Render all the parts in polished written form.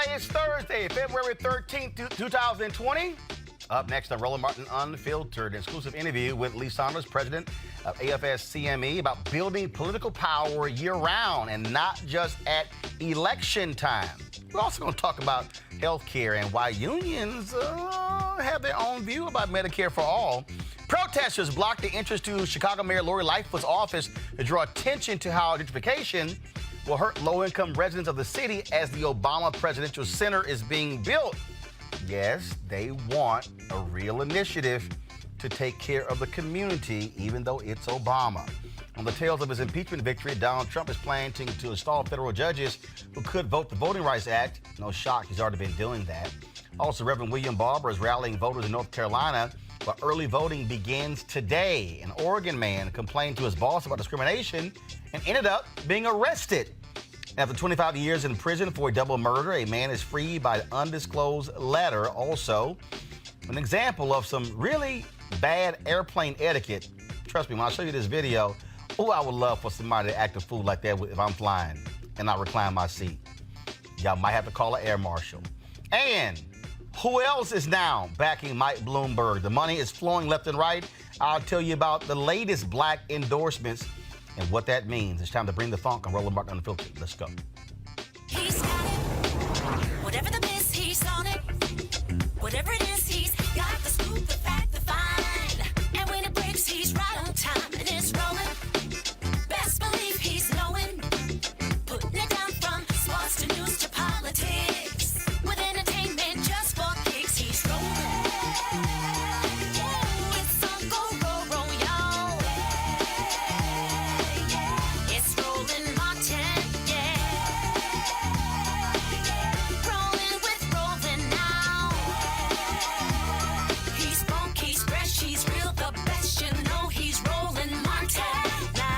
Today is Thursday, February 13th, 2020. Up next on Roland Martin Unfiltered, an exclusive interview with Lee Saunders, president of AFSCME, about building political power year-round and not just at election time. We're also going to talk about health care and why unions have their own view about Medicare for all. Protesters blocked the entrance to Chicago Mayor Lori Lightfoot's office to draw attention to how gentrification will hurt low-income residents of the city as the Obama Presidential Center is being built. Yes, they want a real initiative to take care of the community, even though it's Obama. On the tails of his impeachment victory, Donald Trump is planning to install federal judges who could vote the Voting Rights Act. No shock, he's already been doing that. Also, Reverend William Barber is rallying voters in North Carolina, but early voting begins today. An Oregon man complained to his boss about discrimination and ended up being arrested. After 25 years in prison for a double murder, a man is freed by an undisclosed letter. Also, an example of some really bad airplane etiquette. Trust me, when I show you this video, I would love for somebody to act a fool like that if I'm flying and I recline my seat. Y'all might have to call an air marshal. And who else is now backing Mike Bloomberg? The money is flowing left and right. I'll tell you about the latest black endorsements and what that means. It's time to bring the funk on Roland Martin Unfiltered. Let's go. He's got it. Whatever the miss, he's on it. Whatever it is, he's got the scoop, the fact, the find. And when it breaks, he's right on time and it's rolling. Best believe he's knowing. Putting it down from sports to news to politics. With entertainment just for kicks, he's rolling. It's on go, y'all. It's Roland Martin, Rolling with Roland now. He's funk, he's fresh, he's real, the best, you know he's Roland Martin now.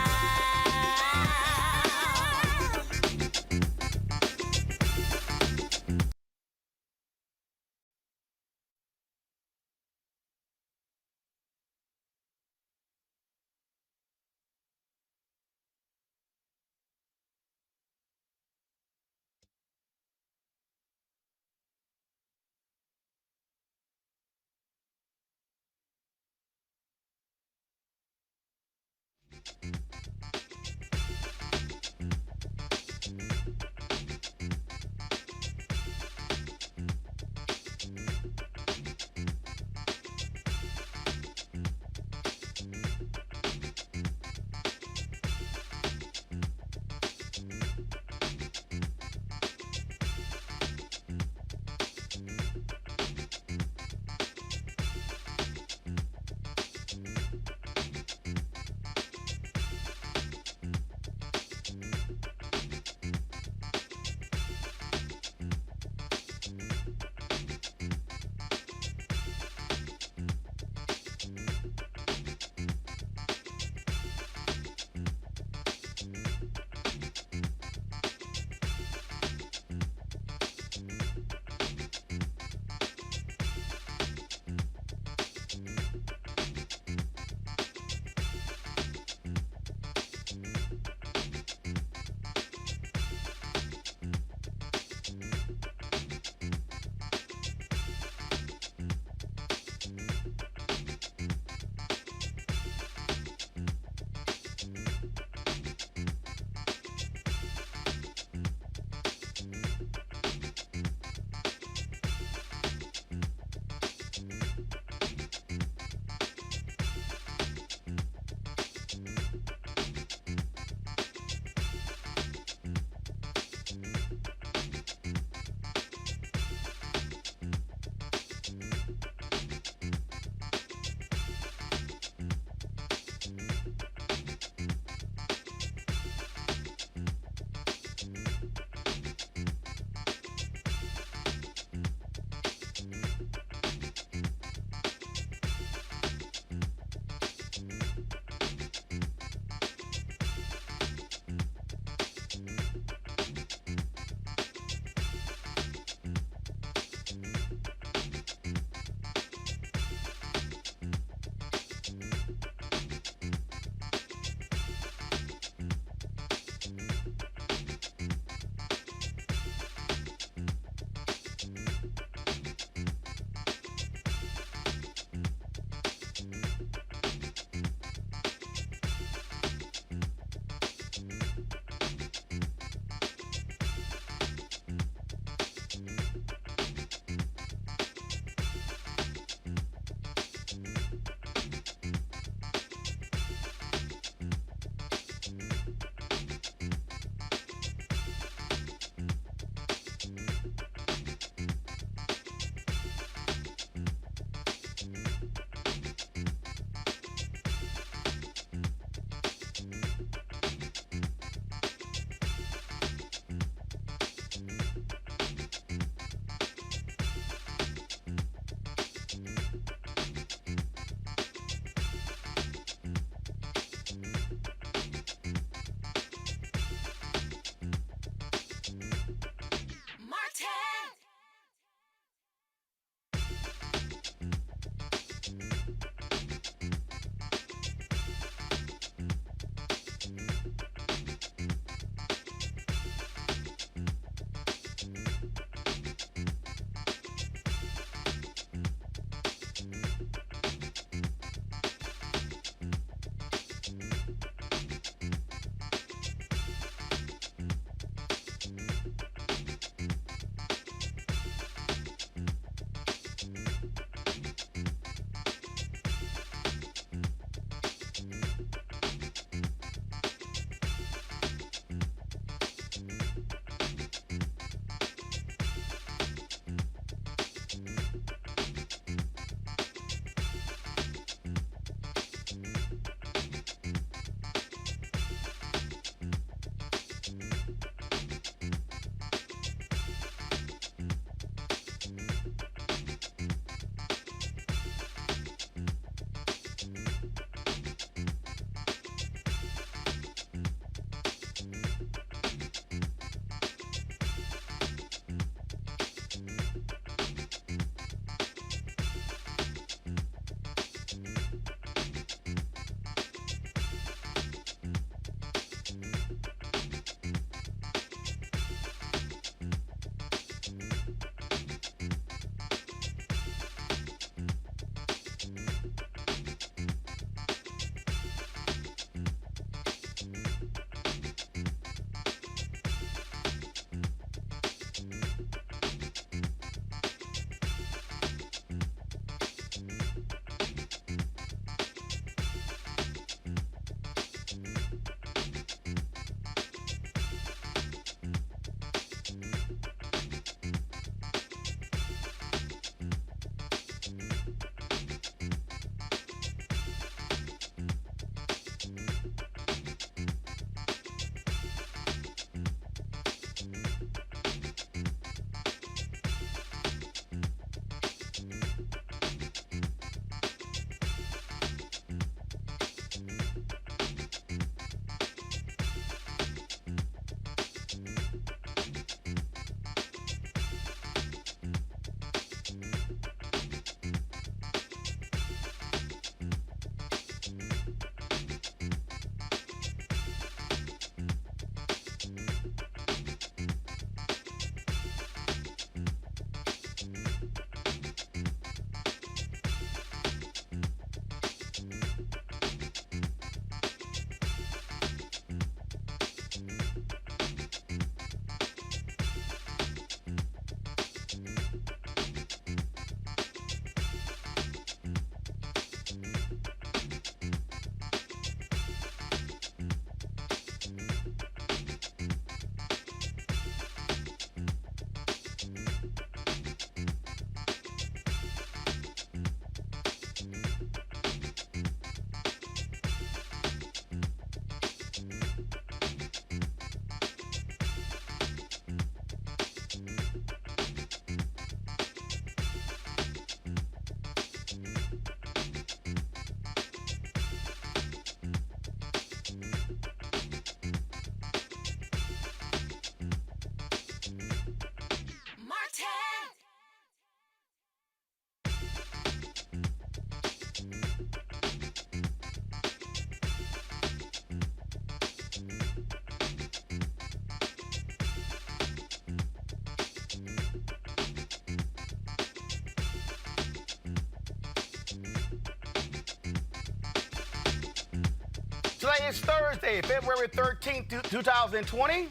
Today is Thursday, February 13th, 2020.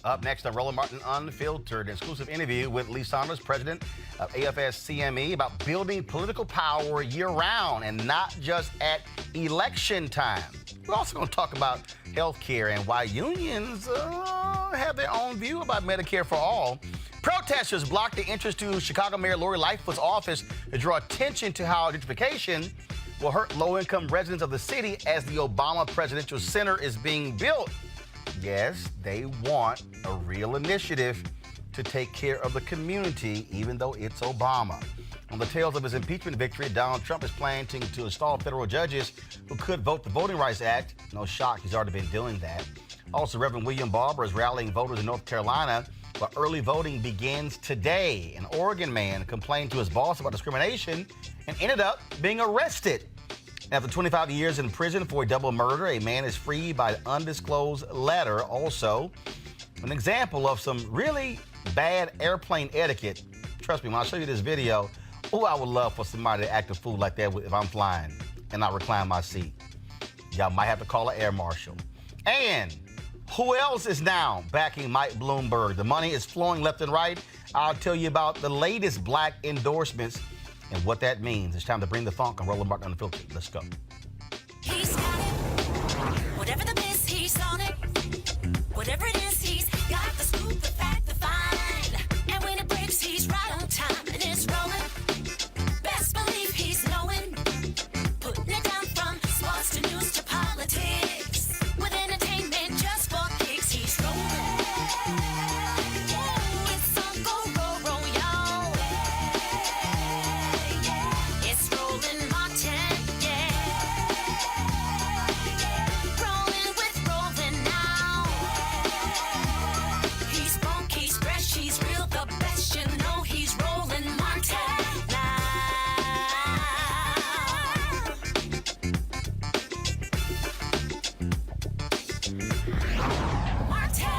Up next, a Roland Martin Unfiltered exclusive interview with Lee Saunders, president of AFSCME, about building political power year-round and not just at election time. We're also going to talk about health care and why unions have their own view about Medicare for all. Protesters blocked the entrance to Chicago Mayor Lori Lightfoot's office to draw attention to how gentrification will hurt low-income residents of the city as the Obama Presidential Center is being built. Yes, they want a real initiative to take care of the community, even though it's Obama. On the tails of his impeachment victory, Donald Trump is planning to install federal judges who could vote the Voting Rights Act. No shock, he's already been doing that. Also, Reverend William Barber is rallying voters in North Carolina, but early voting begins today. An Oregon man complained to his boss about discrimination and ended up being arrested. After 25 years in prison for a double murder, a man is freed by an undisclosed letter. Also, an example of some really bad airplane etiquette. Trust me, when I show you this video, I would love for somebody to act a fool like that if I'm flying and I recline my seat. Y'all might have to call an air marshal. And who else is now backing Mike Bloomberg? The money is flowing left and right. I'll tell you about the latest black endorsements and what that means. It's time to bring the funk on Roland Martin Unfiltered. Let's go. He's got it. Whatever the miss, he's on it. Whatever it is, he's got the scoop, the fact, the find. And when it breaks, he's right on time and it's rolling. Best believe he's knowing. Putting it down from sports to news to politics. With entertainment just for kicks, he's rolling. It's on go, y'all. It's Roland Martin, yeah. Rolling with Roland now. He's funk, he's fresh, he's real, the best, you know he's Roland Martin now. Martin.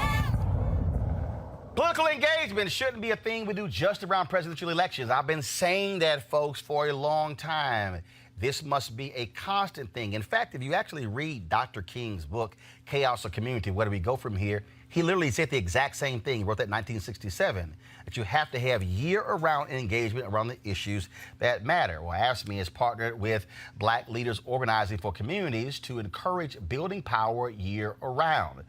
Political engagement shouldn't be a thing we do just around presidential elections. I've been saying that, folks, for a long time. This must be a constant thing. In fact, if you actually read Dr. King's book, Chaos or Community, Where Do We Go From Here? He literally said the exact same thing. He wrote that in 1967, that you have to have year-round engagement around the issues that matter. Well, AFSCME has partnered with Black Leaders Organizing for Communities to encourage building power year-round.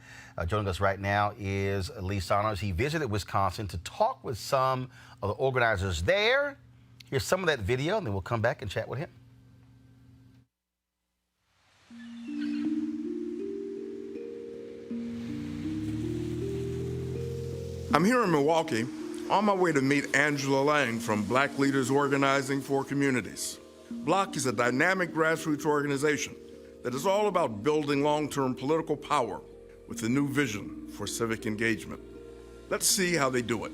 Joining us right now is Lee Saunders. He visited Wisconsin to talk with some of the organizers there. Here's some of that video, and then we'll come back and chat with him. I'm here in Milwaukee on my way to meet Angela Lang from Black Leaders Organizing for Communities. BLOC is a dynamic grassroots organization that is all about building long-term political power with a new vision for civic engagement. Let's see how they do it.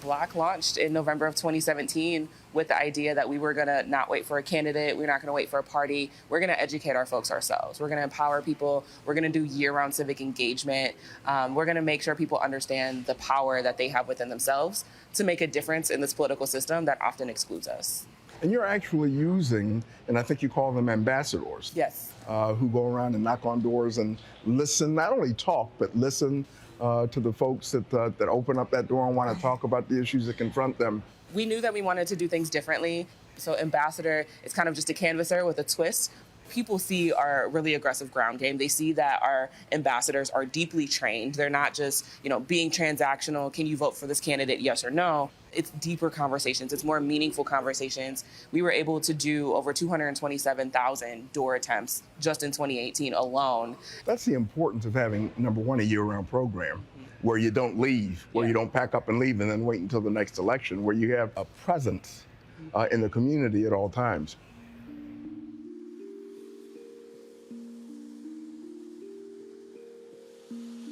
BLOC launched in November of 2017 with the idea that we were going to not wait for a candidate, we're not going to wait for a party, we're going to educate our folks ourselves. We're going to empower people, we're going to do year-round civic engagement, we're going to make sure people understand the power that they have within themselves to make a difference in this political system that often excludes us. And you're actually using, and I think you call them ambassadors. Yes. Who go around and knock on doors and listen, not only talk, but listen to the folks that open up that door and want to talk about the issues that confront them. We knew that we wanted to do things differently. So ambassador is kind of just a canvasser with a twist. People see our really aggressive ground game. They see that our ambassadors are deeply trained. They're not just, being transactional. Can you vote for this candidate? Yes or no. It's deeper conversations. It's more meaningful conversations. We were able to do over 227,000 door attempts just in 2018 alone. That's the importance of having, number one, a year-round program where you don't leave, where you don't pack up and leave and then wait until the next election, where you have a presence in the community at all times.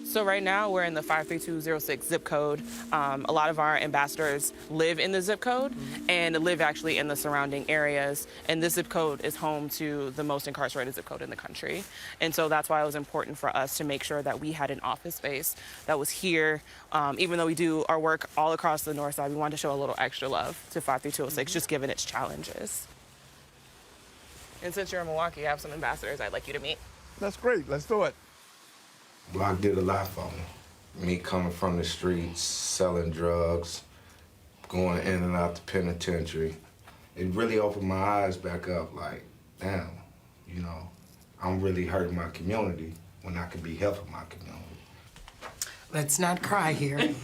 So right now we're in the 53206 zip code. A lot of our ambassadors live in the zip code and live actually in the surrounding areas. And this zip code is home to the most incarcerated zip code in the country. And so that's why it was important for us to make sure that we had an office space that was here. Even though we do our work all across the north side, we wanted to show a little extra love to 53206, just given its challenges. And since you're in Milwaukee, I have some ambassadors I'd like you to meet. That's great. Let's do it. Block did a lot for me. Me coming from the streets, selling drugs, going in and out the penitentiary. It really opened my eyes back up, like, damn, you know, I'm really hurting my community when I could be helping my community. Let's not cry here.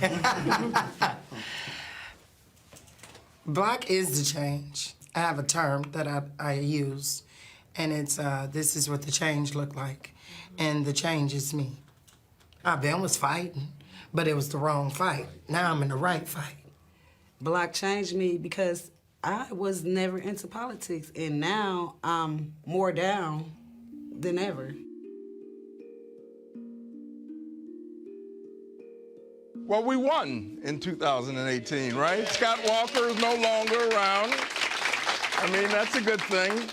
Block is the change. I have a term that I use, and it's, this is what the change looked like, and the change is me. Ben was fighting, but it was the wrong fight. Now I'm in the right fight. Block changed me because I was never into politics, and now I'm more down than ever. Well, we won in 2018, right? Scott Walker is no longer around. I mean, that's a good thing.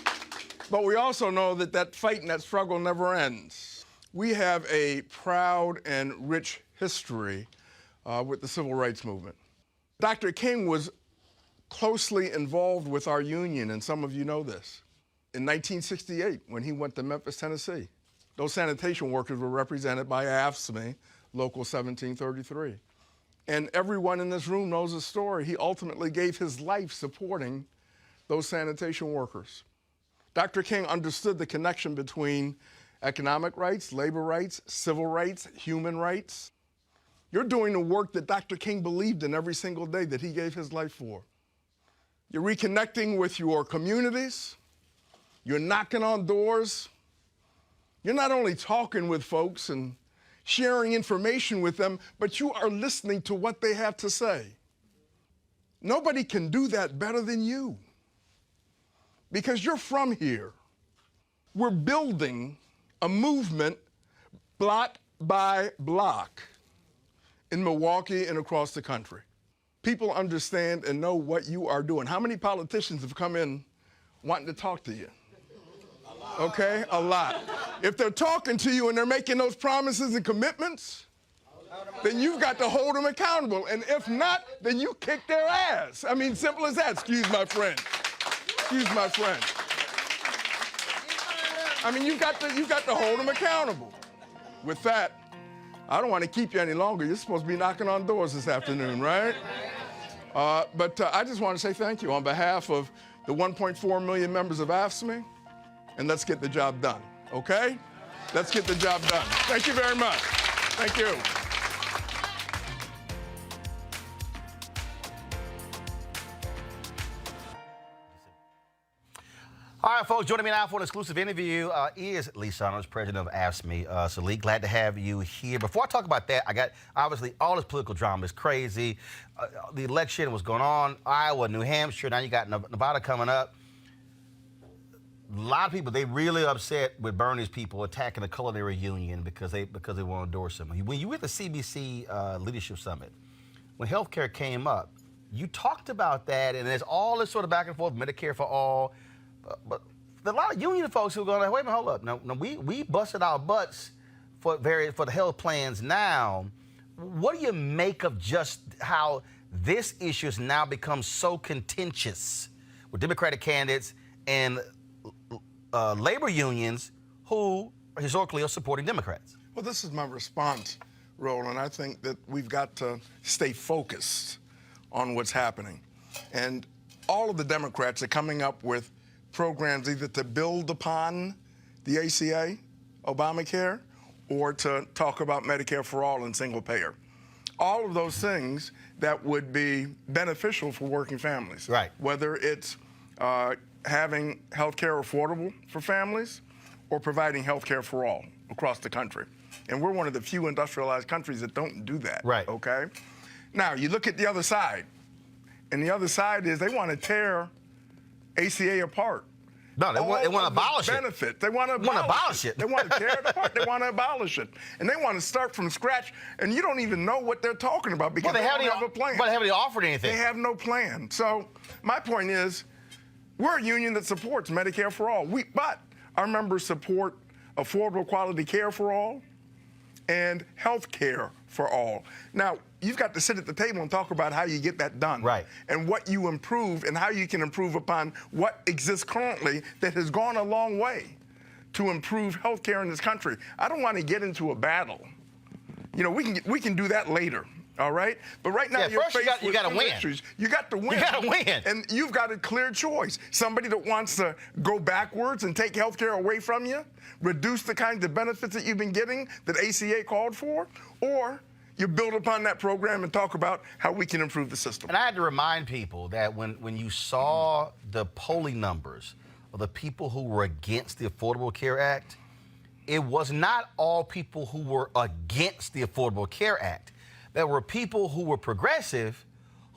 But we also know that that fight and that struggle never ends. We have a proud and rich history with the civil rights movement. Dr. King was closely involved with our union, and some of you know this. In 1968, when he went to Memphis, Tennessee, those sanitation workers were represented by AFSCME, Local 1733. And everyone in this room knows the story. He ultimately gave his life supporting those sanitation workers. Dr. King understood the connection between economic rights, labor rights, civil rights, human rights. You're doing the work that Dr. King believed in every single day that he gave his life for. You're reconnecting with your communities. You're knocking on doors. You're not only talking with folks and sharing information with them, but you are listening to what they have to say. Nobody can do that better than you because you're from here. We're building a movement block by block in Milwaukee and across the country. People understand and know what you are doing. How many politicians have come in wanting to talk to you? Okay, a lot. If they're talking to you and they're making those promises and commitments, then you've got to hold them accountable. And if not, then you kick their ass. I mean, simple as that. Excuse my friend. Excuse my friend. I mean, you've got to hold them accountable. With that, I don't want to keep you any longer. You're supposed to be knocking on doors this afternoon, right? But I just want to say thank you on behalf of the 1.4 million members of AFSCME, and let's get the job done, okay? Let's get the job done. Thank you very much. Thank you. All right, folks, joining me now for an exclusive interview is Lee Saunders, president of AFSCME. So, Lee, glad to have you here. Before I talk about that, I got, obviously, all this political drama is crazy. The election was going on, Iowa, New Hampshire. Now you got Nevada coming up. A lot of people, they really upset with Bernie's people attacking the culinary union because they want to endorse him. When you were at the CBC Leadership Summit, when healthcare came up, you talked about that, and there's all this sort of back and forth, Medicare for all. But a lot of union folks who are going, wait a minute, hold up. Now we busted our butts for the health plans now. What do you make of just how this issue has now become so contentious with Democratic candidates and labor unions who historically are supporting Democrats? Well, this is my response, Roland. I think that we've got to stay focused on what's happening. And all of the Democrats are coming up with programs either to build upon the ACA, Obamacare, or to talk about Medicare for all and single payer. All of those things that would be beneficial for working families. Right. Whether it's having health care affordable for families or providing health care for all across the country. And we're one of the few industrialized countries that don't do that. Right. Okay? Now, you look at the other side, and the other side is they want to tear ACA apart. No, they want to abolish it. Benefit. They want to abolish it. They want to tear it apart. They want to abolish it. And they want to start from scratch, and you don't even know what they're talking about because they don't have a plan. But they haven't offered anything. They have no plan. So my point is, we're a union that supports Medicare for all. But our members support affordable quality care for all and health care for all. Now, you've got to sit at the table and talk about how you get that done. Right. And what you improve and how you can improve upon what exists currently that has gone a long way to improve health care in this country. I don't want to get into a battle. You know, we can do that later. All right, but right now you're faced with two issues. You got to win. You got to win, and you've got a clear choice. Somebody that wants to go backwards and take health care away from you, reduce the kinds of benefits that you've been getting that ACA called for, or you build upon that program and talk about how we can improve the system. And I had to remind people that when you saw the polling numbers of the people who were against the Affordable Care Act, it was not all people who were against the Affordable Care Act. There were people who were progressive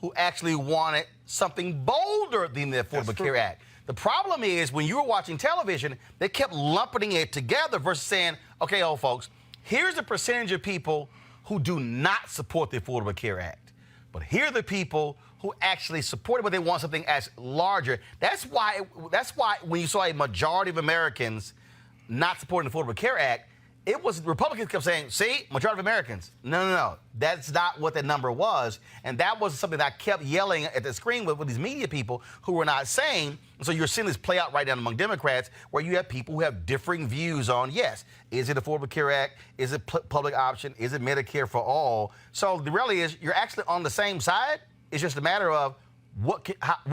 who actually wanted something bolder than the Affordable Care Act. The problem is when you were watching television, they kept lumping it together versus saying, okay, old folks, here's the percentage of people who do not support the Affordable Care Act. But here are the people who actually support it, but they want something as larger. That's why when you saw a majority of Americans not supporting the Affordable Care Act, it was Republicans kept saying, see, majority of Americans. No. That's not what that number was. And that was something that I kept yelling at the screen with these media people who were not saying. So you're seeing this play out right now among Democrats where you have people who have differing views on, yes, is it Affordable Care Act? Is it public option? Is it Medicare for all? So the reality is you're actually on the same side. It's just a matter of what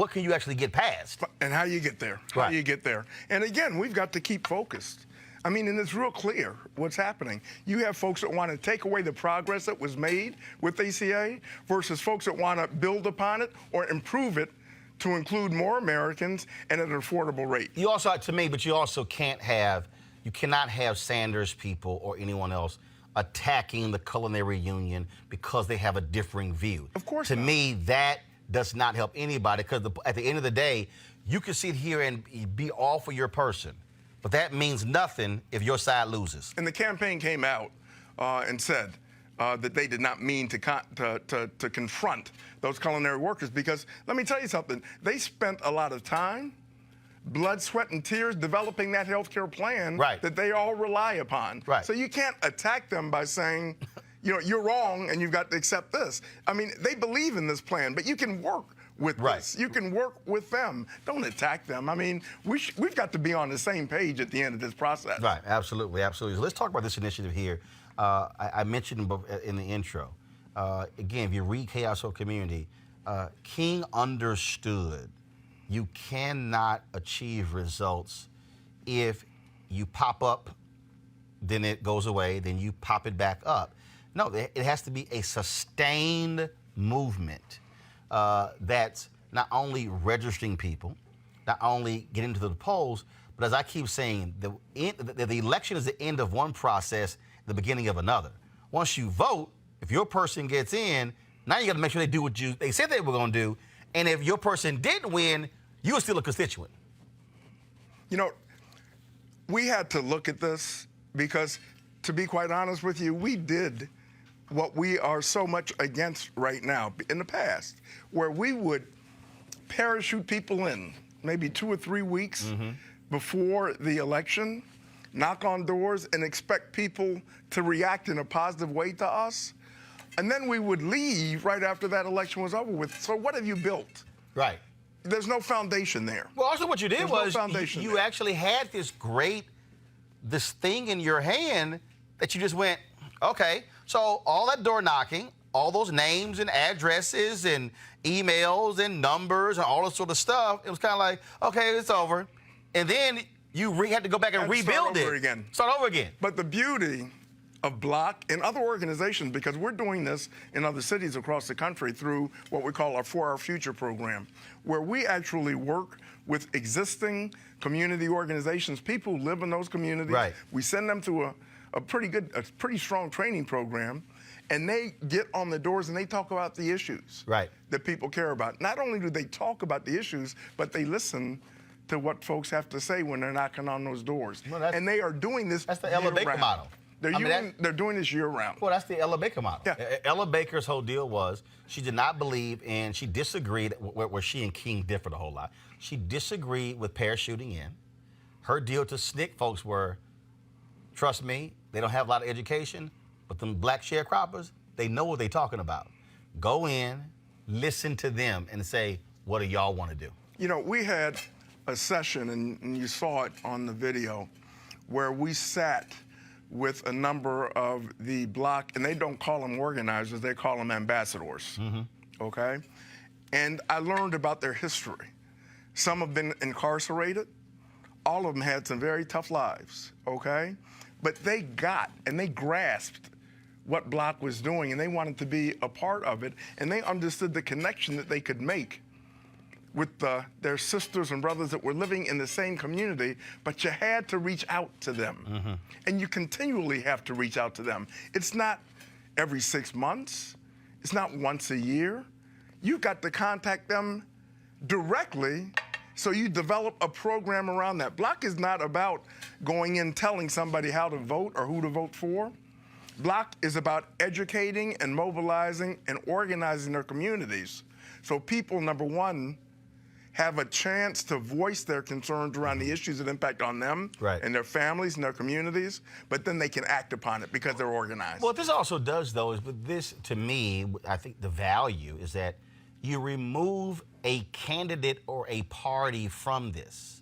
can you actually get past? And how you get there. How you get there. And again, we've got to keep focused. I mean, and it's real clear what's happening. You have folks that want to take away the progress that was made with ACA versus folks that want to build upon it or improve it to include more Americans and at an affordable rate. You also, to me, but you also cannot have Sanders people or anyone else attacking the culinary union because they have a differing view. Of course To not. me, that does not help anybody because at the end of the day, you can sit here and be all for your person. But that means nothing if your side loses. And the campaign came out and said that they did not mean to confront those culinary workers because, let me tell you something, they spent a lot of time, blood, sweat, and tears developing that health care plan that they all rely upon. So you can't attack them by saying, you know, you're wrong and you've got to accept this. I mean, they believe in this plan, but you can work with this. You can work with them. Don't attack them. I mean, we've got to be on the same page at the end of this process. Right, absolutely. So let's talk about this initiative here. I mentioned in the intro. Again, if you read Chaos or Community, King understood you cannot achieve results if you pop up, then it goes away, then you pop it back up. No, it has to be a sustained movement. That's not only registering people, not only getting to the polls, but as I keep saying, the election is the end of one process, the beginning of another. Once you vote, if your person gets in, now you got to make sure they do what they said they were going to do. And if your person didn't win, you were still a constituent. You know, we had to look at this because, to be quite honest with you, we did what we are so much against right now in the past, where we would parachute people in maybe 2 or 3 weeks before the election, knock on doors and expect people to react in a positive way to us. And then we would leave right after that election was over with. So what have you built? Right. There's no foundation there. Well, also what you did was you there. actually had this thing in your hand that you just went, okay, so all that door knocking, all those names and addresses and emails and numbers and all this sort of stuff, it was kind of like, okay, it's over. And then you had to go back and rebuild it. Start over again. But the beauty of Block and other organizations, because we're doing this in other cities across the country through what we call our For Our Future program, where we actually work with existing community organizations, people who live in those communities. We send them through a pretty strong training program, and they get on the doors and they talk about the issues that people care about. Not only do they talk about the issues, but they listen to what folks have to say when they're knocking on those doors. Well, and they are doing this That's the Ella Baker model. They're doing this year-round. Well, that's the Ella Baker model. Ella Baker's whole deal was she did not believe and she disagreed where she and King differed a whole lot. She disagreed with parachuting in. Her deal to SNCC folks were, trust me, they don't have a lot of education, but them black sharecroppers, they know what they're talking about. Go in, listen to them, and say, what do y'all want to do? You know, we had a session, and you saw it on the video, where we sat with a number of the block, and they don't call them organizers, they call them ambassadors, okay? And I learned about their history. Some have been incarcerated. All of them had some very tough lives, okay? But they got and they grasped what Block was doing, and they wanted to be a part of it, and they understood the connection that they could make with their sisters and brothers that were living in the same community, but you had to reach out to them. And you continually have to reach out to them. It's not every 6 months. It's not once a year. You've got to contact them directly, so you develop a program around that. Block is not about going in telling somebody how to vote or who to vote for. Block is about educating and mobilizing and organizing their communities so people, number one, have a chance to voice their concerns around the issues that impact on them and their families and their communities, but then they can act upon it because they're organized. Well, what this also does, though, is but this, to me, I think the value is that you remove a candidate or a party from this.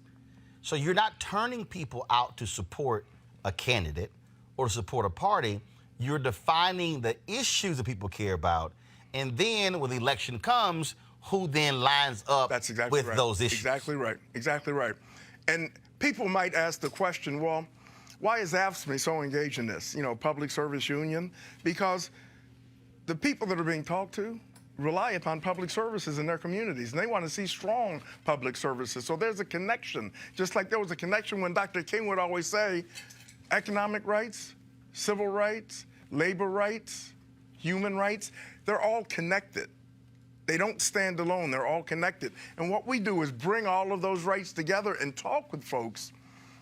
So you're not turning people out to support a candidate or to support a party. You're defining the issues that people care about, and then when the election comes, who then lines up with those issues. Exactly right. Exactly right. And people might ask the question, well, why is AFSCME so engaged in this, public service union? Because the people that are being talked to rely upon public services in their communities, and they want to see strong public services. So there's a connection, just like there was a connection when Dr. King would always say, economic rights, civil rights, labor rights, human rights, they're all connected. They don't stand alone, they're all connected. And what we do is bring all of those rights together and talk with folks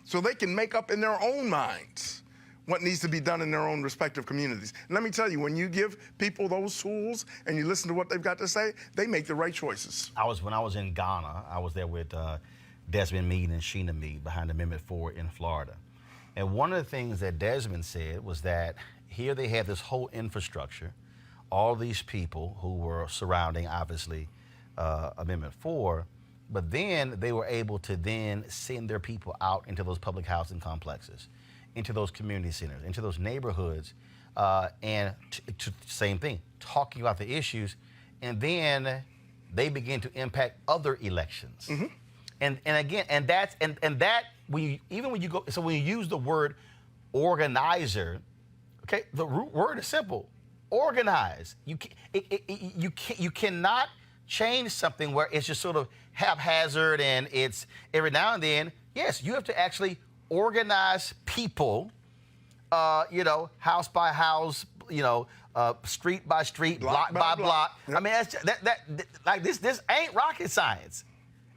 so they can make up in their own minds what needs to be done in their own respective communities. And let me tell you, when you give people those tools and you listen to what they've got to say, they make the right choices. When I was in Ghana, I was there with Desmond Meade and Sheena Meade behind Amendment 4 in Florida. And one of the things that Desmond said was that here they had this whole infrastructure, all these people who were surrounding, obviously, Amendment 4, but then they were able to then send their people out into those public housing complexes, into those community centers, into those neighborhoods, and same thing, talking about the issues, and then they begin to impact other elections. And again, that when you use the word organizer, okay, the root word is simple. Organize. You cannot change something where it's just sort of haphazard and it's every now and then. Yes, you have to actually organize people, house by house, street by street, block by block. Yep. I mean, that's this ain't rocket science.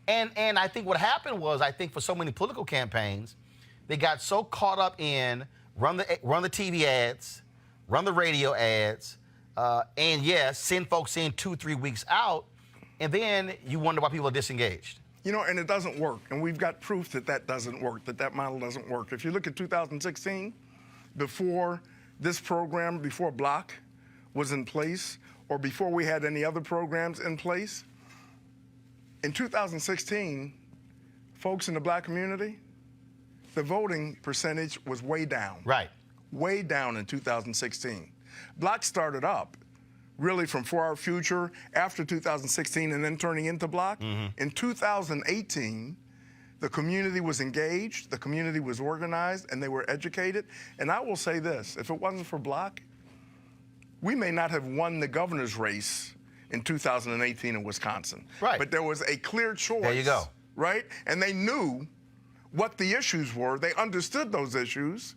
And I think what happened was, for so many political campaigns, they got so caught up in run the TV ads, run the radio ads, and send folks in 2-3 weeks out, and then you wonder why people are disengaged. And it doesn't work, and we've got proof that doesn't work, that model doesn't work. If you look at 2016, before this program, before Block was in place, or before we had any other programs in place, in 2016, folks in the black community, the voting percentage was way down. Right. Way down in 2016. Block started up really from For Our Future after 2016 and then turning into Block. In 2018, the community was engaged, the community was organized, and they were educated. And I will say this, if it wasn't for Block, we may not have won the governor's race in 2018 in Wisconsin. Right. But there was a clear choice. There you go. Right? And they knew what the issues were. They understood those issues,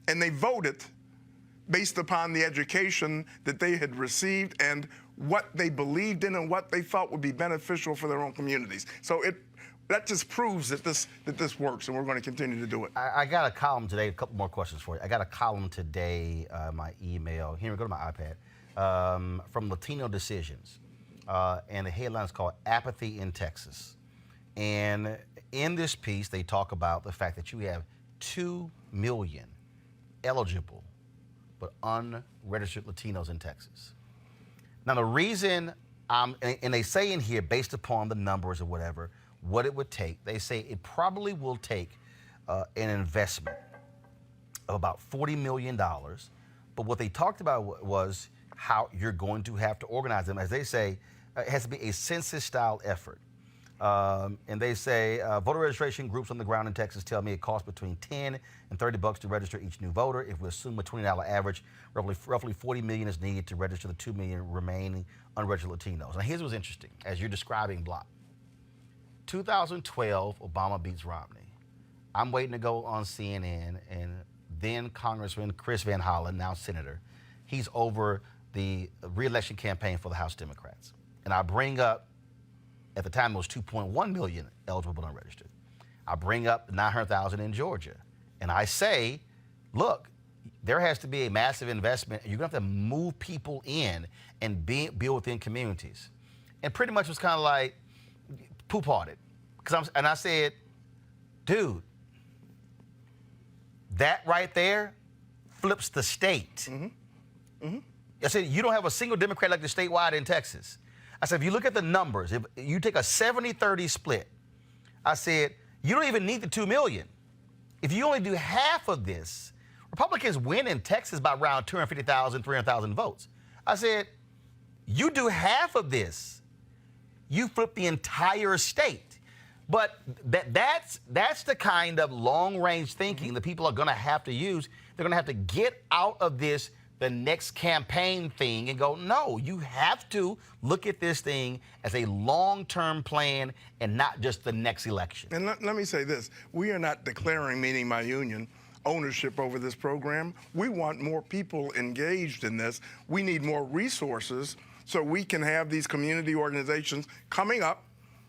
and they voted based upon the education that they had received and what they believed in and what they thought would be beneficial for their own communities. So that just proves that this works, and we're going to continue to do it. I got a column today, a couple more questions for you. I got a column today, my email. Here, go to my iPad, from Latino Decisions. And the headline is called Apathy in Texas. And in this piece, they talk about the fact that you have 2 million eligible but unregistered Latinos in Texas. Now, the reason, and they say in here, based upon the numbers or whatever, what it would take, they say it probably will take an investment of about $40 million. But what they talked about was how you're going to have to organize them. As they say, it has to be a census-style effort. And they say voter registration groups on the ground in Texas tell me it costs between $10 and $30 to register each new voter. If we assume a $20 average, roughly 40 million is needed to register the 2 million remaining unregistered Latinos. Now here's what's interesting, as you're describing Block. 2012, Obama beats Romney. I'm waiting to go on CNN, and then Congressman Chris Van Hollen, now Senator, he's over the re-election campaign for the House Democrats. And I bring up, at the time it was 2.1 million eligible but unregistered. I bring up 900,000 in Georgia. And I say, look, there has to be a massive investment. You're gonna have to move people in and build within communities. And pretty much was kind of like poo-pawed it. And I said, dude, that right there flips the state. I said, you don't have a single Democrat elected statewide in Texas. I said, if you look at the numbers, if you take a 70-30 split, I said, you don't even need the 2 million. If you only do half of this, Republicans win in Texas by around 250,000, 300,000 votes. I said, you do half of this, you flip the entire state. But that's the kind of long-range thinking that people are going to have to use. They're going to have to get out of this the next campaign thing and go, no, you have to look at this thing as a long-term plan and not just the next election. And let me say this. We are not declaring, meaning my union, ownership over this program. We want more people engaged in this. We need more resources so we can have these community organizations coming up,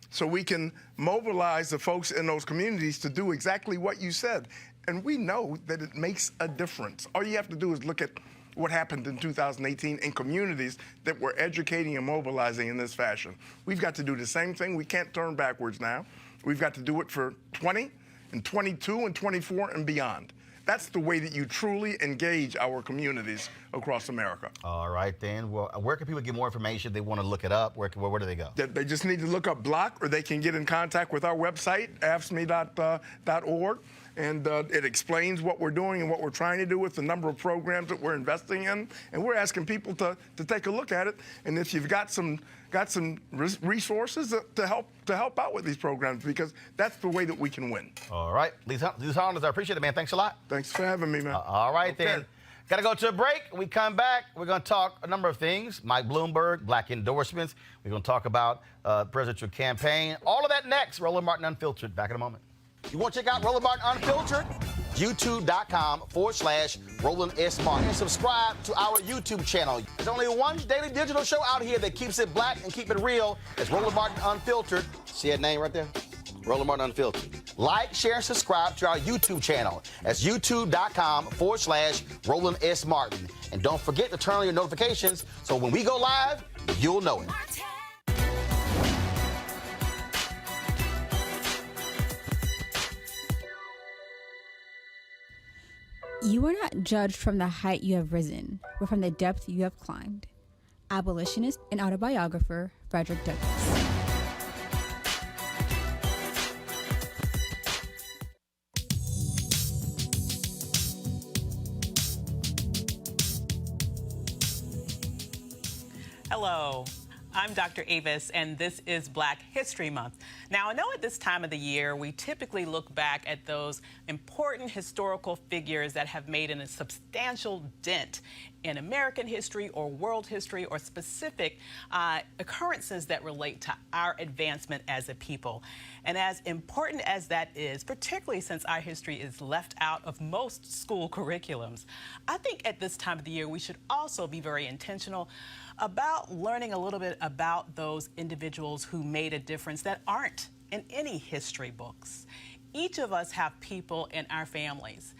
so we can mobilize the folks in those communities to do exactly what you said. And we know that it makes a difference. All you have to do is look at what happened in 2018 in communities that were educating and mobilizing in this fashion. We've got to do the same thing. We can't turn backwards now. We've got to do it for 20 and 22 and 24 and beyond. That's the way that you truly engage our communities across America. All right, then. Well, where can people get more information if they want to look it up? Where do they go? They just need to look up Block, or they can get in contact with our website, AFSCME.org. And it explains what we're doing and what we're trying to do with the number of programs that we're investing in. And we're asking people to take a look at it. And if you've got some resources to help out with these programs, because that's the way that we can win. All right. Lisa Holland, I appreciate it, man. Thanks a lot. Thanks for having me, man. All right, okay. Then. Got to go to a break. When we come back, we're going to talk a number of things. Mike Bloomberg, black endorsements. We're going to talk about the presidential campaign. All of that next. Roland Martin Unfiltered. Back in a moment. You want to check out Roland Martin Unfiltered? YouTube.com/Roland S. Martin. And subscribe to our YouTube channel. There's only one daily digital show out here that keeps it black and keep it real. It's Roland Martin Unfiltered. See that name right there? Roland Martin Unfiltered. Like, share, and subscribe to our YouTube channel. That's youtube.com/Roland S. Martin. And don't forget to turn on your notifications so when we go live, you'll know it. You are not judged from the height you have risen, but from the depth you have climbed. Abolitionist and autobiographer Frederick Douglass. Hello, I'm Dr. Avis, and this is Black History Month. Now, I know at this time of the year, we typically look back at those important historical figures that have made a substantial dent in American history or world history or specific occurrences that relate to our advancement as a people. And as important as that is, particularly since our history is left out of most school curriculums, I think at this time of the year, we should also be very intentional about learning a little bit about those individuals who made a difference that aren't in any history books. Each of us have people in our families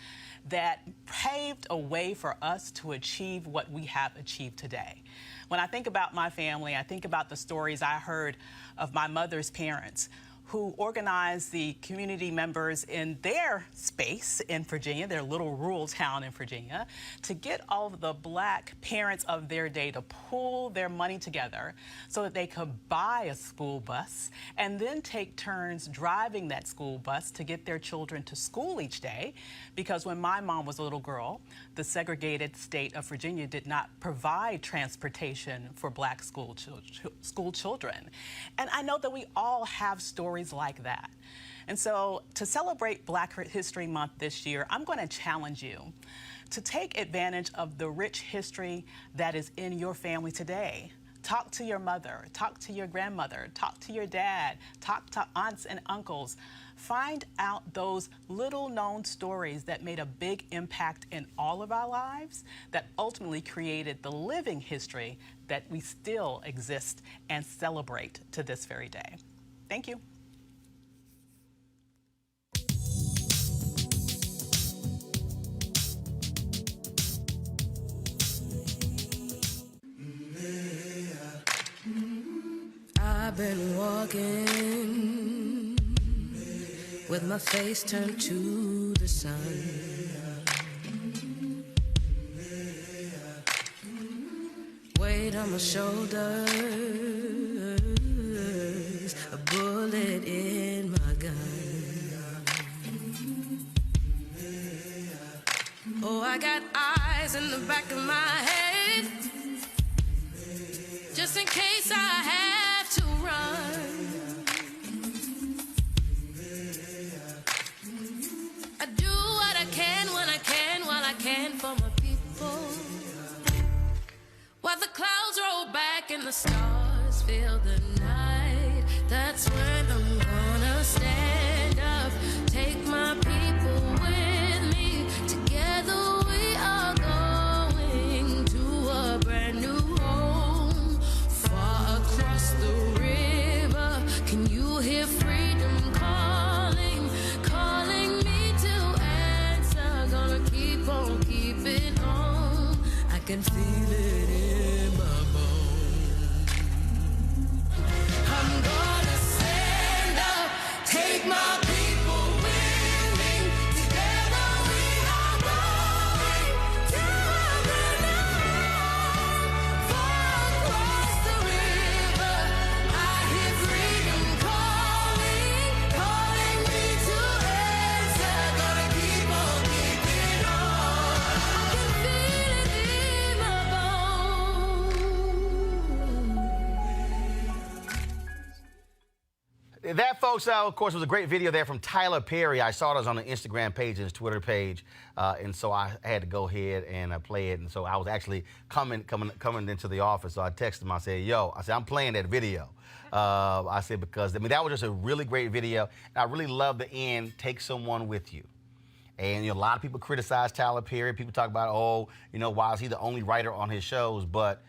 that paved a way for us to achieve what we have achieved today. When I think about my family, I think about the stories I heard of my mother's parents who organized the community members in their space in Virginia, their little rural town in Virginia, to get all of the Black parents of their day to pool their money together so that they could buy a school bus and then take turns driving that school bus to get their children to school each day. Because when my mom was a little girl, the segregated state of Virginia did not provide transportation for Black school children. And I know that we all have stories like that. And so to celebrate Black History Month this year, I'm going to challenge you to take advantage of the rich history that is in your family today. Talk to your mother, talk to your grandmother, talk to your dad, talk to aunts and uncles. Find out those little known stories that made a big impact in all of our lives that ultimately created the living history that we still exist and celebrate to this very day. Thank you. I've been walking with my face turned to the sun. Weight on my shoulders, a bullet in my gun. Oh, I got eyes in the back of my head, just in case I have to run. I do what I can when I can, while I can for my people. While the clouds roll back and the stars fill the night, that's when I'm gonna stand up, take my people with me. Together we are going to a brand new home, far across the river. Can you hear freedom calling, calling me to answer? Gonna keep on keeping on. I can feel it in my bones. I'm gonna stand up, take my people with me. Together we are going to a brand new home, far across the river. I hear freedom calling, calling me to answer. Gonna keep on keeping on. I can feel it in my bones. That, folks, of course, was a great video there from Tyler Perry. I saw it on the Instagram page and his Twitter page, and so I had to go ahead and play it. And so I was actually coming into the office, so I texted him. I said, "Yo," I said, "I'm playing that video." I said because that was just a really great video, and I really love the end. Take someone with you. And a lot of people criticize Tyler Perry. People talk about, why is he the only writer on his shows? But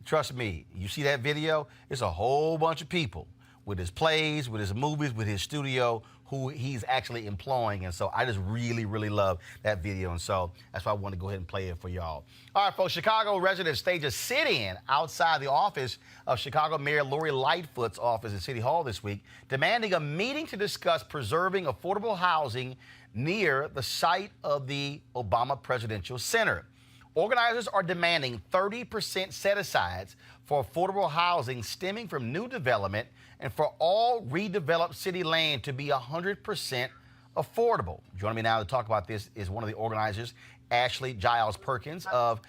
trust me, you see that video, it's a whole bunch of people with his plays, with his movies, with his studio, who he's actually employing. And so I just really, really love that video. And so that's why I want to go ahead and play it for y'all. All right, folks, Chicago residents staged a sit-in outside the office of Chicago Mayor Lori Lightfoot's office at City Hall this week, demanding a meeting to discuss preserving affordable housing near the site of the Obama Presidential Center. Organizers are demanding 30% set-asides for affordable housing stemming from new development and for all redeveloped city land to be 100% affordable. Joining me now to talk about this is one of the organizers, Ashley Giles Perkins of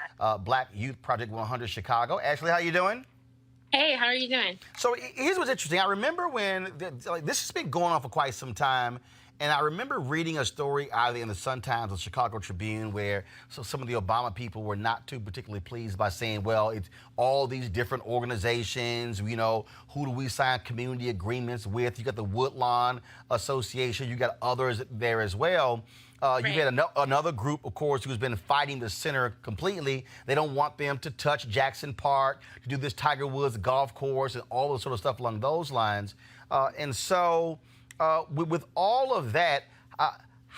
Black Youth Project 100 Chicago. Ashley, how you doing? Hey, how are you doing? So here's what's interesting. I remember when this has been going on for quite some time. And I remember reading a story either in the Sun-Times or Chicago Tribune where some of the Obama people were not too particularly pleased by saying, well, it's all these different organizations, who do we sign community agreements with? You got the Woodlawn Association, you got others there as well. Right. You had another group, of course, who's been fighting the center completely. They don't want them to touch Jackson Park, to do this Tiger Woods golf course and all this sort of stuff along those lines. With all of that,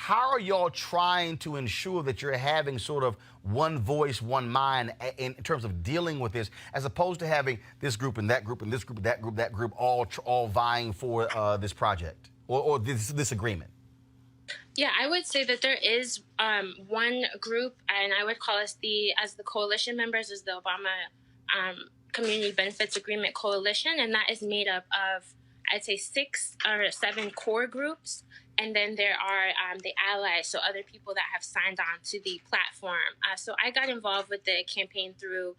how are y'all trying to ensure that you're having sort of one voice, one mind in terms of dealing with this, as opposed to having this group and that group and this group and that group all vying for this project or this agreement? Yeah, I would say that there is one group, and I would call us the coalition members, as the Obama Community Benefits Agreement Coalition, and that is made up of, I'd say, 6 or 7 core groups. And then there are the allies, so other people that have signed on to the platform. So I got involved with the campaign through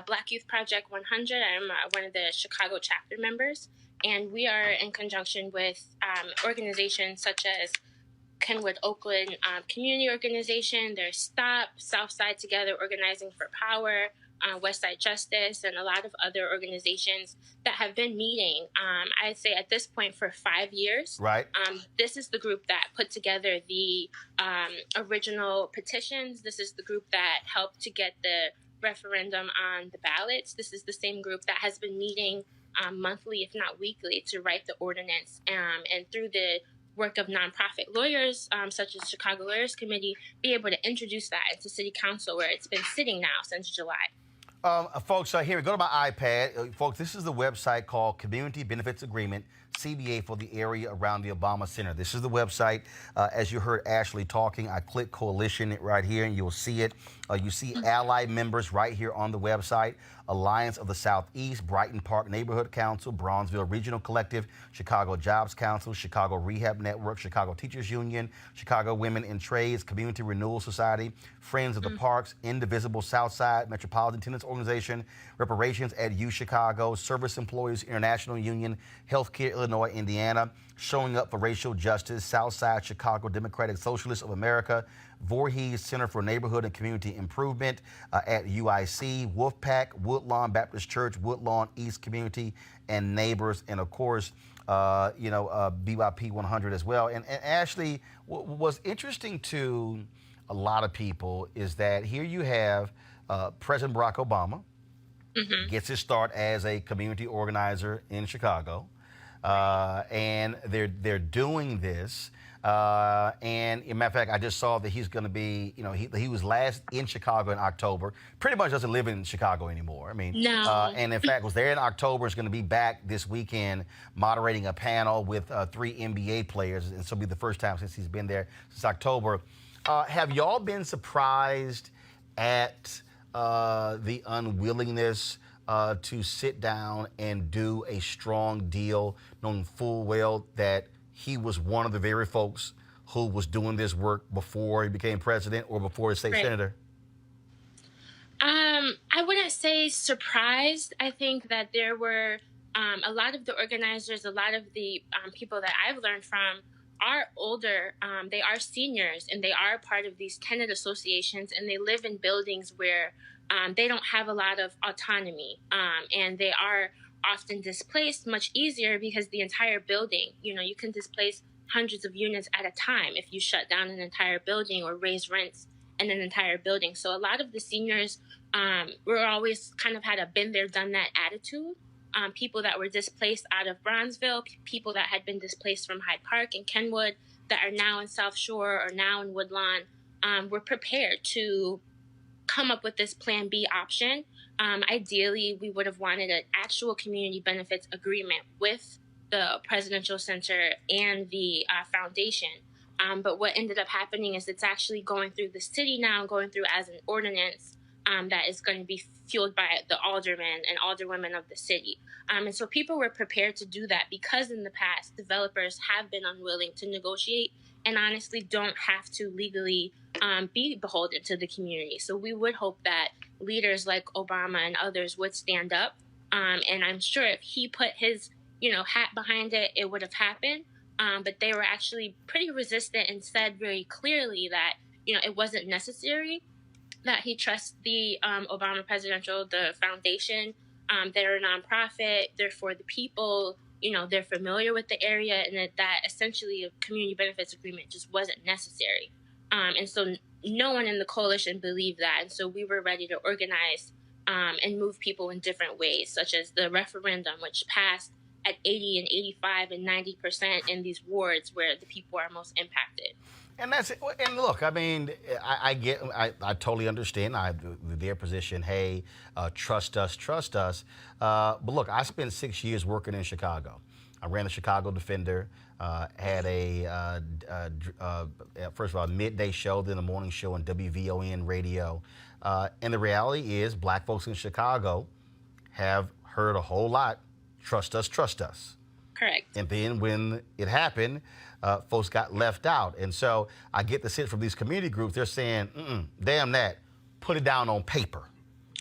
Black Youth Project 100. I'm one of the Chicago chapter members. And we are in conjunction with organizations such as Kenwood Oakland Community Organization. There's STOP, Southside Together Organizing for Power, Westside Justice, and a lot of other organizations that have been meeting, I'd say at this point, for 5 years. Right. This is the group that put together the original petitions. This is the group that helped to get the referendum on the ballots. This is the same group that has been meeting monthly, if not weekly, to write the ordinance. And through the work of nonprofit lawyers, such as Chicago Lawyers Committee, be able to introduce that into City Council, where it's been sitting now since July. Folks, here, go to my iPad. Folks, this is the website called Community Benefits Agreement, CBA, for the area around the Obama Center. This is the website. As you heard Ashley talking, I click Coalition right here, and you'll see it. You see ally members right here on the website. Alliance of the Southeast, Brighton Park Neighborhood Council, Bronzeville Regional Collective, Chicago Jobs Council, Chicago Rehab Network, Chicago Teachers Union, Chicago Women in Trades, Community Renewal Society, Friends of the Parks, Indivisible Southside Metropolitan Tenants Organization, Reparations at U Chicago, Service Employees International Union, Healthcare Illinois, Indiana, Showing Up for Racial Justice, Southside Chicago Democratic Socialists of America, Voorhees Center for Neighborhood and Community Improvement at UIC, Wolfpack, Woodlawn Baptist Church, Woodlawn East Community, and Neighbors, and of course, BYP 100 as well. And Ashley, what's interesting to a lot of people is that here you have President Barack Obama gets his start as a community organizer in Chicago, and they're doing this. And as a matter of fact, I just saw that he's going to be, he was last in Chicago in October. Pretty much doesn't live in Chicago anymore. I mean, no. And in fact, was there in October. Is going to be back this weekend moderating a panel with 3 NBA players, and so it'll be the first time since he's been there since October. Have y'all been surprised at the unwillingness to sit down and do a strong deal, knowing full well that he was one of the very folks who was doing this work before he became president or before he state senator? I wouldn't say surprised. I think that there were a lot of the organizers, a lot of the people that I've learned from are older. They are seniors, and they are part of these tenant associations, and they live in buildings where they don't have a lot of autonomy, and they are often displaced much easier because the entire building, you can displace hundreds of units at a time if you shut down an entire building or raise rents in an entire building. So a lot of the seniors were always kind of had a been there, done that attitude. People that were displaced out of Bronzeville, people that had been displaced from Hyde Park and Kenwood that are now in South Shore or now in Woodlawn, were prepared to come up with this Plan B option. Ideally, we would have wanted an actual community benefits agreement with the Presidential Center and the foundation. But what ended up happening is it's actually going through the city now, going through as an ordinance that is going to be fueled by the aldermen and alderwomen of the city. And so people were prepared to do that because in the past, developers have been unwilling to negotiate and honestly don't have to legally be beholden to the community. So we would hope that leaders like Obama and others would stand up. And I'm sure if he put his, hat behind it, it would have happened. But they were actually pretty resistant and said very clearly that, it wasn't necessary, that he trusts the Obama the foundation. They're a nonprofit, they're for the people, they're familiar with the area, and that essentially a community benefits agreement just wasn't necessary. And so no one in the coalition believed that. And so we were ready to organize and move people in different ways, such as the referendum, which passed at 80 and 85 and 90% in these wards where the people are most impacted. And that's it. And look, I mean, I totally understand their position. Hey, trust us. But look, I spent 6 years working in Chicago. I ran the Chicago Defender. Had first of all, a midday show, then a morning show on WVON radio. And the reality is, black folks in Chicago have heard a whole lot, trust us. Correct. And then when it happened, folks got left out. And so I get the sense from these community groups, they're saying, damn that, put it down on paper.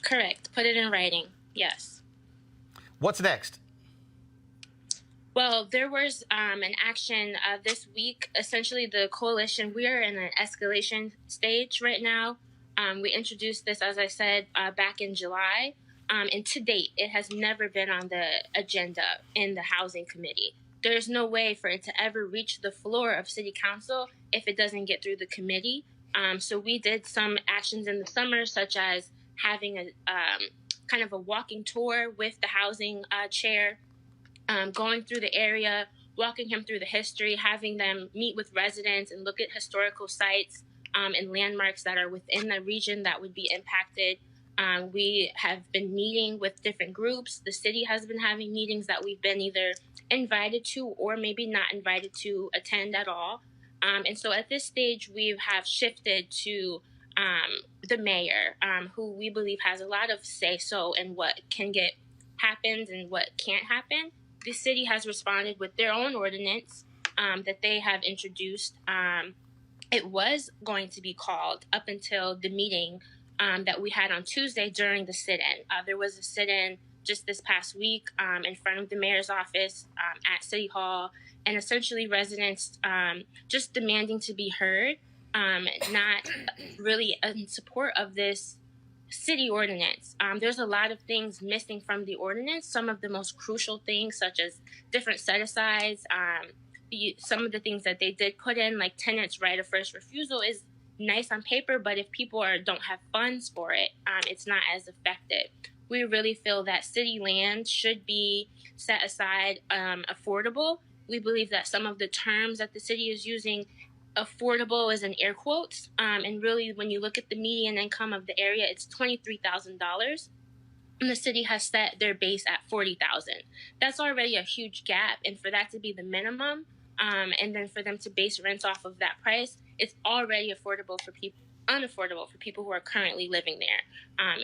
Correct. Put it in writing. Yes. What's next? Well, there was an action this week. Essentially, the coalition, we are in an escalation stage right now. We introduced this, as I said, back in July. And to date, it has never been on the agenda in the Housing Committee. There's no way for it to ever reach the floor of City Council if it doesn't get through the committee. So we did some actions in the summer, such as having a kind of a walking tour with the housing chair, going through the area, walking him through the history, having them meet with residents and look at historical sites and landmarks that are within the region that would be impacted. We have been meeting with different groups. The city has been having meetings that we've been either invited to or maybe not invited to attend at all. And so at this stage, we have shifted to the mayor, who we believe has a lot of say-so in what can get happened and what can't happen. The city has responded with their own ordinance that they have introduced. It was going to be called up until the meeting that we had on Tuesday during the sit-in. There was a sit-in just this past week in front of the mayor's office at City Hall, and essentially residents just demanding to be heard, not really in support of this city ordinance. There's a lot of things missing from the ordinance. Some of the most crucial things, such as different set-asides, some of the things that they did put in, like tenants' right of first refusal, is nice on paper, but if people don't have funds for it, it's not as effective. We really feel that city land should be set aside affordable. We believe that some of the terms that the city is using, affordable is in air quotes, and really when you look at the median income of the area, it's $23,000. And the city has set their base at $40,000. That's already a huge gap, and for that to be the minimum, and then for them to base rents off of that price, it's already unaffordable for people who are currently living there.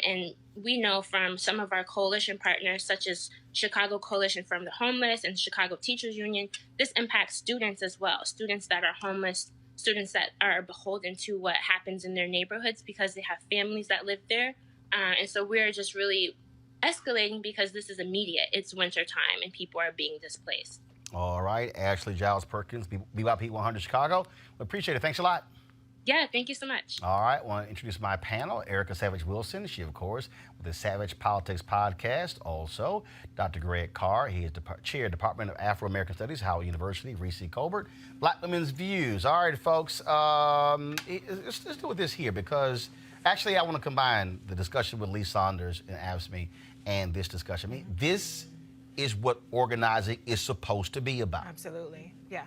And we know from some of our coalition partners, such as Chicago Coalition from the Homeless and Chicago Teachers Union, this impacts students as well, students that are homeless, students that are beholden to what happens in their neighborhoods because they have families that live there. And so we're just really escalating because this is immediate. It's winter time and people are being displaced. All right, Ashley Giles Perkins, BYP 100 Chicago. We appreciate it. Thanks a lot. Yeah, thank you so much. All right, I want to introduce my panel, Erica Savage-Wilson. She, of course, with the Savage Politics podcast. Also, Dr. Greg Carr. He is Chair, Department of Afro-American Studies, Howard University. Reese Colbert, Black Women's Views. All right, folks, let's do this here because actually I want to combine the discussion with Lee Saunders and AFSCME and this discussion. I mean, this is what organizing is supposed to be about. Absolutely, yeah.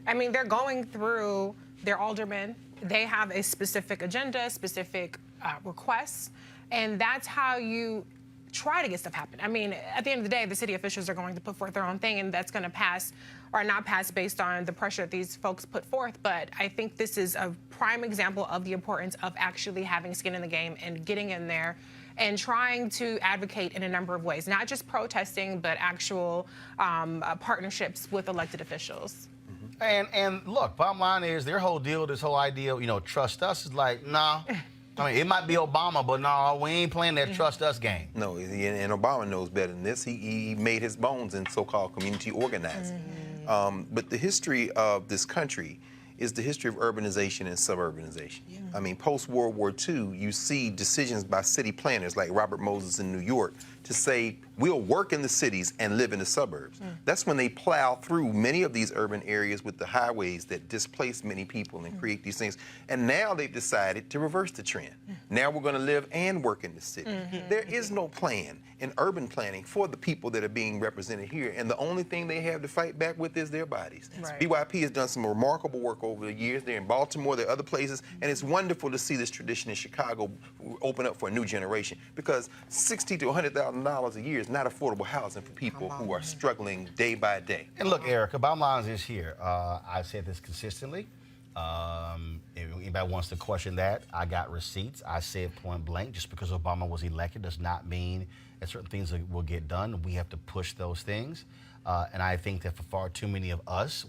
I mean, they're going through their aldermen. They have a specific agenda, specific requests, and that's how you try to get stuff happen. I mean, at the end of the day, the city officials are going to put forth their own thing, and that's going to pass or not pass based on the pressure that these folks put forth. But I think this is a prime example of the importance of actually having skin in the game and getting in there and trying to advocate in a number of ways, not just protesting, but actual partnerships with elected officials. And look, bottom line is their whole deal, this whole idea, trust us is like, nah. I mean, it might be Obama, but no, we ain't playing that trust us game. No, and Obama knows better than this. He made his bones in so-called community organizing. But the history of this country is the history of urbanization and suburbanization. I mean, post-World War II, you see decisions by city planners like Robert Moses in New York to say we'll work in the cities and live in the suburbs. That's when they plow through many of these urban areas with the highways that displace many people and create these things. And now they've decided to reverse the trend. Now we're going to live and work in the city. There is no plan in urban planning for the people that are being represented here, and the only thing they have to fight back with is their bodies. Right. BYP has done some remarkable work over the years. They're in Baltimore, there are other places, and it's wonderful to see this tradition in Chicago open up for a new generation, because $60,000 to $100,000 a year is not affordable housing for people who are struggling day by day. And look, Erica, bottom line is here. I've said this consistently. If anybody wants to question that, I got receipts. I said point blank, just because Obama was elected does not mean that certain things will get done. We have to push those things. And I think that for far too many of us,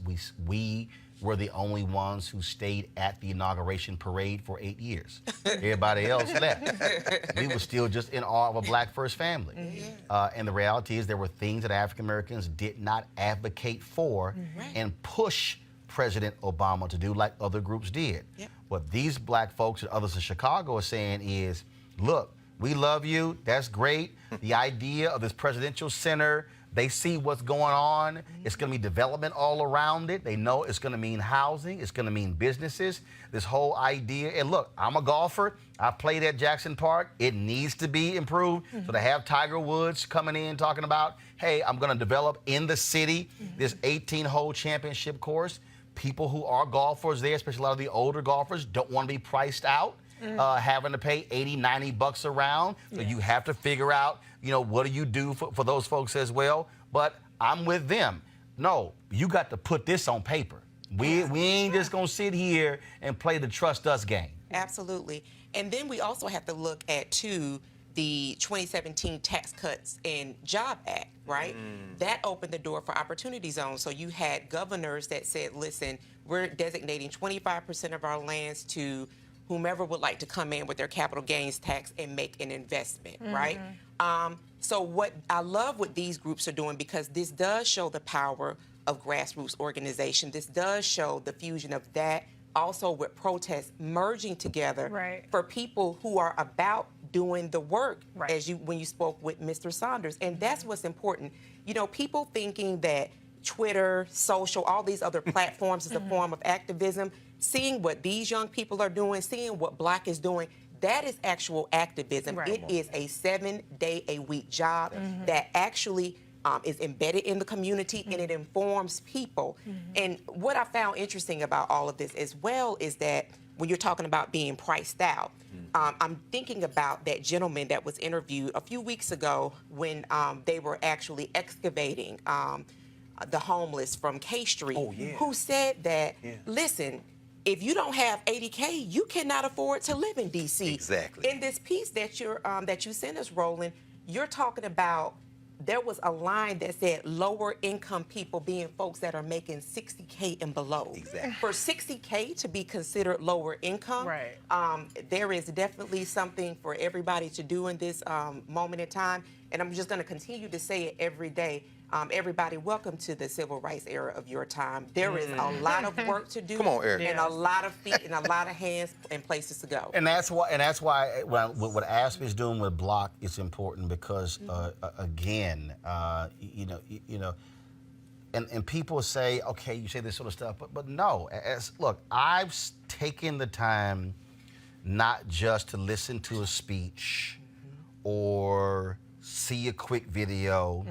we were the only ones who stayed at the inauguration parade for 8 years. Everybody else left. We were still just in awe of a black first family. And the reality is there were things that African Americans did not advocate for and push President Obama to do like other groups did. What these black folks and others in Chicago are saying is, look, we love you, that's great. The idea of this presidential center, they see what's going on. It's going to be development all around it. They know it's going to mean housing. It's going to mean businesses. This whole idea. And look, I'm a golfer. I played at Jackson Park. It needs to be improved. So to have Tiger Woods coming in talking about, hey, I'm going to develop in the city this 18-hole championship course. People who are golfers there, especially a lot of the older golfers, don't want to be priced out. Having to pay $80, $90 a round. So you have to figure out, what do you do for those folks as well? But I'm with them. No, you got to put this on paper. We ain't just going to sit here and play the trust us game. Absolutely. And then we also have to look at, too, the 2017 Tax Cuts and Job Act, right? That opened the door for opportunity zones. So you had governors that said, listen, we're designating 25% of our lands to whomever would like to come in with their capital gains tax and make an investment, right? So what I love what these groups are doing, because this does show the power of grassroots organization. This does show the fusion of that, also with protests merging together for people who are about doing the work, as when you spoke with Mr. Saunders. And that's what's important. People thinking that Twitter, social, all these other platforms is a form of activism. Seeing what these young people are doing, seeing what Black is doing, that is actual activism. It is a 7-day-a-week job that actually is embedded in the community, and it informs people. And what I found interesting about all of this as well is that when you're talking about being priced out, I'm thinking about that gentleman that was interviewed a few weeks ago when they were actually excavating the homeless from K Street, who said that, listen, if you don't have $80K, you cannot afford to live in D.C. Exactly. In this piece that you sent us, Roland, you're talking about there was a line that said lower income people being folks that are making $60K and below. Exactly. For $60K to be considered lower income, there is definitely something for everybody to do in this moment in time. And I'm just going to continue to say it every day. Everybody, welcome to the civil rights era of your time. There is a lot of work to do. Come on, Eric. And a lot of feet and a lot of hands and places to go. And that's why what AFSCME is doing with Block is important, because again, and people say, okay, you say this sort of stuff, but no. Look, I've taken the time not just to listen to a speech or see a quick video.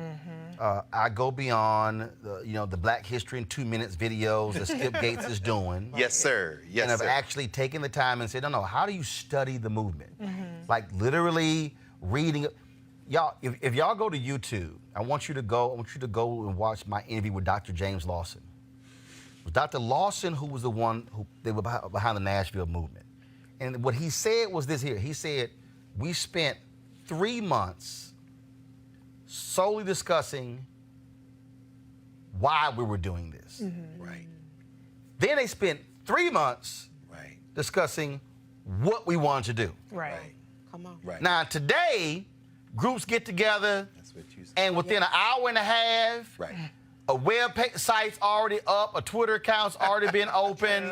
I go beyond the Black History in 2 minutes videos that Skip Gates is doing. Yes, sir. Yes, and I've sir. actually taken the time and said, no, how do you study the movement? Like literally reading. Y'all, if y'all go to YouTube, I want you to go and watch my interview with Dr. James Lawson. It was Dr. Lawson who was the one they were behind the Nashville movement. And what he said was this here. He said, we spent 3 months solely discussing why we were doing this. Right. Then they spent 3 months discussing what we wanted to do. Come on. Now today, groups get together, and within an hour and a half, a website's already up, a Twitter account's already been open,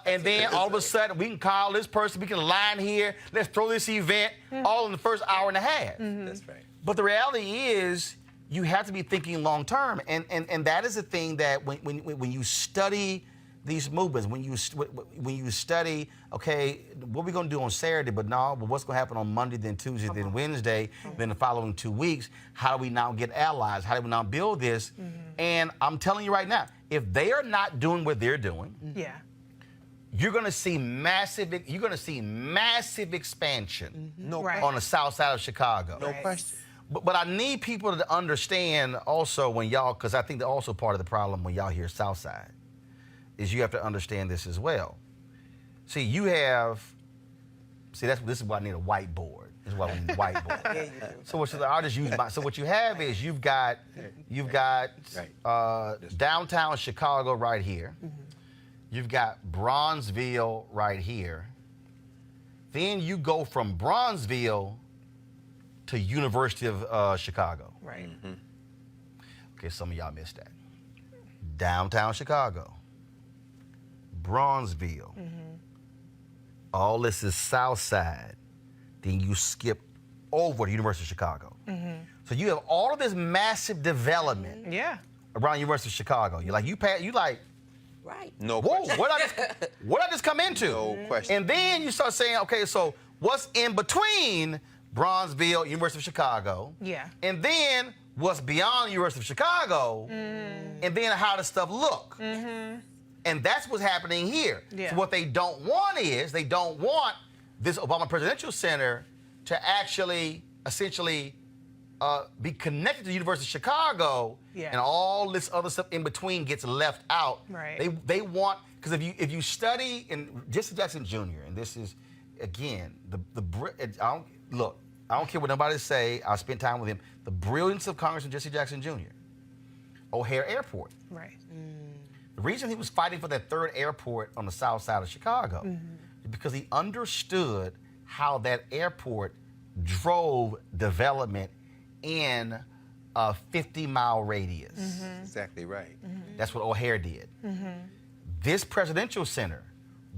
and then all of a sudden we can call this person, we can align here, let's throw this event, all in the first hour and a half. That's right. But the reality is, you have to be thinking long term, and that is the thing that when you study these movements, when you study, okay, what are we going to do on Saturday, but what's going to happen on Monday, then Tuesday, then Wednesday, then the following 2 weeks? How do we now get allies? How do we now build this? And I'm telling you right now, if they are not doing what they're doing, Yeah. you're going to see massive expansion on the south side of Chicago. No question. But I need people to understand also when y'all, because I think they're also part of the problem when y'all hear south side, is you have to understand this as well. See, this is why I need a whiteboard. This is why we need a whiteboard. Yeah, you do. I'll just use so what you have is you've got downtown Chicago right here. You've got Bronzeville right here. Then you go from Bronzeville to University of Chicago. Right. Okay, some of y'all missed that. Downtown Chicago, Bronzeville. All this is South Side. Then you skip over to University of Chicago. So you have all of this massive development around University of Chicago. You're like, Right. No whoa, question. what I just come into? No question. And then you start saying, okay, so what's in between Bronzeville, University of Chicago? Yeah. And then what's beyond University of Chicago? And then how does stuff look? And that's what's happening here. Yeah. So what they don't want is, they don't want this Obama Presidential Center to actually, essentially, be connected to the University of Chicago, and all this other stuff in between gets left out. Right. They want, because if you study in Jesse Jackson Jr., and this is, again, I don't care what nobody say, I spent time with him, the brilliance of Congressman Jesse Jackson Jr., O'Hare Airport. Right. The reason he was fighting for that third airport on the south side of Chicago is because he understood how that airport drove development in a 50-mile radius. Exactly right. That's what O'Hare did. This presidential center,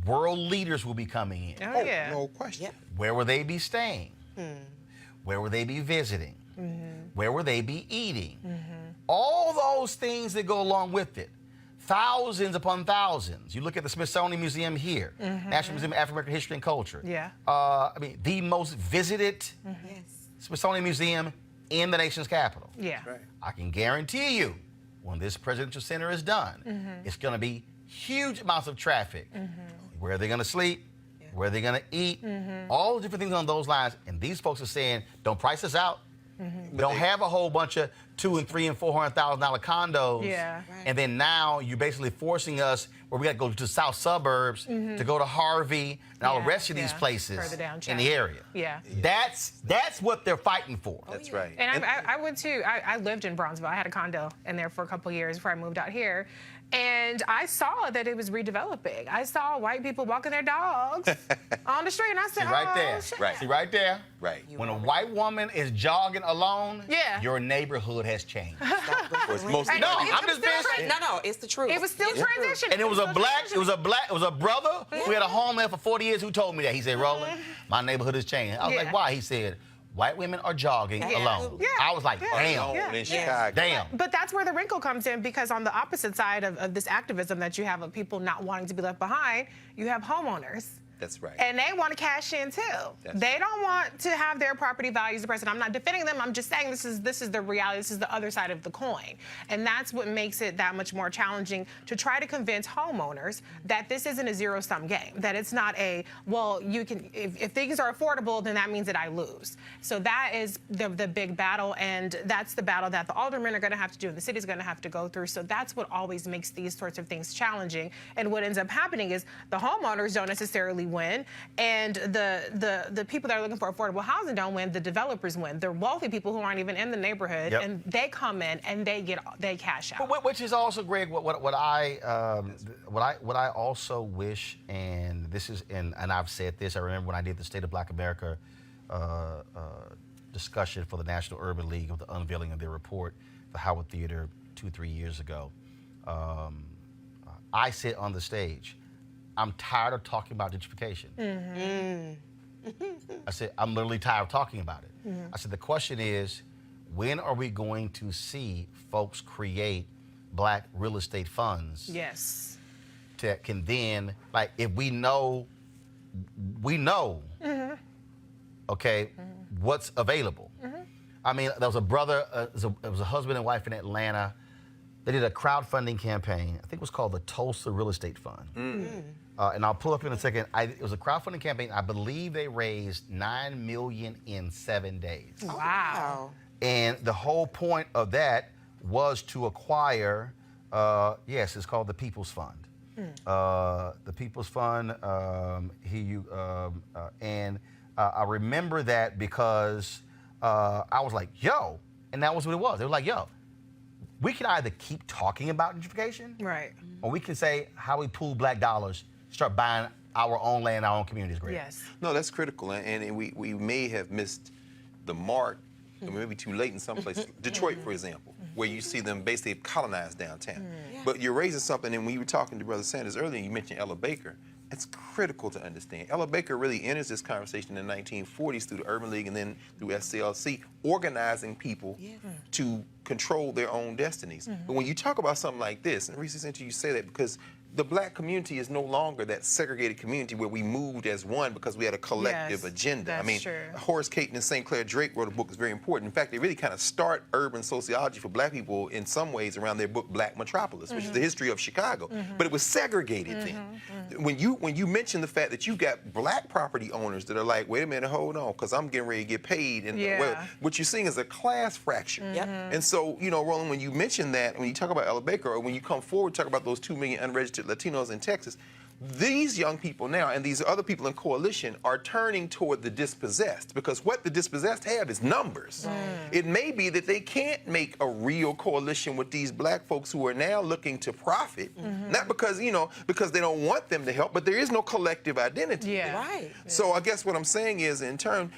world leaders will be coming in. Oh, yeah. No question. Where will they be staying? Where will they be visiting? Where will they be eating? All those things that go along with it. Thousands upon thousands. You look at the Smithsonian Museum here, National Museum of African American History and Culture. Yeah. The most visited Smithsonian Museum in the nation's capital. Yeah. Right. I can guarantee you, when this presidential center is done, it's going to be huge amounts of traffic. Where are they going to sleep? Where are they going to eat? All the different things on those lines. And these folks are saying, don't price us out. Don't have a whole bunch of $200,000 and $300,000 and $400,000 condos. Yeah. And then now you're basically forcing us where we got to go to south suburbs to go to Harvey and all the rest of these places Further downtown. in the area. Yeah. That's what they're fighting for. That's right. And I went to, I lived in Bronzeville. I had a condo in there for a couple of years before I moved out here. And I saw that it was redeveloping. I saw white people walking their dogs on the street. And I said, See right there. shit. Right. See right there. Right. When a white woman is jogging alone, Yeah. your neighborhood has changed. It's mostly No, I'm just being serious. No, it's the truth. It was still transitioning. And it was a brother who had a home there for 40 years who told me that. He said, Roland, my neighborhood has changed. I was like, why? He said, white women are jogging alone. Yeah. I was like, damn. Yeah. in Chicago. Damn. But that's where the wrinkle comes in, because on the opposite side of this activism that you have of people not wanting to be left behind, you have homeowners. That's right. And they want to cash in too. They don't want to have their property values depressed. And I'm not defending them. I'm just saying this is the reality. This is the other side of the coin. And that's what makes it that much more challenging to try to convince homeowners that this isn't a zero-sum game. That it's not a, well, you can, if things are affordable, then that means that I lose. So that is the big battle, and that's the battle that the aldermen are going to have to do and the city's going to have to go through. So that's what always makes these sorts of things challenging. And what ends up happening is the homeowners don't necessarily win, and the people that are looking for affordable housing don't win. The developers win. The wealthy people who aren't even in the neighborhood, and they come in and they cash out. Which is also, Greg, what I also wish, and this is, and I've said this. I remember when I did the State of Black America discussion for the National Urban League of the unveiling of their report, the Howard Theater 2-3 years ago. I said on the stage, I'm tired of talking about gentrification. I said, I'm literally tired of talking about it. I said, the question is, when are we going to see folks create black real estate funds? Yes. That can then, like, if we know, okay, what's available. I mean, there was a brother, it was a husband and wife in Atlanta. They did a crowdfunding campaign. I think it was called the Tulsa Real Estate Fund. And I'll pull up in a second. It was a crowdfunding campaign. I believe they raised $9 million in 7 days. Wow. And the whole point of that was to acquire, yes, it's called the People's Fund. The People's Fund, and I remember that because I was like, yo, and that was what it was. They were like, yo, we can either keep talking about gentrification, right, or we can say how we pool black dollars, start buying our own land, our own communities. Great. Yes. No, that's critical, and we may have missed the mark, or maybe too late in some places. Detroit, for example, where you see them basically colonize downtown. But you're raising something, and when you were talking to Brother Sanders earlier, you mentioned Ella Baker. It's critical to understand. Ella Baker really enters this conversation in the 1940s through the Urban League and then through SCLC, organizing people to control their own destinies. But when you talk about something like this, and Reese, you say that because the black community is no longer that segregated community where we moved as one because we had a collective agenda. That's I mean, true. Horace Caton and St. Clair Drake wrote a book that's very important. In fact, they really kind of start urban sociology for black people in some ways around their book Black Metropolis, which is the history of Chicago. But it was segregated then. When you mention the fact that you got black property owners that are like, wait a minute, hold on, because I'm getting ready to get paid. And well, what you're seeing is a class fracture. And so, you know, Roland, when you mention that, when you talk about Ella Baker, or when you come forward, talk about those 2 million unregistered Latinos in Texas, these young people now and these other people in coalition are turning toward the dispossessed, because what the dispossessed have is numbers. It may be that they can't make a real coalition with these black folks who are now looking to profit, not because, you know, because they don't want them to help, but there is no collective identity. So I guess what I'm saying is, in turn,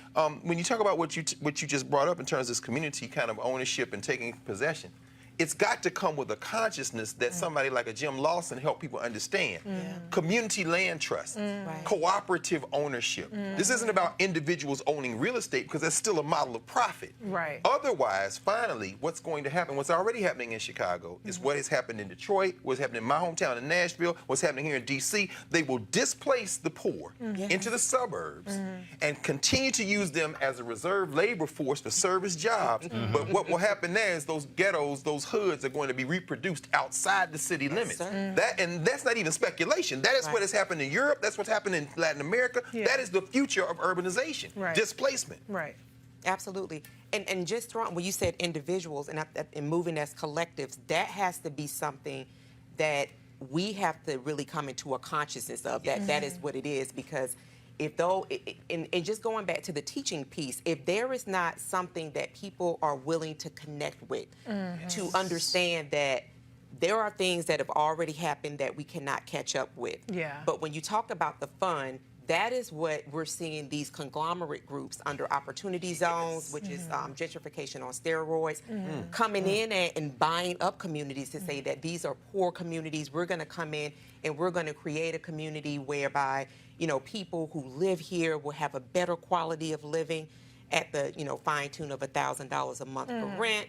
when you talk about what you just brought up in terms of this community kind of ownership and taking possession, it's got to come with a consciousness that somebody like a Jim Lawson helped people understand. Community land trust, cooperative ownership. This isn't about individuals owning real estate because that's still a model of profit. Otherwise, finally, what's going to happen, what's already happening in Chicago is what has happened in Detroit, what's happening in my hometown in Nashville, what's happening here in D.C. They will displace the poor into the suburbs and continue to use them as a reserve labor force for service jobs. But what will happen there is those ghettos, those hoods are going to be reproduced outside the city limits. And that's not even speculation. That is what has happened in Europe. That's what's happened in Latin America. That is the future of urbanization, displacement. Absolutely. And just throwing, when you said individuals and moving as collectives, that has to be something that we have to really come into a consciousness of. That is what it is, because and just going back to the teaching piece, if there is not something that people are willing to connect with, to understand that there are things that have already happened that we cannot catch up with. But when you talk about the fund, that is what we're seeing these conglomerate groups under opportunity zones, which is gentrification on steroids, coming in and buying up communities to say that these are poor communities. We're going to come in and we're going to create a community whereby, you know, people who live here will have a better quality of living at the, you know, fine tune of $1,000 a month for rent.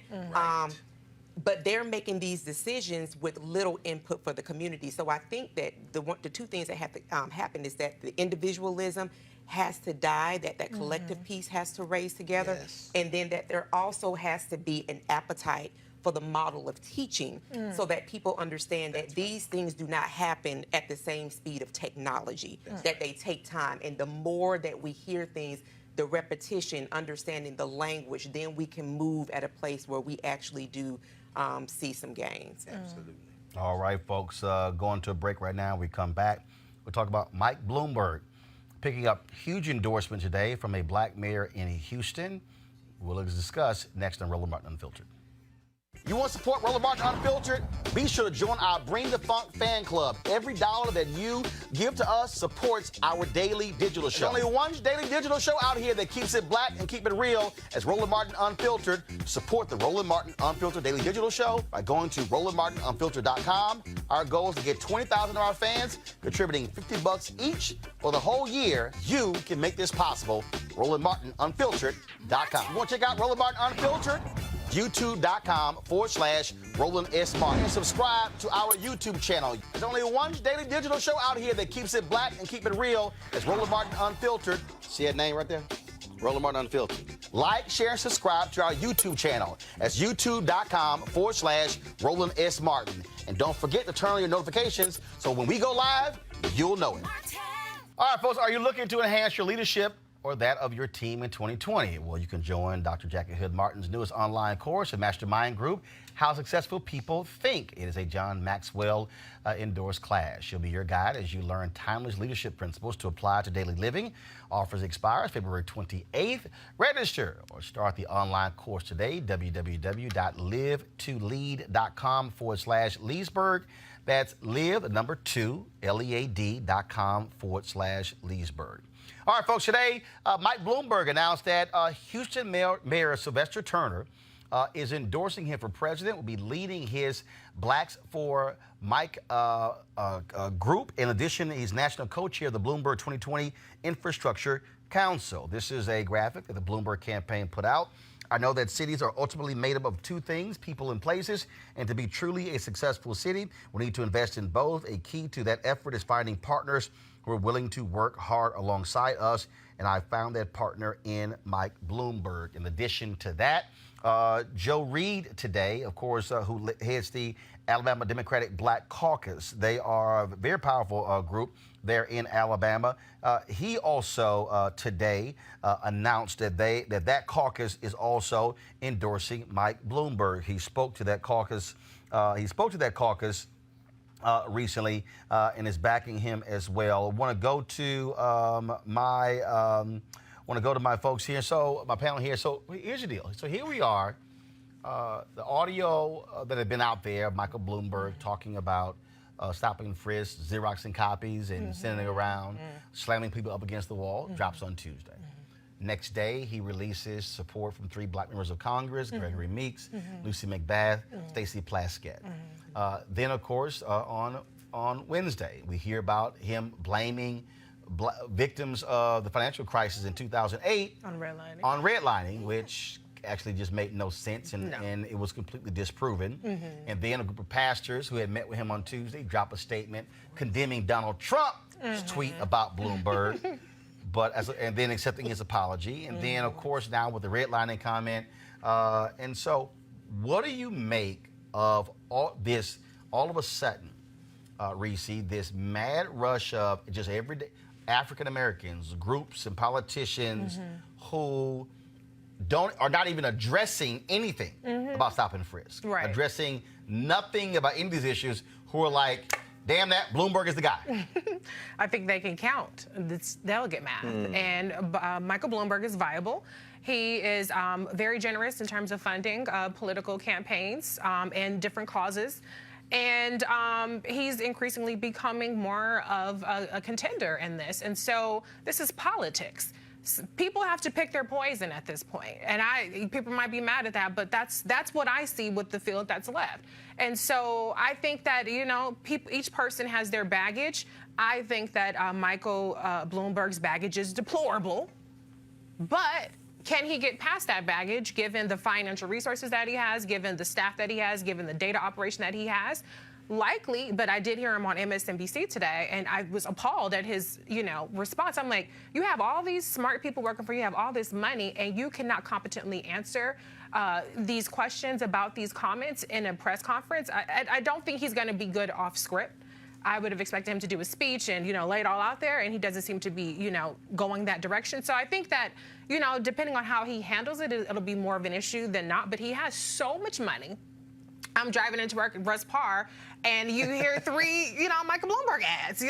But they're making these decisions with little input for the community. So I think that the two things that have to happen is that the individualism has to die, that collective piece has to raise together, and then that there also has to be an appetite for the model of teaching so that people understand that these things do not happen at the same speed of technology, that they take time. And the more that we hear things, the repetition, understanding the language, then we can move at a place where we actually do see some gains. Absolutely. All right, folks, going to a break right now. We come back. We'll talk about Mike Bloomberg picking up huge endorsement today from a black mayor in Houston. We'll discuss next on Roland Martin Unfiltered. You want to support Roland Martin Unfiltered? Be sure to join our Bring the Funk fan club. Every dollar that you give to us supports our daily digital show. There's only one daily digital show out here that keeps it black and keep it real as Roland Martin Unfiltered. Support the Roland Martin Unfiltered daily digital show by going to RolandMartinUnfiltered.com. Our goal is to get 20,000 of our fans contributing $50 each for the whole year. You can make this possible. RolandMartinUnfiltered.com. You want to check out Roland Martin Unfiltered? youtube.com/Roland S. Martin. And subscribe to our YouTube channel. There's only one daily digital show out here that keeps it black and keep it real. It's Roland Martin Unfiltered. See that name right there? Roland Martin Unfiltered. Like, share, and subscribe to our YouTube channel. That's youtube.com/Roland S. Martin. And don't forget to turn on your notifications so when we go live, you'll know it. All right, folks, are you looking to enhance your leadership or that of your team in 2020? Well, you can join Dr. Jackie Hood Martin's newest online course and mastermind group, How Successful People Think. It is a John Maxwell endorsed class. She'll be your guide as you learn timeless leadership principles to apply to daily living. Offers expires February 28th. Register or start the online course today, www.live2lead.com/Leesburg. That's live, the number 2, LEAD.com/Leesburg. All right, folks, today, Mike Bloomberg announced that Houston Mayor Sylvester Turner is endorsing him for president, will be leading his Blacks for Mike group. In addition, he's national co-chair of the Bloomberg 2020 Infrastructure Council. This is a graphic that the Bloomberg campaign put out. I know that cities are ultimately made up of two things, people and places, and to be truly a successful city, we need to invest in both. A key to that effort is finding partners who are willing to work hard alongside us, and I found that partner in Mike Bloomberg. In addition to that, Joe Reed today, of course, who heads the Alabama Democratic Black Caucus. They are a very powerful group there in Alabama. He also today announced that that caucus is also endorsing Mike Bloomberg. He spoke to that caucus. Recently and is backing him as well. I want to go to my folks here. So my panel here. So here's the deal. So here we are. The audio that had been out there, Michael Bloomberg talking about stopping and frisk, Xeroxing copies and sending it around, slamming people up against the wall, drops on Tuesday. Next day, he releases support from 3 Black members of Congress, Gregory Meeks, Lucy McBath, Stacey Plaskett. Then, of course, on Wednesday, we hear about him blaming victims of the financial crisis in 2008 on redlining. On redlining, which actually just made no sense, and it was completely disproven. And then a group of pastors who had met with him on Tuesday dropped a statement condemning Donald Trump's tweet about Bloomberg, and then accepting his apology. And then, of course, now with the redlining comment. And so, what do you make of all this? All of a sudden, Reese, this mad rush of just everyday African Americans, groups, and politicians who are not even addressing anything about stop and frisk, addressing nothing about any of these issues, who are like, damn that, Bloomberg is the guy. I think they can count this delegate math. And Michael Bloomberg is viable. He is very generous in terms of funding political campaigns and different causes. And he's increasingly becoming more of a contender in this. And so this is politics. People have to pick their poison at this point. And people might be mad at that, but that's what I see with the field that's left. And so I think that, each person has their baggage. I think that Michael Bloomberg's baggage is deplorable, but can he get past that baggage given the financial resources that he has, given the staff that he has, given the data operation that he has? Likely, but I did hear him on MSNBC today, and I was appalled at his, response. I'm like, you have all these smart people working for you, have all this money, and you cannot competently answer these questions about these comments in a press conference. I don't think he's going to be good off script. I would have expected him to do a speech and, lay it all out there, and he doesn't seem to be, going that direction. So I think that, depending on how he handles it, it'll be more of an issue than not. But he has so much money. I'm driving into work at Russ Parr, and you hear 3, Michael Bloomberg ads.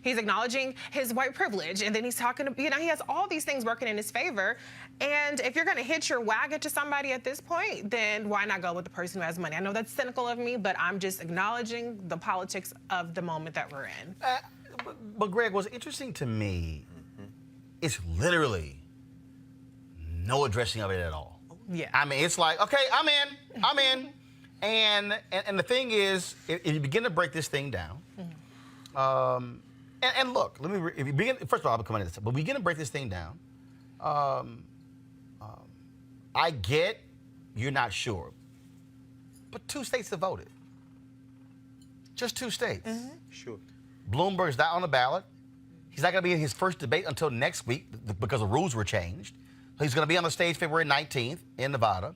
He's acknowledging his white privilege, and then he's talking, he has all these things working in his favor. And if you're going to hitch your wagon to somebody at this point, then why not go with the person who has money? I know that's cynical of me, but I'm just acknowledging the politics of the moment that we're in. But Greg, what's interesting to me is literally no addressing of it at all. Yeah. I mean, it's like, okay, I'm in. And the thing is, if you begin to break this thing down, and look, if you begin, first of all, I'll come into this, but we begin to break this thing down. I get you're not sure. But 2 states have voted. Just 2 states. Sure. Bloomberg's not on the ballot. He's not going to be in his first debate until next week because the rules were changed. So he's going to be on the stage February 19th in Nevada.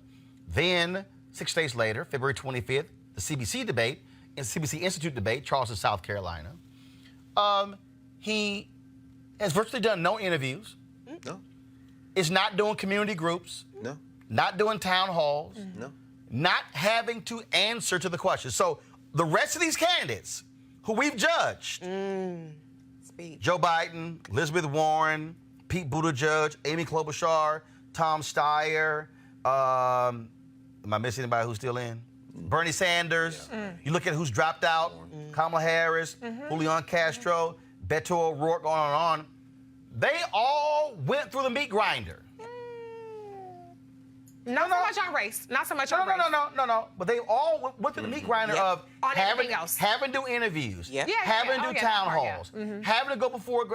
Then 6 days later, February 25th, the CBC debate and CBC Institute debate, Charleston, South Carolina. He has virtually done no interviews. No. Is not doing community groups. No. Not doing town halls. No. Not having to answer to the questions. So the rest of these candidates who we've judged, Joe Biden, Elizabeth Warren, Pete Buttigieg, Amy Klobuchar, Tom Steyer, am I missing anybody who's still in? Bernie Sanders. You look at who's dropped out, Kamala Harris, Julian Castro, Beto O'Rourke, on and on. They all went through the meat grinder. Not so much on race. Not so much on race. No. But they all went through the meat grinder of On having everything else. having to do interviews, Yeah, having to oh, do yeah, town that part, yeah. halls, having to go before.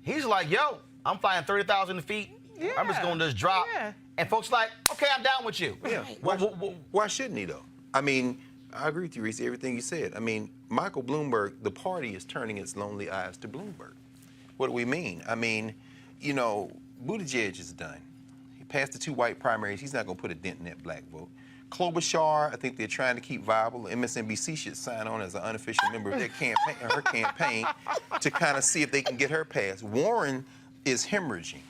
He's like, yo, I'm flying 30,000 feet. I'm just going to just drop. Yeah. And folks like, okay, I'm down with you. Yeah. Why shouldn't he, though? I mean, I agree with you, Reese, everything you said. I mean, Michael Bloomberg, the party is turning its lonely eyes to Bloomberg. What do we mean? I mean, you know, Buttigieg is done. He passed the 2 white primaries. He's not going to put a dent in that black vote. Klobuchar, I think they're trying to keep viable. MSNBC should sign on as an unofficial member of their campaign, her campaign, to kind of see if they can get her passed. Warren is hemorrhaging.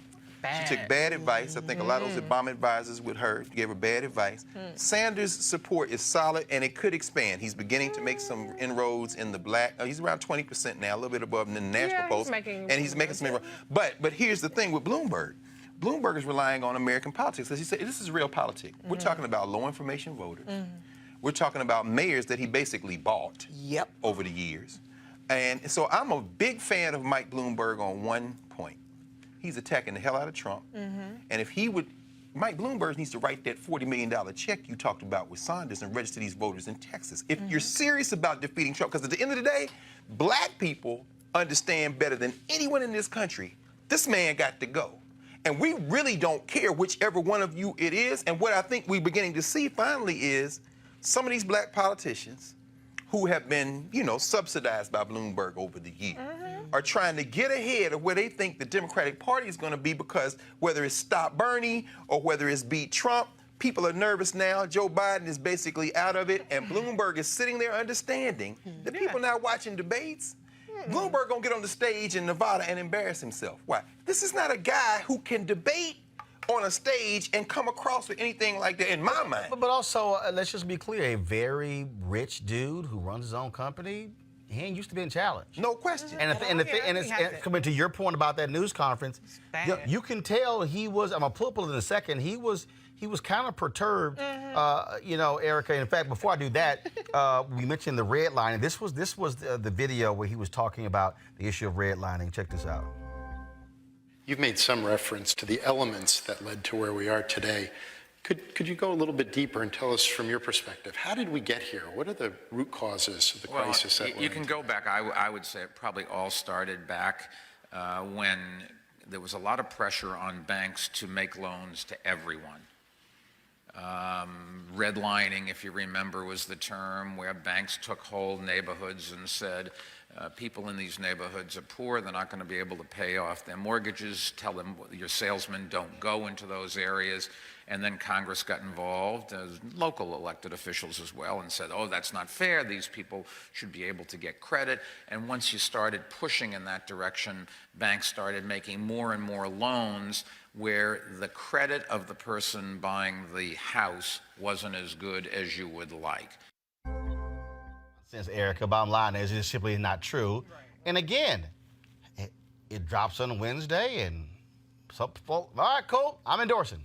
She took bad advice. I think a lot of those Obama advisors with her gave her bad advice. Sanders' support is solid, and it could expand. He's beginning to make some inroads in the black. He's around 20% now, a little bit above the national polls, and he's making some inroads. But here's the thing with Bloomberg. Bloomberg is relying on American politics. As he said, this is real politics. We're talking about low information voters. We're talking about mayors that he basically bought over the years. And so I'm a big fan of Mike Bloomberg on one point. He's attacking the hell out of Trump. And if he would, Mike Bloomberg needs to write that $40 million check you talked about with Sanders and register these voters in Texas. If you're serious about defeating Trump, because at the end of the day, black people understand better than anyone in this country, this man got to go. And we really don't care whichever one of you it is. And what I think we're beginning to see finally is some of these black politicians who have been, you know, subsidized by Bloomberg over the years are trying to get ahead of where they think the Democratic Party is going to be, because whether it's Stop Bernie or whether it's Beat Trump, people are nervous now. Joe Biden is basically out of it, and Bloomberg is sitting there understanding that people not watching debates. Bloomberg gonna get on the stage in Nevada and embarrass himself. Why? This is not a guy who can debate on a stage and come across with anything like that in my mind. But also, let's just be clear, a very rich dude who runs his own company, he ain't used to being challenged. No question. And coming to your point about that news conference, you can tell he was, I'm gonna pull up in a second, he was kind of perturbed, you know, Erica. In fact, before I do that, we mentioned the redlining. This was the video where he was talking about the issue of redlining. Check this out. You've made some reference to the elements that led to where we are today. Could you go a little bit deeper and tell us from your perspective, how did we get here? What are the root causes of the crisis that you can go back. I would say it probably all started back when there was a lot of pressure on banks to make loans to everyone. Redlining, if you remember, was the term where banks took whole neighborhoods and said, people in these neighborhoods are poor, they're not going to be able to pay off their mortgages, tell them your salesmen don't go into those areas. And then Congress got involved, local elected officials as well, and said, oh, that's not fair, these people should be able to get credit. And once you started pushing in that direction, banks started making more and more loans where the credit of the person buying the house wasn't as good as you would like. Since Erica, bottom line is it's simply not true. Right. And again, it drops on Wednesday, and some people, all right, cool, I'm endorsing.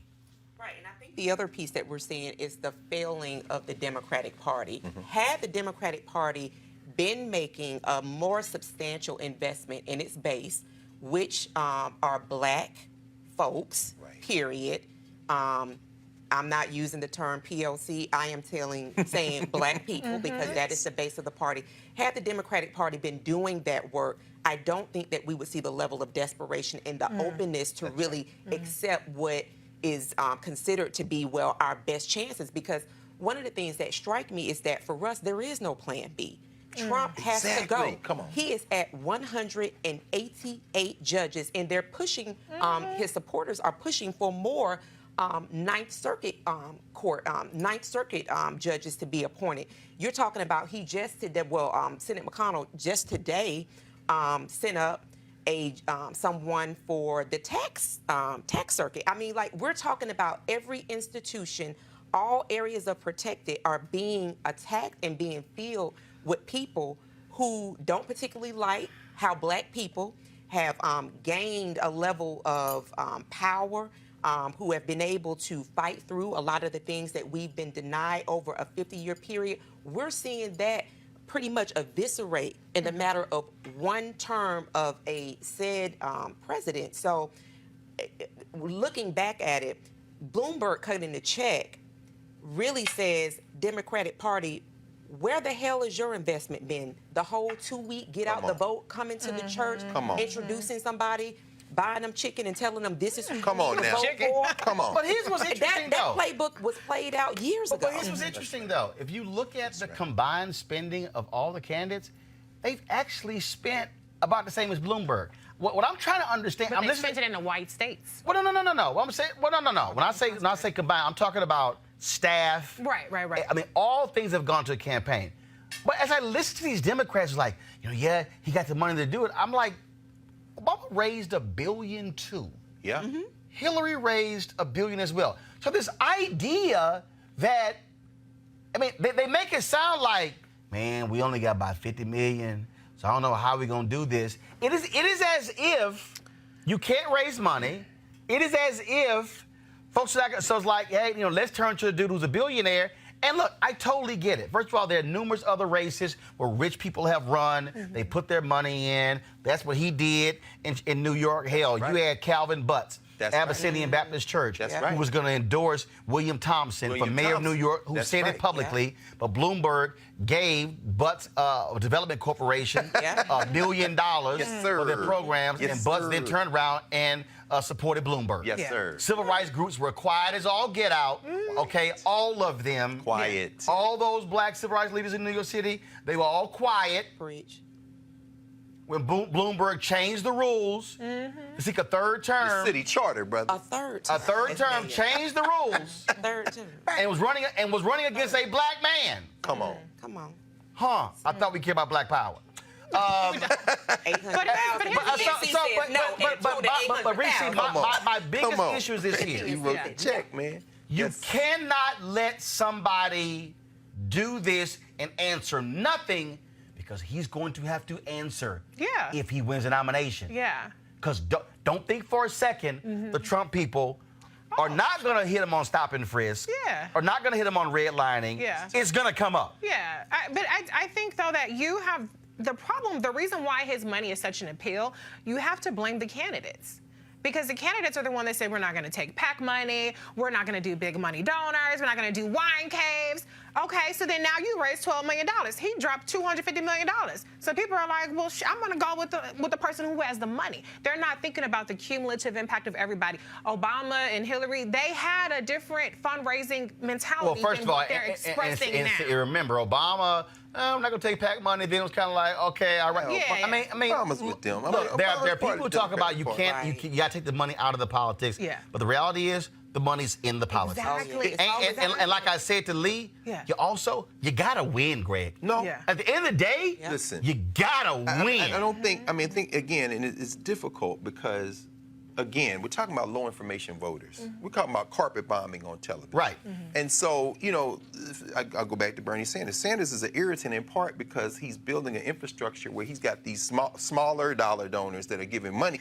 Right, and I think the other piece that we're seeing is the failing of the Democratic Party. Had the Democratic Party been making a more substantial investment in its base, which are black folks, period. I'm not using the term POC. I am saying black people because that is the base of the party. Had the Democratic Party been doing that work, I don't think that we would see the level of desperation and the openness to really accept what is considered to be, well, our best chances. Because one of the things that strike me is that for us, there is no plan B. Trump has to go. Come on. He is at 188 judges, and they're pushing, his supporters are pushing for more Ninth Circuit judges to be appointed. You're talking about he just did that. Well, Senate McConnell just today sent up someone for the tax circuit. I mean, like, we're talking about every institution, all areas of protected are being attacked and being filled with people who don't particularly like how Black people have gained a level of power, who have been able to fight through a lot of the things that we've been denied over a 50-year period. We're seeing that pretty much eviscerate in the matter of one term of a said president. So looking back at it, Bloomberg cutting the check really says, Democratic Party, where the hell has your investment been? The whole 2-week get out the vote, coming to the church, introducing somebody, buying them chicken and telling them this is who you need to vote for. Come on. But here's what's interesting, that playbook was played out years ago. But here's what's interesting, though. If you look at the combined spending of all the candidates, they've actually spent about the same as Bloomberg. What I'm trying to understand, But they spent it in the white states. Well, no. What I'm saying, no. When I say combined, I'm talking about staff. Right. I mean, all things have gone to a campaign. But as I listen to these Democrats, like, yeah, he got the money to do it. I'm like, Obama raised $1.2 billion. Yeah. Hillary raised $1 billion as well. So this idea that, I mean, they make it sound like, man, we only got about $50 million, so I don't know how we're gonna do this. It is as if you can't raise money. It is as if folks are like, so it's like, hey, let's turn to the dude who's a billionaire. And look, I totally get it. First of all, there are numerous other races where rich people have run. They put their money in. That's what he did in New York. Hell, you had Calvin Butts, Abyssinian Baptist Church, who was going to endorse William Thompson for mayor of New York, who said it publicly. But Bloomberg gave Butts Development Corporation $1 million for their programs, and Butts then turned around and supported Bloomberg. Yes, sir. Civil rights groups were quiet as all get out. Okay, all of them. Quiet. All those Black civil rights leaders in New York City, they were all quiet. Preach. When Bloomberg changed the rules to seek a third term. The city charter, brother. A third term. A third term changed the rules. Third term. And was running against a Black man. Come on. Come on. Huh? I thought we cared about Black power. My biggest issue is this here. You wrote the check, man. You cannot let somebody do this and answer nothing, because he's going to have to answer if he wins a nomination. Yeah. Because don't think for a second the Trump people are not going to hit him on stop and frisk. Yeah. Or not going to hit him on redlining. Yeah. It's going to come up. Yeah. But I think, though, that you have the problem, the reason why his money is such an appeal, you have to blame the candidates. Because the candidates are the one that say, we're not going to take PAC money, we're not going to do big money donors, we're not going to do wine caves. Okay, so then now you raise $12 million. He dropped $250 million. So people are like, well, I'm going to go with the person who has the money. They're not thinking about the cumulative impact of everybody. Obama and Hillary, they had a different fundraising mentality than what they're expressing now. Remember, Obama, I'm not going to take PAC money. Then it was kind of like, okay, all right. Yeah. I mean, Obama's with them. Look, there are people who talk about you got to take the money out of the politics. Yeah. But the reality is, the money's in the politics. Exactly. And like I said to Lee, you gotta win, Greg. No. Yeah. At the end of the day, Listen, you gotta win. I don't think, I think again, and it's difficult because, again, we're talking about low information voters. We're talking about carpet bombing on television. Right. And so, I'll go back to Bernie Sanders. Sanders is an irritant in part because he's building an infrastructure where he's got these smaller dollar donors that are giving money.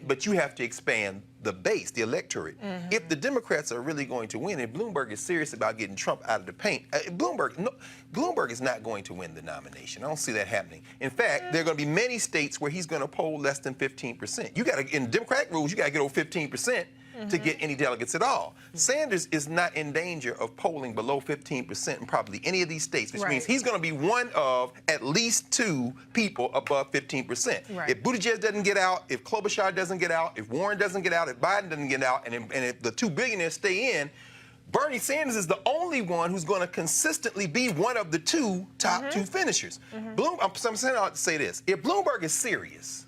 But you have to expand the base, the electorate. If the Democrats are really going to win, and Bloomberg is serious about getting Trump out of the paint, Bloomberg is not going to win the nomination. I don't see that happening. In fact, there are going to be many states where he's going to poll less than 15%. In Democratic rules, you got to get over 15%. to get any delegates at all. Sanders is not in danger of polling below 15% in probably any of these states, which means he's going to be one of at least 2 people above 15%. Right. If Buttigieg doesn't get out, if Klobuchar doesn't get out, if Warren doesn't get out, if Biden doesn't get out, and if the 2 billionaires stay in, Bernie Sanders is the only one who's going to consistently be one of the 2 top 2 finishers. I'm saying I ought to say this. If Bloomberg is serious,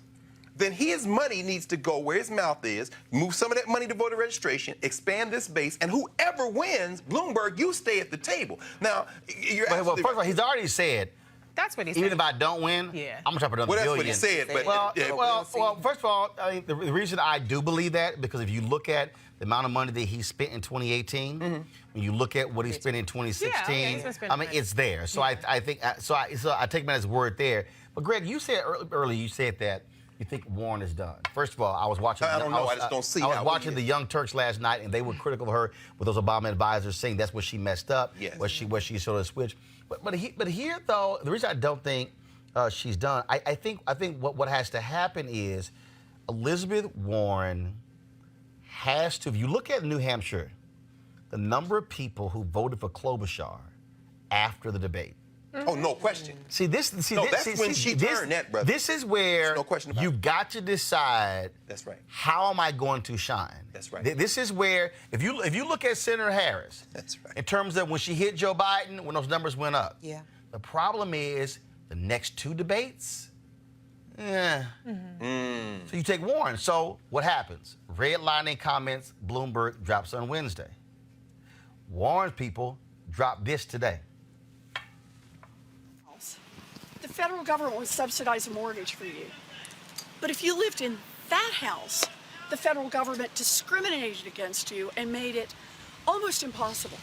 then his money needs to go where his mouth is, move some of that money to voter registration, expand this base, and whoever wins, Bloomberg, you stay at the table. Now, you're well, first of all, he's already said, that's what he said. even if I don't win, I'm going to try to put another billion. Well, that's what he said. But well, first of all, I mean, the reason I do believe that, because if you look at the amount of money that he spent in 2018, when you look at what he spent in 2016, I mean, it's there. So I think, so I take him at his word there. But Greg, you said earlier, you said that you think Warren is done. First of all, I was watching. I don't know. I just don't see. I was watching the Young Turks last night, and they were critical of her with those Obama advisors saying that's where she messed up. Yes. Where she sort of switched. But here though, the reason I don't think she's done, I think what has to happen is Elizabeth Warren has to. If you look at New Hampshire, the number of people who voted for Klobuchar after the debate. Oh, no question. That's when she turned that, brother. This is where no question about you've got to decide. That's right. How am I going to shine? That's right. This is where, if you look at Senator Harris, that's right. In terms of when she hit Joe Biden, when those numbers went up. Yeah. The problem is the next 2 debates. So you take Warren. So what happens? Redlining comments. Bloomberg drops on Wednesday. Warren's people drop this today. The federal government would subsidize a mortgage for you. But if you lived in that house, the federal government discriminated against you and made it almost impossible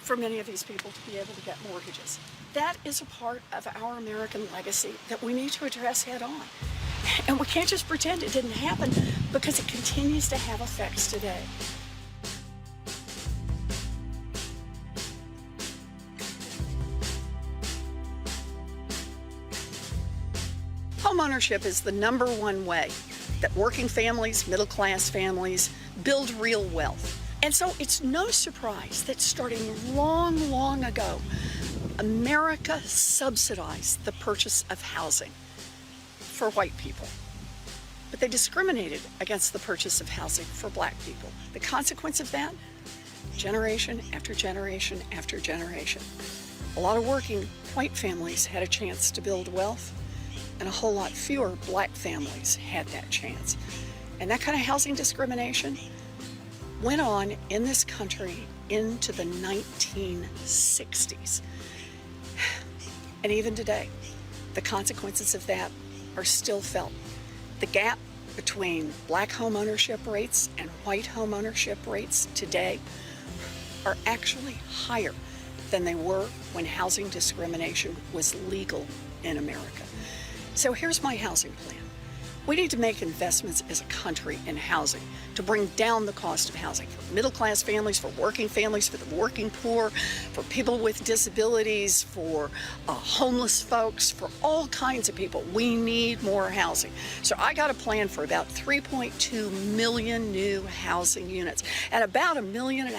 for many of these people to be able to get mortgages. That is a part of our American legacy that we need to address head on. And we can't just pretend it didn't happen, because it continues to have effects today. Homeownership is the #1 way that working families, middle-class families build real wealth. And so it's no surprise that starting long, long ago, America subsidized the purchase of housing for white people. But they discriminated against the purchase of housing for black people. The consequence of that, generation after generation after generation. A lot of working white families had a chance to build wealth, and a whole lot fewer black families had that chance. And that kind of housing discrimination went on in this country into the 1960s. And even today, the consequences of that are still felt. The gap between black home ownership rates and white home ownership rates today are actually higher than they were when housing discrimination was legal in America. So here's my housing plan. We need to make investments as a country in housing to bring down the cost of housing for middle-class families, for working families, for the working poor, for people with disabilities, for homeless folks, for all kinds of people. We need more housing. So I got a plan for about 3.2 million new housing units and about 1.5 million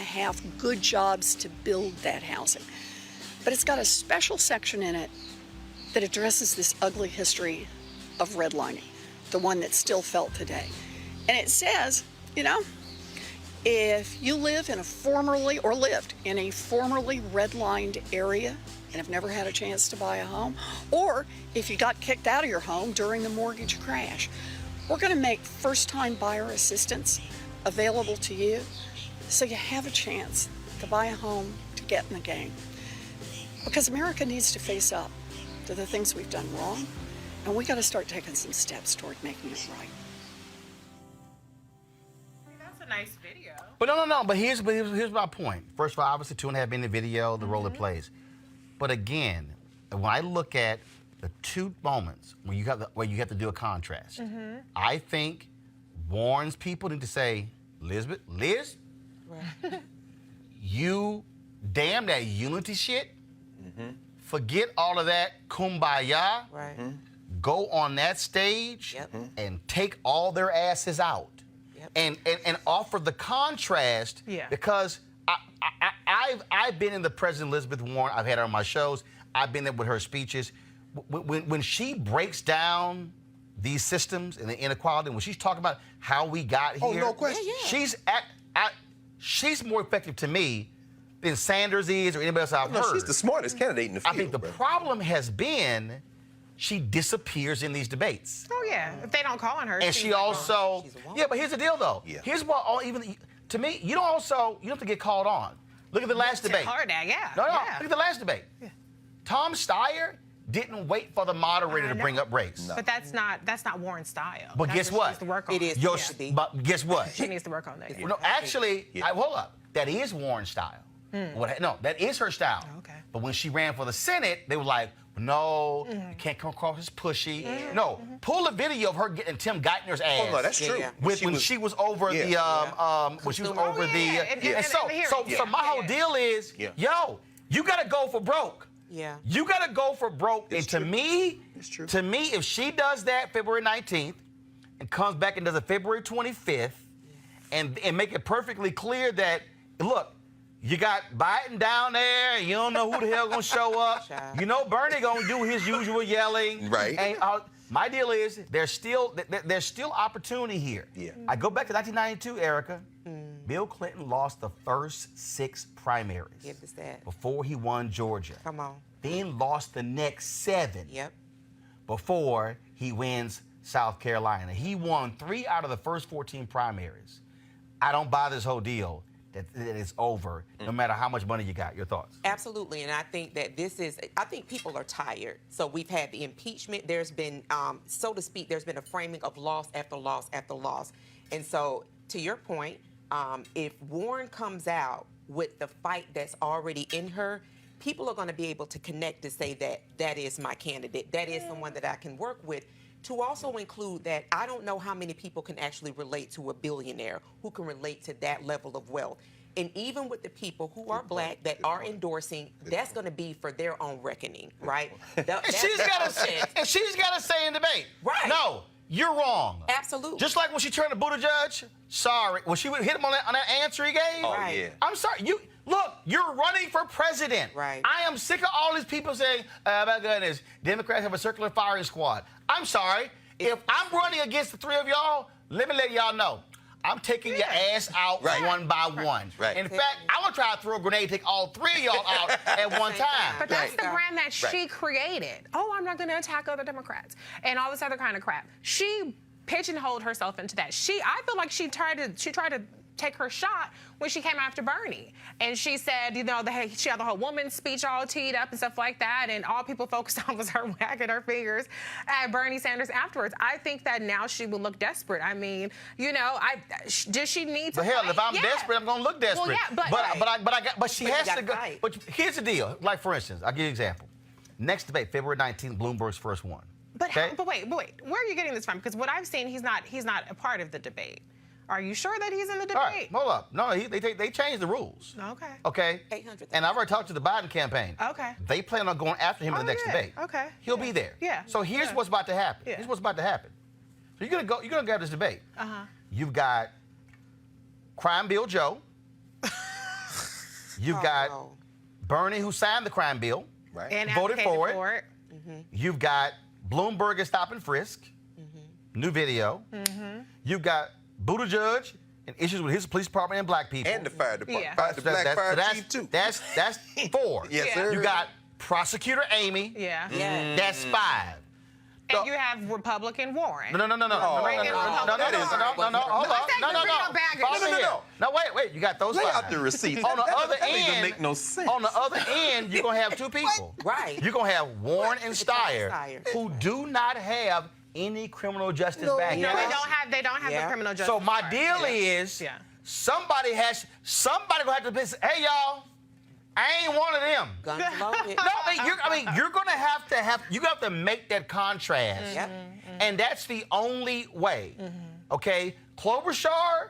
good jobs to build that housing. But it's got a special section in it that addresses this ugly history of redlining, the one that's still felt today. And it says, if you live in a formerly redlined area and have never had a chance to buy a home, or if you got kicked out of your home during the mortgage crash, we're going to make first-time buyer assistance available to you so you have a chance to buy a home, to get in the game. Because America needs to face up to the things we've done wrong, and we got to start taking some steps toward making it right. That's a nice video. But no. But here's my point. First of all, obviously 2.5 minute video, the role it plays. But again, when I look at the 2 moments where you have to do a contrast, I think Warren's people need to say, Liz, you damn that unity shit. Forget all of that kumbaya. Go on that stage and take all their asses out. and offer the contrast. Yeah. Because I've been in the President Elizabeth Warren. I've had her on my shows. I've been there with her speeches. When she breaks down these systems and the inequality, when she's talking about how we got here, no question. she's more effective to me than Sanders is or anybody else I've heard. She's the smartest candidate in the field. I think the problem has been she disappears in these debates. Oh, yeah. If they don't call on her. And she also, yeah, but here's the deal, though. Yeah. Here's what, to me, you don't have to get called on. Look at the last debate. Hard now, yeah. No, yeah. look at the last debate. Yeah. Tom Steyer didn't wait for the moderator to bring up race. No. But that's not Warren's style. But guess what? She needs to work on. It is. But guess what? She needs to work on that. No, actually, hold up. That is Warren's style. No, that is her style. Oh, okay. But when she ran for the Senate, they were like, no, you can't come across as pushy. No, pull a video of her getting Tim Geithner's ass. Oh, no, that's true. When she was over So my whole deal is, yo, you gotta go for broke. Yeah. You gotta go for broke. It's and true. to me, if she does that February 19th and comes back and does it February 25th and make it perfectly clear that, look, you got Biden down there, you don't know who the hell gonna show up. You know Bernie gonna do his usual yelling. Right. And my deal is there's still opportunity here. Yeah. I go back to 1992, Erica. Bill Clinton lost the first 6 primaries before he won Georgia. Come on. Then lost the next 7 before he wins South Carolina. He won 3 out of the first 14 primaries. I don't buy this whole deal that it's over, no matter how much money you got. Your thoughts? Absolutely, and I think that I think people are tired. So we've had the impeachment. There's been, so to speak, there's been a framing of loss after loss after loss. And so, to your point, if Warren comes out with the fight that's already in her, people are going to be able to connect to say that is my candidate. That is someone that I can work with. To also include that I don't know how many people can actually relate to a billionaire, who can relate to that level of wealth. And even with the people who are black that are endorsing, that's going to be for their own reckoning, right? And she's got to say in debate, right? No, you're wrong. Absolutely. Just like when she turned to Buttigieg, sorry, when she would hit him on that answer he gave. Oh, yeah. I'm sorry, you're running for president. Right. I am sick of all these people saying, oh my goodness, Democrats have a circular firing squad. I'm sorry, if I'm running against the 3 of y'all, let me let y'all know. I'm taking your ass out one by one. Right. In fact, I want to try to throw a grenade, take all 3 of y'all out at one time. But that's the brand that she created. Oh, I'm not going to attack other Democrats and all this other kind of crap. She pigeonholed herself into that. I feel like she tried to take her shot when she came after Bernie. And she said, she had the whole woman's speech all teed up and stuff like that, and all people focused on was her wagging her fingers at Bernie Sanders afterwards. I think that now she will look desperate. I mean, does she need to But hell, fight? if I'm desperate, I'm going to look desperate. Well, yeah, but she has to go. Fight. But here's the deal. Like, for instance, I'll give you an example. Next debate, February 19th, Bloomberg's first one. But wait, where are you getting this from? Because what I've seen, he's not a part of the debate. Are you sure that he's in the debate? All right, hold up. No, they changed the rules. Okay. Okay. 800,000. And I've already talked to the Biden campaign. Okay. They plan on going after him in the next debate. Okay. He'll be there. Yeah. So here's what's about to happen. Yeah. Here's what's about to happen. So you're gonna have this debate. You've got Crime Bill Joe. You've got Bernie, who signed the crime bill, Right. And voted for it. Mm-hmm. You've got Bloomberg is stop and frisk. New video. You've got Buttigieg and issues with his police department and black people. And the fire department. Yeah. The black fire chief, too. That's 4. Yes, sir. You got Prosecutor Amy. Yeah. That's 5. And you have Republican Warren. No. Hold on. No, wait. You got those 5. Lay out the receipts. On the That other doesn't even end, make no sense. On the other end, you're gonna have 2 people. Right. You're gonna have Warren and Steyer, who do not have any criminal justice background. No, they don't have the criminal justice. So my part. deal is, somebody gonna have to say, hey y'all, I ain't one of them. Guns loaded. No, you're gonna have to make that contrast. And that's the only way. Okay? Klobuchar,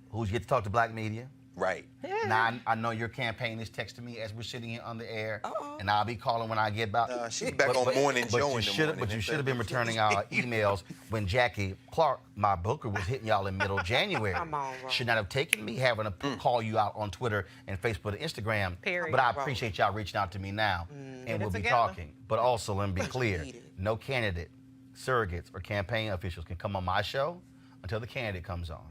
who's yet to talk to black media, Right. Now, I know your campaign is texting me as we're sitting here on the air, and I'll be calling when I get back. She'll be back on Morning Joe in the morning. But you should have been returning our emails when Jackie Clark, my booker, was hitting y'all in middle January. Come on, Roland. Should not have taken me having to call you out on Twitter and Facebook and Instagram. Period. But I appreciate y'all reaching out to me now, and we'll be talking. But also, let me be clear, no candidate, surrogates, or campaign officials can come on my show until the candidate comes on.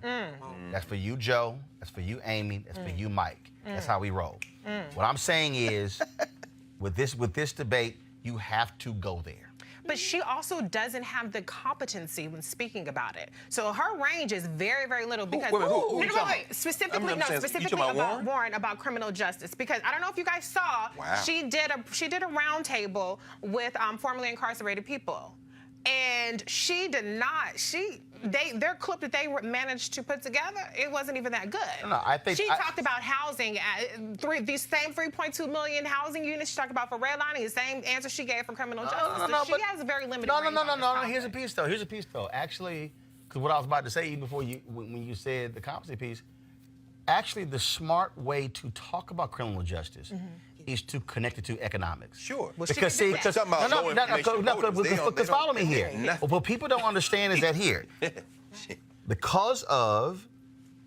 That's for you, Joe. That's for you, Amy. That's for you, Mike. That's how we roll. What I'm saying is, with this debate, you have to go there. But she also doesn't have the competency when speaking about it. So her range is very, very little because specifically about Warren, about criminal justice. Because I don't know if you guys saw, she did a round table with formerly incarcerated people. And she did not, their clip that they managed to put together, it wasn't even that good. No, I think she talked about housing, these same 3.2 million housing units she talked about for redlining, the same answer she gave for criminal justice. She has a very limited range. No. Here's a piece though. Actually, because what I was about to say even before when you said the competency piece, actually the smart way to talk about criminal justice is to connect it to economics. Sure. Well, because follow me here. What people don't understand is that here, because of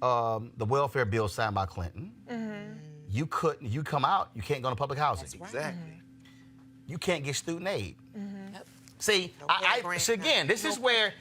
the welfare bill signed by Clinton, you come out, you can't go to public housing. Exactly. You can't get student aid. See, again, this is where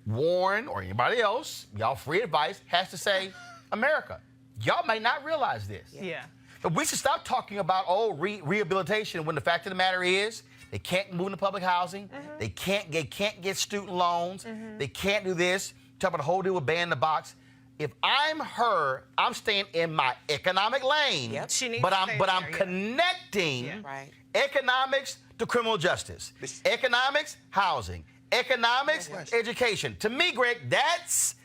Warren or anybody else, y'all free advice, has to say, America, y'all may not realize this. Yeah. But we should stop talking about, rehabilitation when the fact of the matter is they can't move into public housing. They can't get student loans. They can't do this. Talk about the whole deal with ban the box. If I'm her, I'm staying in my economic lane, but I'm connecting economics to criminal justice. Economics, housing. Economics, education. To me, Greg, that's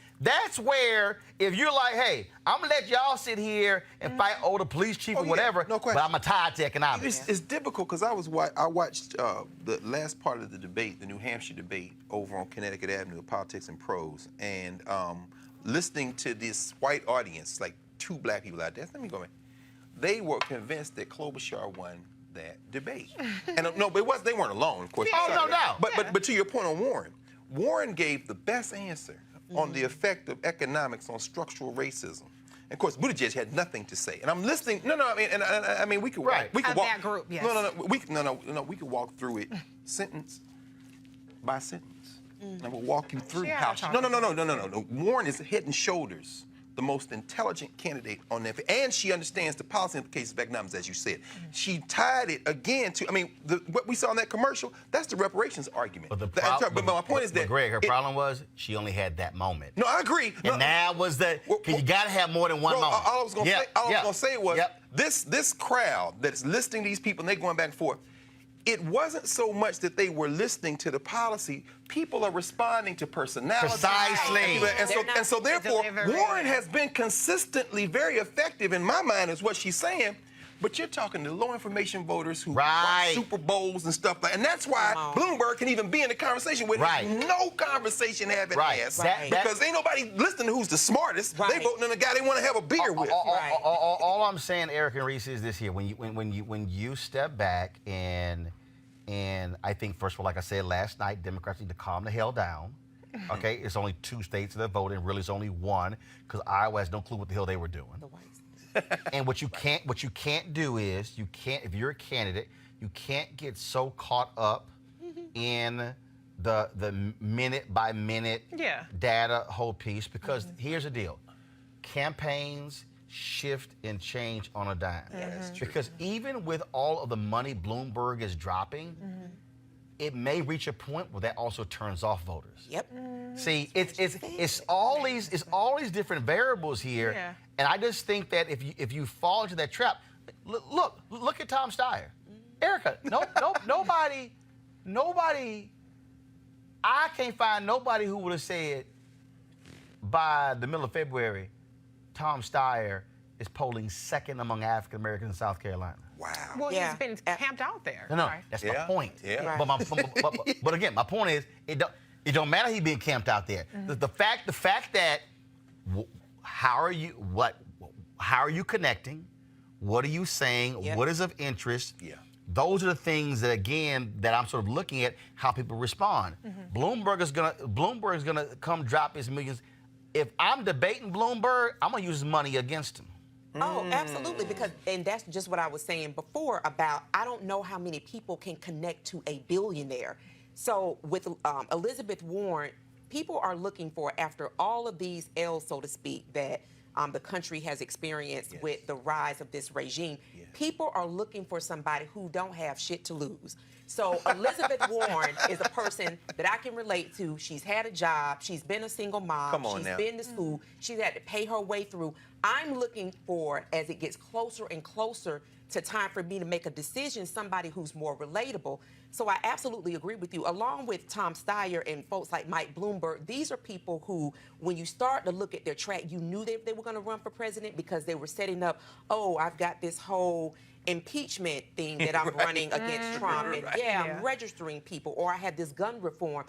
where, if you're like, hey, I'm going to let y'all sit here and fight the police chief or whatever, no question. but I'm going to tie it to economics. It's difficult because I watched the last part of the debate, the New Hampshire debate, over on Connecticut Avenue, Politics and Prose, and listening to this white audience, like 2 black people out there, let me go in. They were convinced that Klobuchar won that debate. And but they weren't alone, of course. No doubt. But to your point on Warren gave the best answer on the effect of economics on structural racism. And of course, Buttigieg had nothing to say. And I'm listening. I mean, we could walk. We could walk. That group, yes. We could walk through it sentence by sentence. And we'll walk you through how. No. Warren is head and shoulders the most intelligent candidate on that, and she understands the policy implications of economics, as you said. She tied it again to, what we saw in that commercial, that's the reparations argument. But my point is that... Greg, her problem was she only had that moment. No, I agree. And now was you got to have more than one moment. All I was going to say was, this crowd that's listing these people, and they're going back and forth, it wasn't so much that they were listening to the policy. People are responding to personality. Precisely. And so therefore, Warren has been consistently very effective, in my mind, is what she's saying. But you're talking to low information voters who watch Super Bowls and stuff like that. And that's why Bloomberg can even be in the conversation with no conversation having ass. Because ain't nobody listening to who's the smartest. They voting on the guy they want to have a beer with. All I'm saying, Eric and Reese, is this here. When you step back and I think, first of all, like I said last night, Democrats need to calm the hell down. Okay? It's only 2 states that are voting. Really, it's only 1, because Iowa has no clue what the hell they were doing. And what you can't do is, if you're a candidate, you can't get so caught up in the minute by minute data whole piece, because here's the deal. Campaigns shift and change on a dime. Because even with all of the money Bloomberg is dropping, it may reach a point where that also turns off voters. See, it's all these different variables here, and I just think that if you fall into that trap, look at Tom Steyer, Erica. Nobody. I can't find nobody who would have said by the middle of February, Tom Steyer is polling second among African Americans in South Carolina. Wow. Well, he's been camped out there. No, that's my point. But again, my point is, it don't matter he being camped out there. The fact that How are you connecting? What are you saying? Yep. What is of interest? Yeah. Those are the things that, again, that I'm sort of looking at how people respond. Bloomberg is gonna come drop his millions. If I'm debating Bloomberg, I'm gonna use money against him. Oh, absolutely, and that's just what I was saying before about I don't know how many people can connect to a billionaire. So with Elizabeth Warren, people are looking for, after all of these L's, so to speak, that the country has experienced with the rise of this regime, people are looking for somebody who don't have shit to lose. So Elizabeth Warren is a person that I can relate to. She's had a job. She's been a single mom. She's been to school. She's had to pay her way through. I'm looking for, as it gets closer and closer to time for me to make a decision, somebody who's more relatable. So I absolutely agree with you. Along with Tom Steyer and folks like Mike Bloomberg, these are people who, when you start to look at their track, you knew they were going to run for president because they were setting up, oh, I've got this whole impeachment thing that I'm running against Trump, and I'm registering people, or I had this gun reform.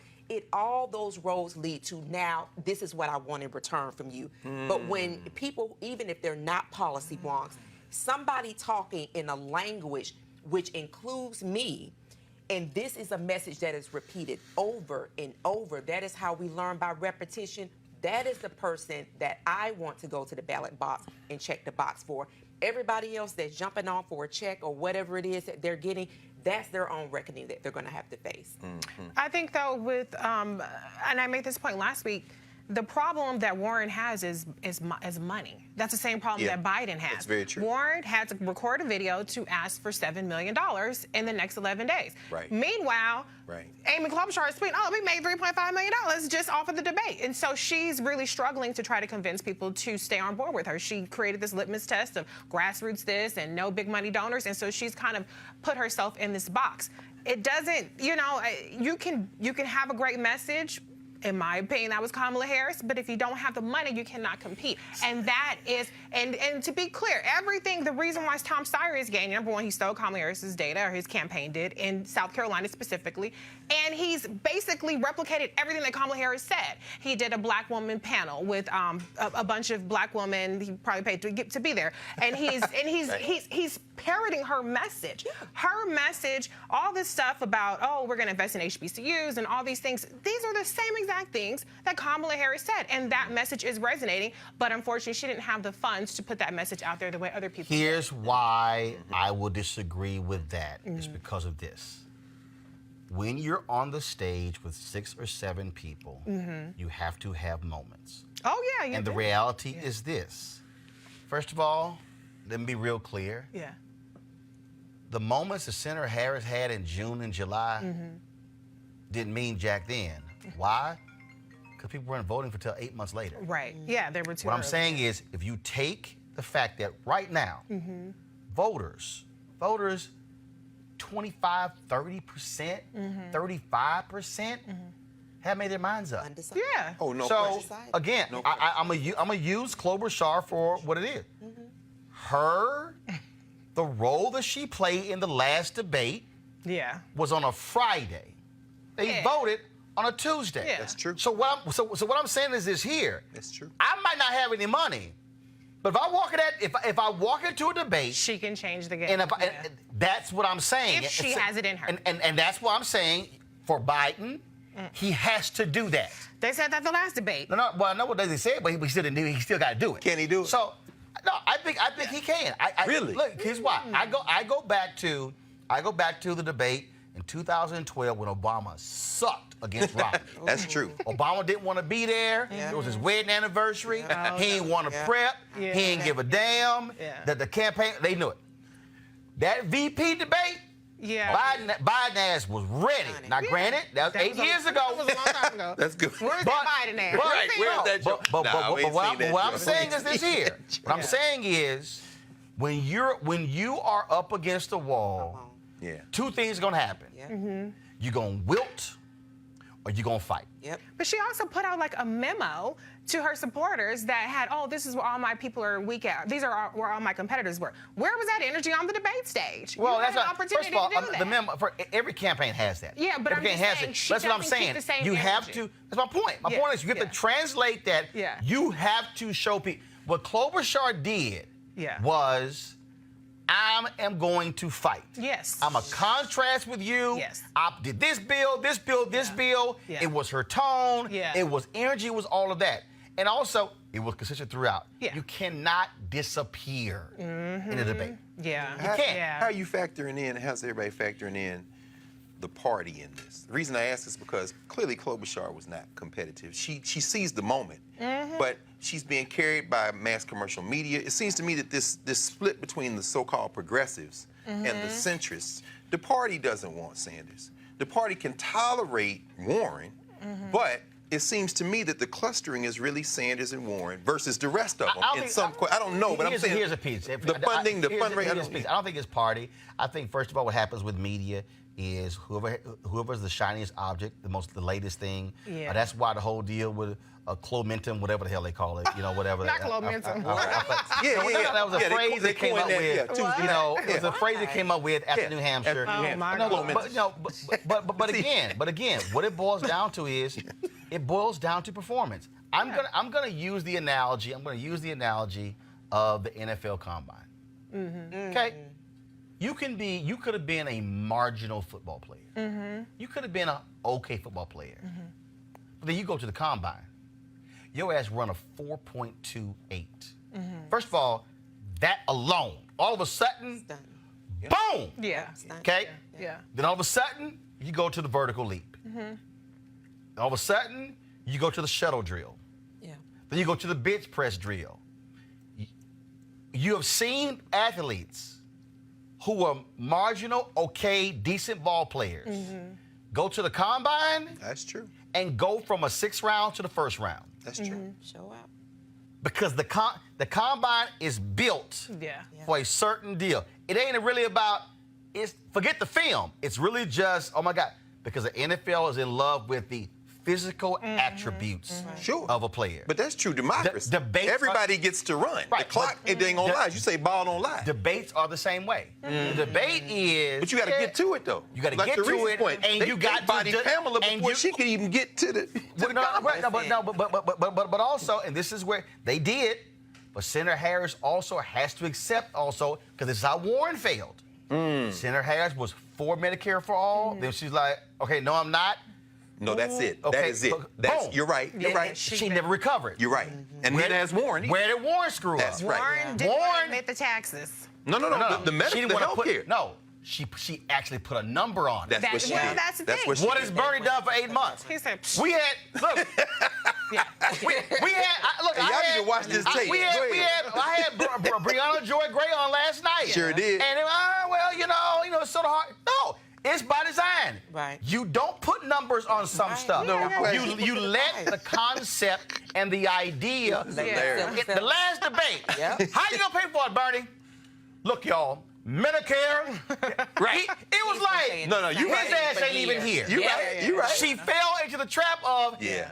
All those roads lead to now, this is what I want in return from you. But when people, even if they're not policy wonks, somebody talking in a language which includes me, and this is a message that is repeated over and over. That is how we learn by repetition. That is the person that I want to go to the ballot box and check the box for. Everybody else that's jumping on for a check or whatever it is that they're getting, that's their own reckoning that they're going to have to face. I think, though, with, and I made this point last week, the problem that Warren has is money. That's the same problem that Biden has. That's very true. Warren had to record a video to ask for $7 million in the next 11 days. Right. Meanwhile, Amy Klobuchar is tweeting, oh, we made $3.5 million just off of the debate. And so she's really struggling to try to convince people to stay on board with her. She created this litmus test of grassroots this and no big money donors. And so she's kind of put herself in this box. It doesn't, you know, you can have a great message. In my opinion, that was Kamala Harris. But if you don't have the money, you cannot compete. And that is, and to be clear, everything, the reason why Tom Steyer is gaining, number one, he stole Kamala Harris's data, or his campaign did, in South Carolina specifically. And he's basically replicated everything that Kamala Harris said. He did a black woman panel with a bunch of black women. He probably paid to be there. And he's parroting her message. Her message, all this stuff about, oh, we're going to invest in HBCUs and all these things. These are the same exact things that Kamala Harris said, and that message is resonating, but unfortunately she didn't have the funds to put that message out there the way other people Here's why I will disagree with that. It's because of this. When you're on the stage with 6 or 7 people, you have to have moments. Oh, yeah. And the reality is this. First of all, let me be real clear. The moments that Senator Harris had in June and July didn't mean jack then. Why? Because people weren't voting for till 8 months later. Right. Yeah, there were two. What I'm saying is, if you take the fact that right now, voters, 25, 30%, 35% have made their minds up. Yeah. Oh, no So, question. again, I'm gonna use Klobuchar for what it is. The role that she played in the last debate was on a Friday. They voted on a Tuesday. That's true. So what I'm saying is this here. That's true. I might not have any money, but if I walk into a debate, she can change the game. And that's what I'm saying. If she has it in her. And that's what I'm saying for Biden. He has to do that. They said that the last debate. No, well, I know what they said, but he still didn't do it. He still got to do it. Can he do it? So, no, I think he can. Really? Look, here's why. I go back to the debate in 2012 when Obama sucked against Romney. That's true. Obama didn't want to be there. It was his wedding anniversary. He didn't want to prep. He didn't give a damn. That the campaign, they knew it. That VP debate, Biden ass was ready. Now, granted, that was 8 years ago. That was a long time ago. That's good. Where's that Biden ass? Where's that joke? But what I'm saying is this here. What I'm saying is, when you are up against a wall, two things are gonna happen. You're gonna wilt, or you're going to fight. Yep. But she also put out like a memo to her supporters that had, oh, this is where all my people are weak at. These are where all my competitors were. Where was that energy on the debate stage? Well, you had that's an opportunity first of all, to do that. the memo for every campaign has that. Yeah, but every I'm campaign just saying, she That's what I'm doesn't keep saying. the same You have energy. to. That's my point. My point is you have to translate that. Yeah. You have to show people what Klobuchar did. Was. I am going to fight. Yes. I'm a contrast with you. Yes. I did this bill, this bill, this bill. Yeah. It was her tone. Yeah. It was energy. It was all of that. And also, it was consistent throughout. Yeah. You cannot disappear in a debate. Yeah. You can't. How are you factoring in, how's everybody factoring in the party in this? The reason I ask is because clearly Klobuchar was not competitive. She seized the moment, but she's being carried by mass commercial media. It seems to me that this split between the so-called progressives and the centrists, the party doesn't want Sanders. The party can tolerate Warren, but it seems to me that the clustering is really Sanders and Warren versus the rest of them. I don't know, but I'm saying here's a piece. The funding, the fundraising. I don't think it's party. I think first of all, what happens with media is whoever's the shiniest object, the latest thing. Yeah. That's why the whole deal with Clomentum, whatever the hell they call it, whatever. Not Clomentum. That was a phrase they came up with. It was a phrase they came up with after New Hampshire. Oh my God. But again, what it boils down to is, it boils down to performance. I'm gonna use the analogy. I'm gonna use the analogy of the NFL Combine. Okay. You could have been a marginal football player. You could have been an okay football player. But then you go to the combine. Your ass run a 4.28. First of all, that alone, all of a sudden, boom! Yeah. Okay? Yeah. Then all of a sudden, you go to the vertical leap. All of a sudden, you go to the shuttle drill. Yeah. Then you go to the bench press drill. You have seen athletes who are marginal, okay, decent ball players go to the combine. That's true. And go from a 6th round to the 1st round. That's true. Show up. Because the combine is built for a certain deal. It ain't really about, forget the film. It's really just, oh my God, because the NFL is in love with the physical attributes of a player. But that's true democracy. Everybody gets to run. Right, the clock, it ain't gonna lie. You say ball don't lie. Debates are the same way. The debate is... But you got to get to it, though. You got to like get to it, point, and you got to... body Pamela before she could even get to the... But also, and this is where they did, but Senator Harris also has to accept also, because this is how Warren failed. Senator Harris was for Medicare for all. Then she's like, okay, no, I'm not. No, that's it. Okay, that is it. You're right. You're right. She never recovered. You're right. And neither has Warren. Where did Warren screw up? That's right. Warren didn't admit the taxes. No. The medical, the healthcare. No. She actually put a number on it. That's what she did. That's the thing. What has Bernie done for 8 months? He said, we had, look. we had, look, y'all need to watch this tape. I had Breonna Joy Gray on last night. Sure did. And it's sort of hard. No. It's by design. Right. You don't put numbers on some stuff. You let the concept and the idea. The last debate. How you gonna pay for it, Bernie? Look, y'all. Medicare, right? It was like, his ass ain't even here. You right. She fell into the trap of, they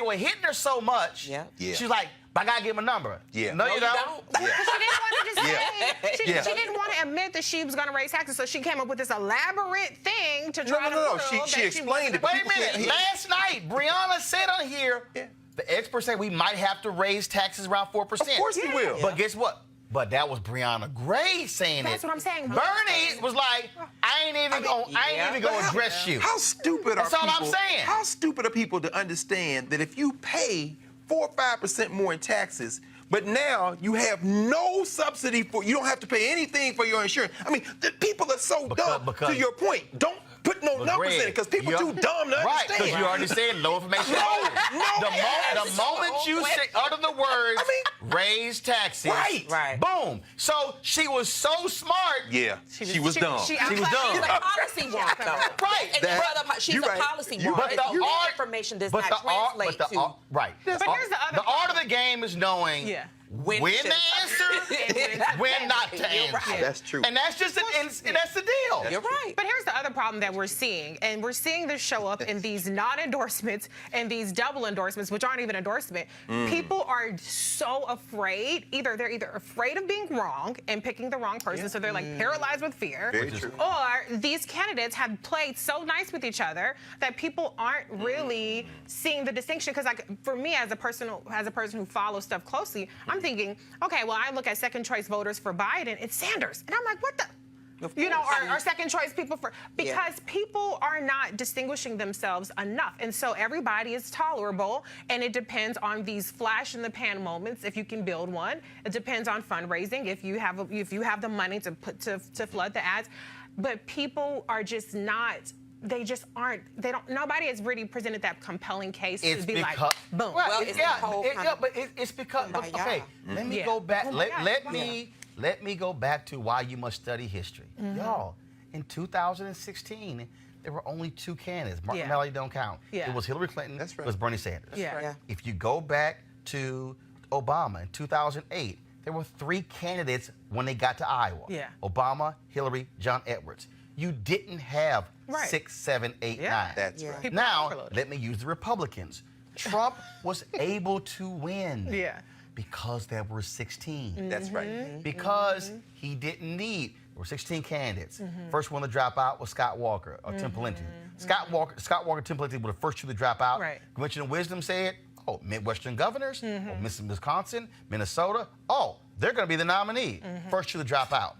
were hitting her so much. She's like, I gotta give him a number. No, you don't. Because she didn't want to just say, she didn't want to admit that she was going to raise taxes, so she came up with this elaborate thing to try to prove she explained it. Wait a minute. Last night, Breonna said on here, the experts say we might have to raise taxes around 4%. Of course we will. But guess what? But that was Breonna Gray saying it. That's what I'm saying. Bernie was like, I ain't even gonna address you. How stupid are people? That's all I'm saying. How stupid are people to understand that if you pay 4 or 5% more in taxes, but now you have no subsidy you don't have to pay anything for your insurance. I mean, the people are so dumb. To your point, don't put no numbers in it because people too dumb to understand. Right, because you already said no information. The moment you utter the words, raise taxes, right, boom. So she was so smart. Yeah, she was dumb. She was dumb. She's a policy wonk, though. Right. She's a policy wonk. But the information does not translate to. Right. But here's the other art of the game is knowing when to should- answer, when not to You're answer. right. That's true. And that's just and that's the deal. You're right. But here's the other problem that we're seeing, and we're seeing this show up in these non-endorsements and these double endorsements, which aren't even endorsement. People are so afraid. They're either afraid of being wrong and picking the wrong person, so they're like paralyzed with fear, Very true. or these candidates have played so nice with each other that people aren't really seeing the distinction. Because, like, for me, as a person who follows stuff closely, I'm thinking, okay, well, I look at second choice voters for Biden, it's Sanders, and I'm like, what the? You know, our second choice people because people are not distinguishing themselves enough. And so everybody is tolerable, and it depends on these flash in the pan moments if you can build one. It depends on fundraising if you have the money to put to flood the ads. But people are just not. They just aren't. Nobody has really presented that compelling case to be like, boom. Well, Well, it's because. Okay, let me go back. Let me go back to why you must study history. Y'all, in 2016, there were only two candidates. Martin Malloy don't count. Yeah. It was Hillary Clinton. That's right. It was Bernie Sanders. Yeah. If you go back to Obama in 2008, there were three candidates when they got to Iowa. Yeah. Obama, Hillary, John Edwards. You didn't have 6, 7, 8, 9. That's right. People Now, overloaded. let me use the Republicans. Trump was able to win. Yeah. Because there were 16. That's right. Because he didn't need, there were 16 candidates. First one to drop out was Scott Walker, or Tim Pawlenty. Scott Walker, Tim Pawlenty were the first two to drop out. Right. Convention of Wisdom said, oh, Midwestern governors, oh, Wisconsin, Minnesota, oh, they're going to be the nominee. First two to drop out.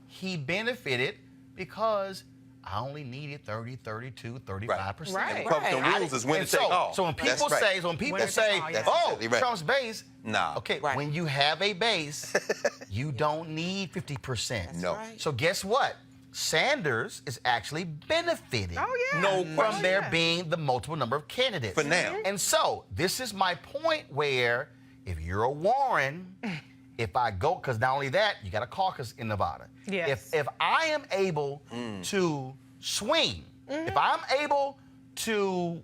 He benefited because I only needed 30, 32, 35%. Right. Republican rules is when to take off. So when people That's right. say, That's oh, exactly right. Trump's base, Nah. okay, when you have a base, you don't need 50%. No. right. So guess what? Sanders is actually benefiting from there being the multiple number of candidates. For now. And so this is my point where if you're a Warren, if I go, because not only that, you got a caucus in Nevada. Yes. If I am able to swing, if I'm able to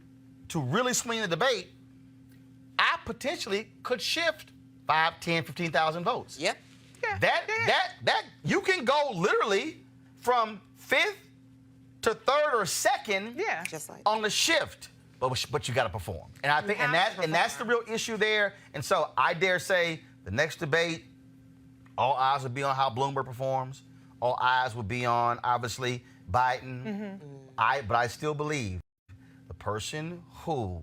really swing the debate, I potentially could shift 5, 10, 15,000 votes. Yep. That you can go literally from 5th to 3rd or 2nd Just like on the shift, but you got to perform. And I think and that's the real issue there. And so I dare say the next debate, all eyes will be on how Bloomberg performs. All eyes will be on obviously Biden. But I still believe the person who,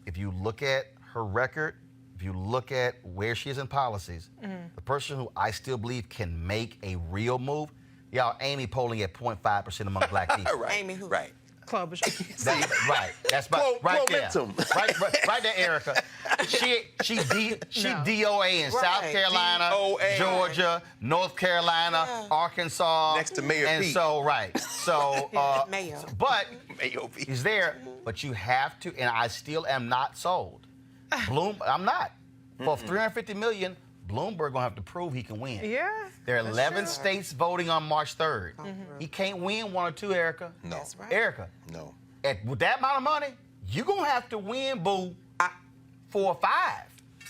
if you look at her record, if you look at where she is in policies, the person who I still believe can make a real move, y'all, Amy polling at 0.5% among black people. Right. Amy who? Right. Right. That's right there. Right there, Erica. She DOA in South Carolina, DOA. Georgia, North Carolina, Arkansas. Next to Mayor and Pete. so Mayo. but Mayo Pete. he's there. But you have to, and I still am not sold. I'm not. For 350 million, Bloomberg gonna have to prove he can win. Yeah. There are 11 states voting on March 3rd. He can't win 1 or 2, Erica. No. That's right. Erica, No. with that amount of money, you're going to have to win, boo, 4 or 5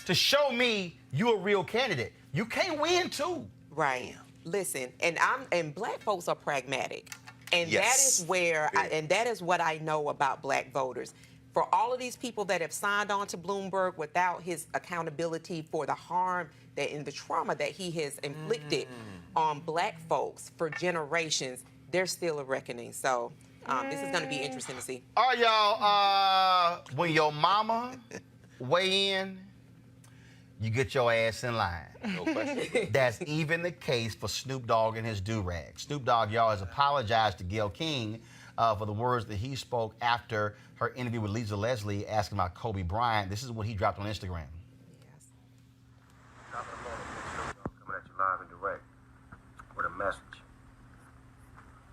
to show me you're a real candidate. You can't win 2. Right. Listen, and black folks are pragmatic. And Yes. that is where, and that is what I know about black voters. For all of these people that have signed on to Bloomberg without his accountability for the harm and the trauma that he has inflicted on black folks for generations, there's still a reckoning. So this is going to be interesting to see. All right, y'all. When your mama weigh in, you get your ass in line. No question. That's even the case for Snoop Dogg and his do-rag. Snoop Dogg, y'all, has apologized to Gayle King for the words that he spoke after her interview with Lisa Leslie asking about Kobe Bryant. This is what he dropped on Instagram. Coming at you live and direct with a message.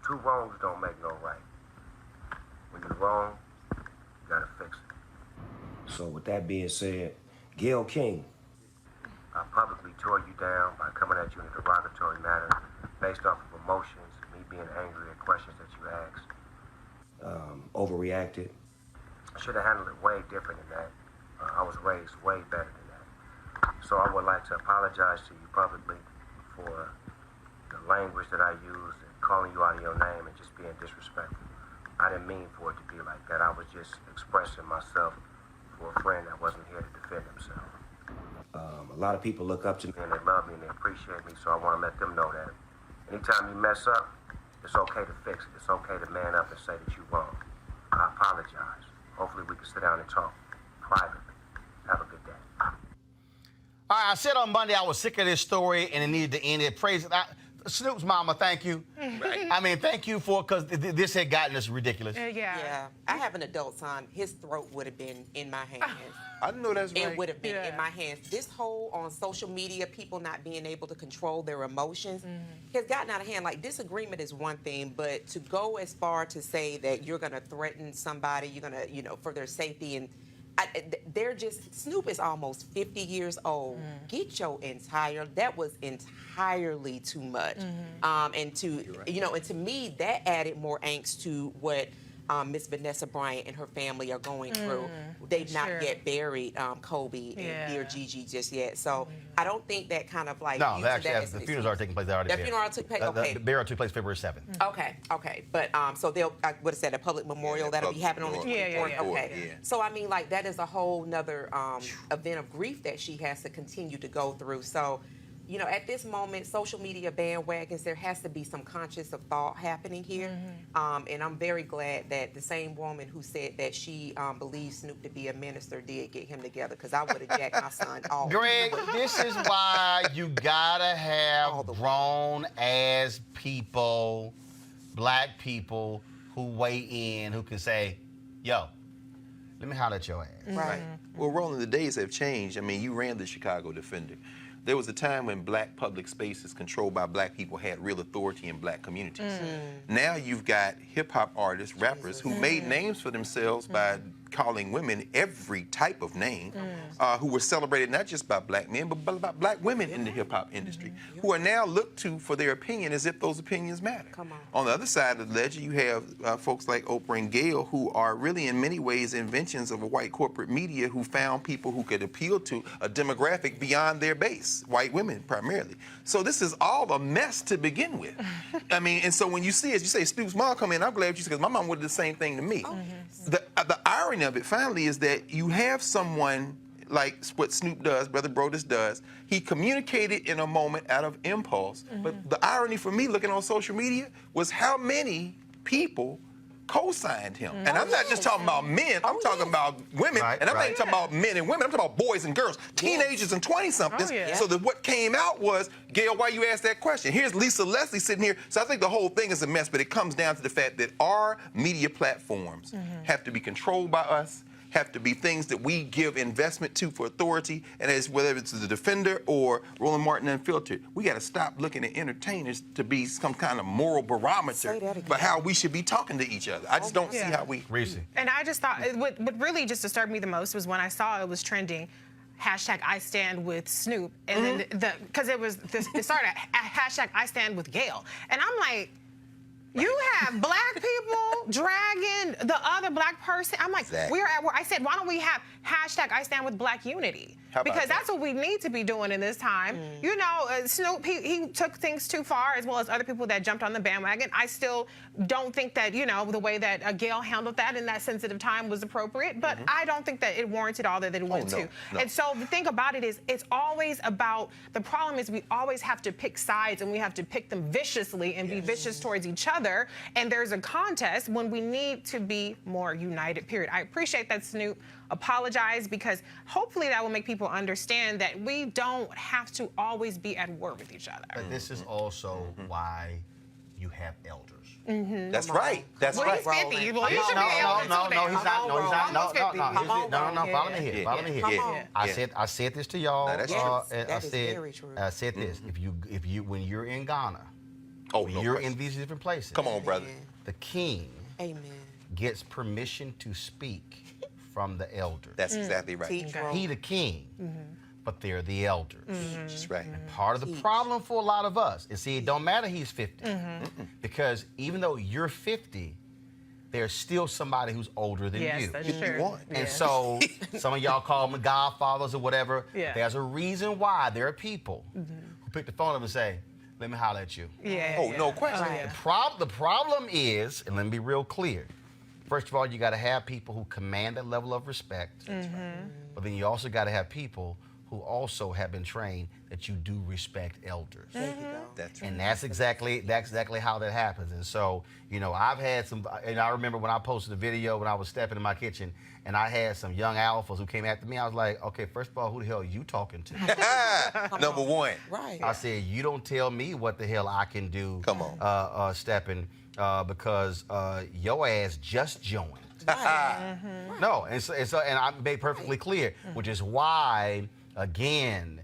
2 wrongs don't make no right. When you're wrong, you gotta fix it. So with that being said, Gayle King, I publicly tore you down by coming at you in a derogatory manner based off of emotions, me being angry at questions that you asked. Overreacted. I should have handled it way different than that. I was raised way better than that. So I would like to apologize to you publicly for the language that I used and calling you out of your name and just being disrespectful. I didn't mean for it to be like that. I was just expressing myself for a friend that wasn't here to defend himself. A lot of people look up to me and they love me and they appreciate me, so I want to let them know that anytime you mess up, it's okay to fix it. It's okay to man up and say that you're wrong. I apologize. Hopefully we can sit down and talk privately. Have a good day. All right, I said on Monday I was sick of this story and it needed to end. It praise Snoop's mama, thank you. Right. I mean, thank you for, because this had gotten us ridiculous. Yeah. I have an adult son. His throat would have been in my hands. I know that's right. It would have been in my hands. This whole on social media, people not being able to control their emotions has gotten out of hand. Like, disagreement is one thing, but to go as far to say that you're going to threaten somebody, you're going to, for their safety, and they're just, Snoop is almost 50 years old. Get your that was entirely too much. And to, and to me, that added more angst to what Miss Vanessa Bryant and her family are going through. They've not yet buried Kobe and dear Gigi just yet. So I don't think that kind of like... No, actually, the funerals are taking place. They already The funeral took place, okay. The burial took place February 7th. Okay. But so they'll, I would have said a public memorial that'll be happening on the 24th. Okay. So I mean, like, that is a whole nother event of grief that she has to continue to go through. So, at this moment, social media bandwagons, there has to be some conscious of thought happening here. And I'm very glad that the same woman who said that she believes Snoop to be a minister did get him together, because I would have jacked my son off. Greg, this is why you gotta have grown-ass people, black people, who weigh in, who can say, yo, let me holler at your ass. Right. Well, Roland, the days have changed. I mean, you ran the Chicago Defender. There was a time when black public spaces controlled by black people had real authority in black communities. Now you've got hip-hop artists, rappers, who made names for themselves by calling women every type of name, who were celebrated not just by black men, but by black women in the hip-hop industry, who are now looked to for their opinion as if those opinions matter. On the other side of the ledger, you have folks like Oprah and Gayle, who are really in many ways inventions of a white corporate media who found people who could appeal to a demographic beyond their base, white women primarily. So this is all a mess to begin with. I mean, and so when you see, as you say, Snoop's mom come in, I'm glad you said, because my mom would do the same thing to me. The irony of it finally is that you have someone like what Snoop does, Brother Brodus does. He communicated in a moment out of impulse. But the irony for me looking on social media was how many people co-signed him. And I'm not just talking about men, I'm talking about women, and I'm not even talking about men and women, I'm talking about boys and girls, teenagers and 20-somethings. So that what came out was, Gail, why you asked that question? Here's Lisa Leslie sitting here. So I think the whole thing is a mess, but it comes down to the fact that our media platforms have to be controlled by us, have to be things that we give investment to for authority, and as whether it's the Defender or Roland Martin Unfiltered, we got to stop looking at entertainers to be some kind of moral barometer for how we should be talking to each other. I just don't see how we... And I just thought, what really just disturbed me the most was when I saw it was trending, hashtag I stand with Snoop, and then because it started at hashtag I stand with Gayle, and I'm like, you have black people dragging the other black person. I'm like, we're at where I said, why don't we have hashtag I stand with black unity? Because that's what we need to be doing in this time. Snoop, he took things too far, as well as other people that jumped on the bandwagon. I still don't think that, the way that Gayle handled that in that sensitive time was appropriate, but I don't think that it warranted all that it went to. And so the thing about it is, it's always about, the problem is we always have to pick sides, and we have to pick them viciously and be vicious towards each other. And there's a contest when we need to be more united, period. I appreciate that Snoop apologized, because hopefully that will make people understand that we don't have to always be at war with each other. But this is also why you have elders. That's right. That's right. He's 50. Well, he should be No, elder too. he's not. No, he's not. No. Follow me here. Follow me here. I said this to y'all. That is very true. I said this. If you when you're in Ghana, you're in these different places. Come on, brother. The king gets permission to speak from the elders. That's exactly right. He the king, but they're the elders. That's right. And part of the problem for a lot of us is, see, it don't matter he's 50. Because even though you're 50, there's still somebody who's older than Yes, you. that's true. And Yeah. so some of y'all call them godfathers or whatever. Yeah. There's a reason why there are people who pick the phone up and say, let me holler at you. Yeah. Oh, no question. Oh, yeah. The problem is, and let me be real clear, first of all, you got to have people who command that level of respect. But then you also got to have people who also have been trained that you do respect elders. That's right. And that's exactly how that happens. And so, you know, I've had some, and I remember when I posted a video when I was stepping in my kitchen, and I had some young alphas who came after me. I was like, okay, first of all, who the hell are you talking to? Number one. Right. I said, you don't tell me what the hell I can do. Come on. Stepping, because your ass just joined. No, and I made perfectly clear, which is why, again,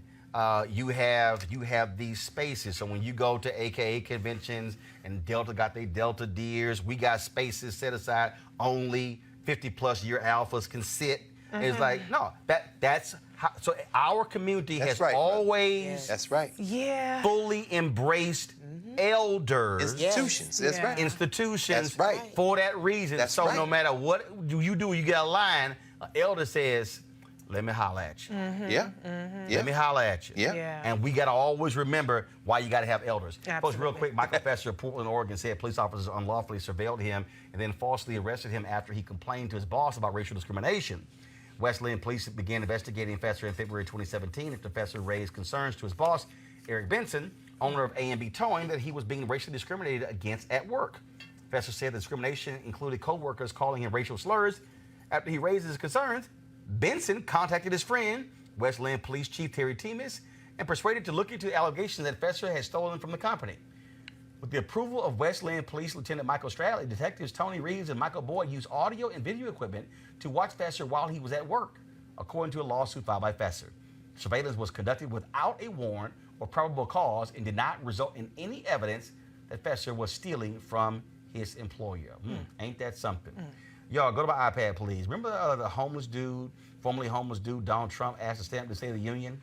you have these spaces. So when you go to AKA conventions and Delta got their Delta Deers, we got spaces set aside only 50+ year alphas can sit. It's like, no, that's how, so our community has always That's right. Yeah. fully embraced elders. Institutions. That's right. Institutions. That's right. For that reason. That's so right. no matter what you do, you get a line, an elder says, let me holler at you. Yeah. Let me holler at you. Yeah. And we got to always remember why you got to have elders. Folks, real Absolutely. quick, Michael Fesser of Portland, Oregon said police officers unlawfully surveilled him and then falsely arrested him after he complained to his boss about racial discrimination. Wesleyan police began investigating Fesser in February 2017 after Fesser raised concerns to his boss, Eric Benson, owner of A&B Towing, that he was being racially discriminated against at work. Fesser said the discrimination included co-workers calling him racial slurs. After he raised his concerns, Benson contacted his friend, Wesleyan Police Chief Terry Temis, and persuaded to look into allegations that Fesser had stolen from the company. With the approval of Wesleyan Police Lieutenant Michael Stradley, detectives Tony Reeves and Michael Boyd used audio and video equipment to watch Fesser while he was at work, according to a lawsuit filed by Fesser. Surveillance was conducted without a warrant or probable cause and did not result in any evidence that Fesser was stealing from his employer. Ain't that something? Y'all, go to my iPad, please. Remember the homeless dude, formerly homeless dude, Donald Trump asked to stamp the State of the Union?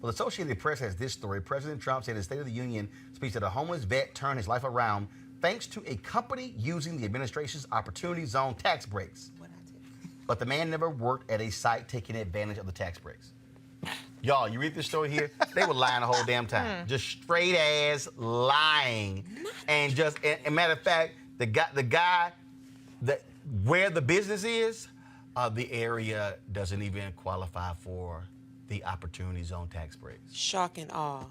Well, the Associated Press has this story. President Trump said in the State of the Union speech that a homeless vet turned his life around thanks to a company using the administration's Opportunity Zone tax breaks. But the man never worked at a site taking advantage of the tax breaks. Y'all, you read this story here? They were lying the whole damn time. Just straight ass lying. And matter of fact, the guy that where the business is, the area doesn't even qualify for the Opportunity Zone tax breaks. Shock and awe.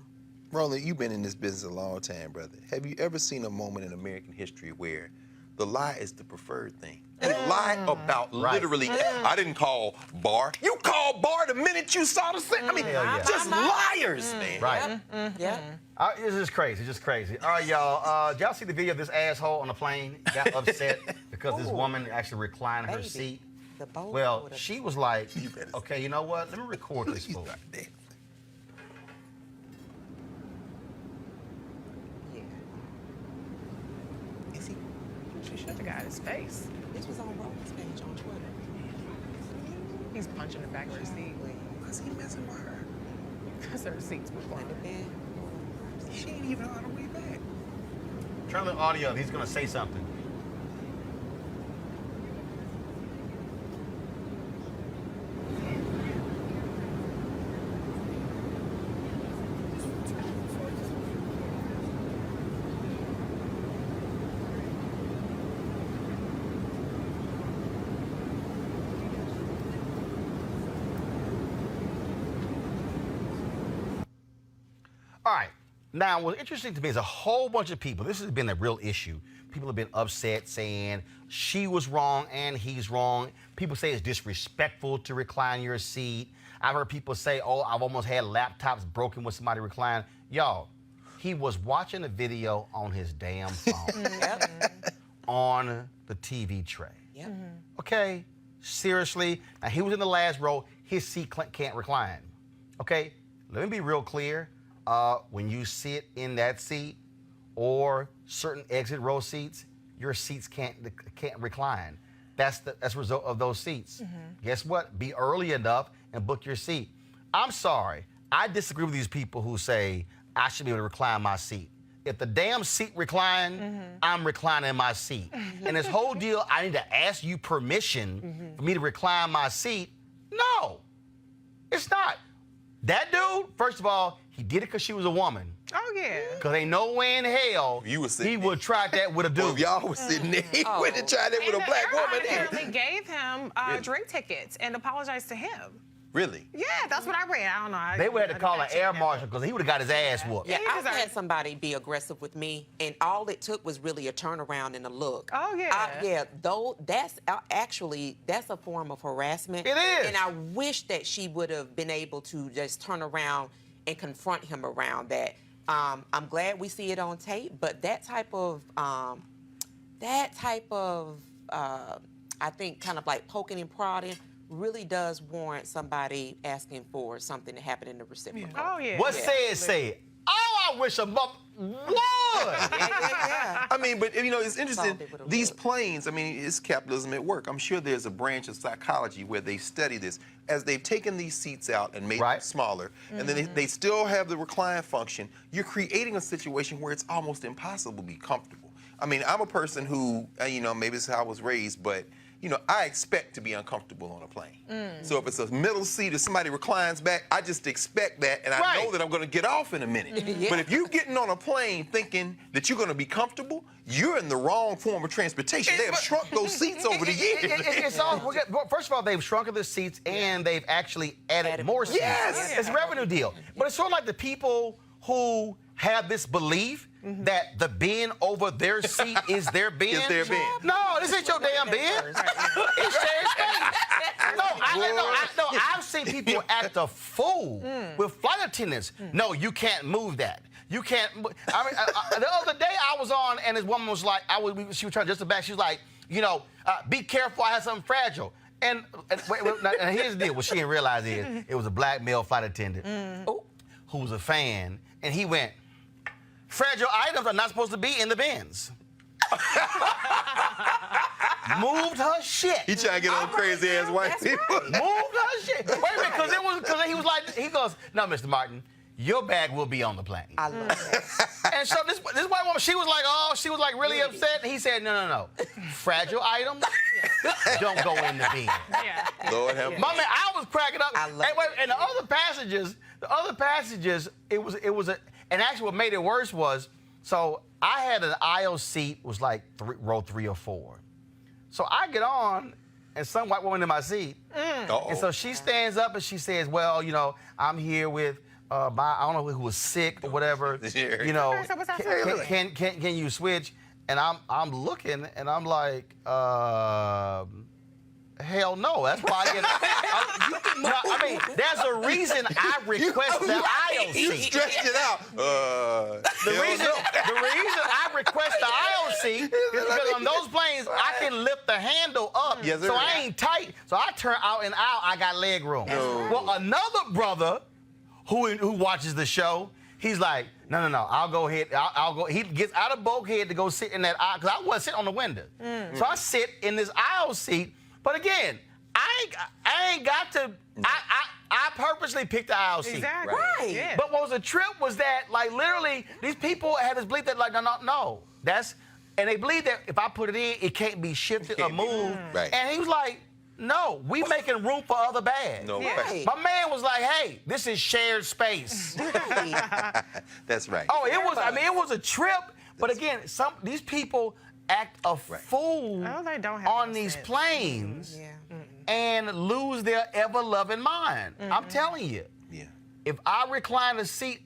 Roland, you've been in this business a long time, brother. Have you ever seen a moment in American history where the lie is the preferred thing? You lie about literally, I didn't call Bar. You called Bar the minute you saw the thing. I mean, just liars, man. Right. Yeah. This is crazy, just crazy. All right, y'all. Did y'all see the video of this asshole on the plane? Got upset because this woman actually reclined her seat. Well, she was like, okay, you know what? Let me record this fool. She should have got his face. This was on Roland's page on Twitter. He's punching the back of her seat. Was he messing with her? Because her seat's before him. She ain't even on her way back. Turn the audio. He's going to say something. All right. Now, what's interesting to me is a whole bunch of people, this has been a real issue. People have been upset saying she was wrong and he's wrong. People say it's disrespectful to recline your seat. I've heard people say, oh, I've almost had laptops broken when somebody reclined. Y'all, he was watching a video on his damn phone on the TV tray. Okay? Seriously. Now, he was in the last row. His seat can't recline. Okay? Let me be real clear. When you sit in that seat or certain exit row seats, your seats can't recline. That's the result of those seats. Guess what? Be early enough and book your seat. I'm sorry. I disagree with these people who say I should be able to recline my seat. if the damn seat reclined, I'm reclining in my seat. And this whole deal, I need to ask you permission for me to recline my seat. No, it's not. That dude, first of all, he did it because she was a woman. Oh, yeah. Because ain't no way in hell he would try that with a dude. Well, if y'all was sitting there, he wouldn't try that with a black woman. They gave him drink tickets and apologized to him. Really? Yeah, that's what I read. I don't know. They would have to call an air marshal because he would have got his ass whooped. Yeah, I've had somebody be aggressive with me, and all it took was really a turnaround and a look. Oh, yeah. Yeah, though, that's actually, that's a form of harassment. It is. And I wish that she would have been able to just turn around and confront him around that. I'm glad we see it on tape, but that type of I think kind of like poking and prodding really does warrant somebody asking for something to happen in the reciprocal. Oh, yeah. What say it? Oh, I wish a mother would. I mean, but you know, it's interesting. These planes, I mean, it's capitalism at work. I'm sure there's a branch of psychology where they study this. As they've taken these seats out and made them smaller, and then they still have the recline function, you're creating a situation where it's almost impossible to be comfortable. I mean, I'm a person who, you know, maybe it's how I was raised, but you know, I expect to be uncomfortable on a plane. So if it's a middle seat or somebody reclines back, I just expect that, and I know that I'm going to get off in a minute. But if you're getting on a plane thinking that you're going to be comfortable, you're in the wrong form of transportation. They have shrunk those seats over the years. It's all, first of all, they've shrunk the seats, and they've actually added more seats. Yes. It's a revenue deal. But it's sort of like the people who have this belief that the bin over their seat is their bin. Is their bin. No, this ain't your damn bin. It's shared space. No, I've seen people act a fool with flight attendants. No, you can't move that. You can't. I mean, the other day I was on, and this woman was like, she was trying just to back. She was like, you know, be careful. I have something fragile. And here's the deal. What she didn't realize is it was a black male flight attendant who was a fan, and he went, fragile items are not supposed to be in the bins. Moved her shit. He trying to get on crazy ass white people. Moved her shit. Wait a minute, because he was like, he goes, no, Mr. Martin, your bag will be on the plane. I love that. And so this white woman, she was like really upset. And he said, no. Fragile items don't go in the bin. Lord help me. My man, I was cracking up. I love and the other passages, it was and actually what made it worse was, so I had an aisle seat, was like row 3 or 4. So I get on, and some white woman in my seat. And so she stands up and she says, well, you know, I'm here with I don't know who was sick or whatever. You know, can you switch? And I'm looking and I'm like, hell no. That's why I get. I mean, there's a reason I request the aisle seat. You stretched it out. The reason I request the aisle seat is because on those planes I can lift the handle up, so I ain't tight. So I turn out and out. I got leg room. Well, another brother who watches the show, he's like, no, I'll go ahead. I'll go. He gets out of bulkhead to go sit in that aisle because I wasn't sitting on the window. So I sit in this aisle seat. But again, I ain't got to. I purposely picked the aisle seat. Exactly. Right. Yeah. But what was a trip was that, like, literally, these people had this belief that, like, no. And they believe that if I put it in, it can't be shifted or moved. Right. And he was like, no, we making room for other bags. No Right. My man was like, hey, this is shared space. That's right. Oh, it was a trip. But again, these people act a fool they don't have on no these sense. planes and lose their ever-loving mind. I'm telling you. Yeah. If I recline a seat,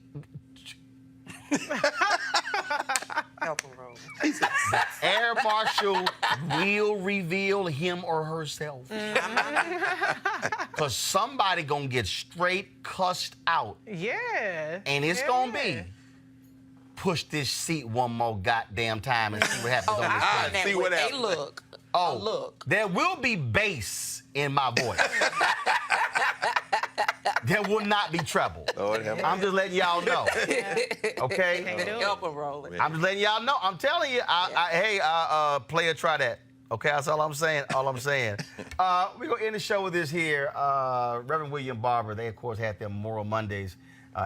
Help him, Roland. the air marshal will reveal him or herself. Because somebody gonna get straight cussed out. Yeah. And it's gonna be, push this seat one more goddamn time and see what happens on this plane. See what happens. Look. Look. There will be bass in my voice. There will not be treble. Lord have mercy. I'm just letting y'all know. Okay? Help him, Roland. I'm just letting y'all know. I'm telling you. Hey, player, try that. Okay, that's all I'm saying. We're going to end the show with this here. Reverend William Barber, they, of course, had their Memorial Mondays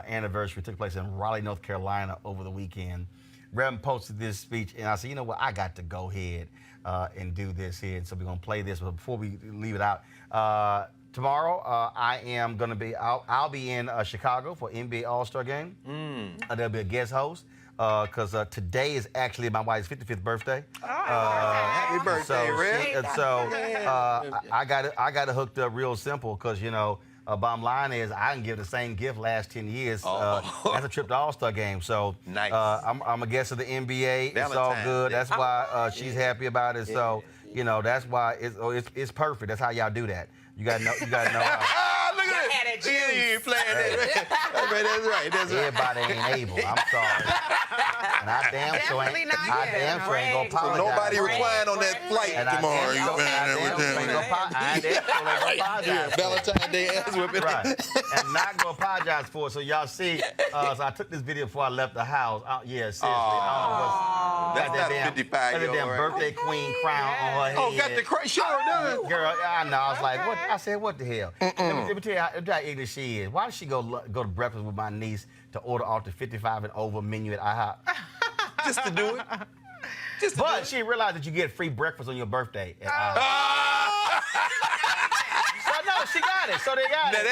anniversary. It took place in Raleigh, North Carolina over the weekend. Reverend posted this speech, and I said, you know what, I got to go ahead and do this here. And so we're gonna play this, but before we leave it out, tomorrow I am gonna be I'll be in Chicago for NBA All-Star Game. There'll be a guest host. Because today is actually my wife's 55th birthday. Happy birthday, Red. I got it hooked up real simple because, you know, bottom line is I can give the same gift last 10 years. That's a trip to All-Star Game. So nice. I'm a guest of the NBA. It's all good. That's why she's happy about it. So, you know, that's why it's perfect. That's how y'all do that. You gotta know how. Look at that. You playing that. That's right. Everybody ain't able. I'm sorry. And I damn sure ain't gonna apologize. So nobody recline on that flight tomorrow. Valentine's Day ass whipping. Right. And not gonna apologize for it. So y'all see, so I took this video before I left the house. Yeah, seriously. That's not a 55-year-old. That damn birthday queen crown on her head. Oh, got the crown. Show done. Girl, I know. I was like, what? I said, what the hell? Let me tell you how ignorant she is. Why does she go to breakfast with my niece to order off the 55 and over menu at IHOP? Just to do it. But she realized that you get free breakfast on your birthday at IHOP. So no, she got it. So they got it.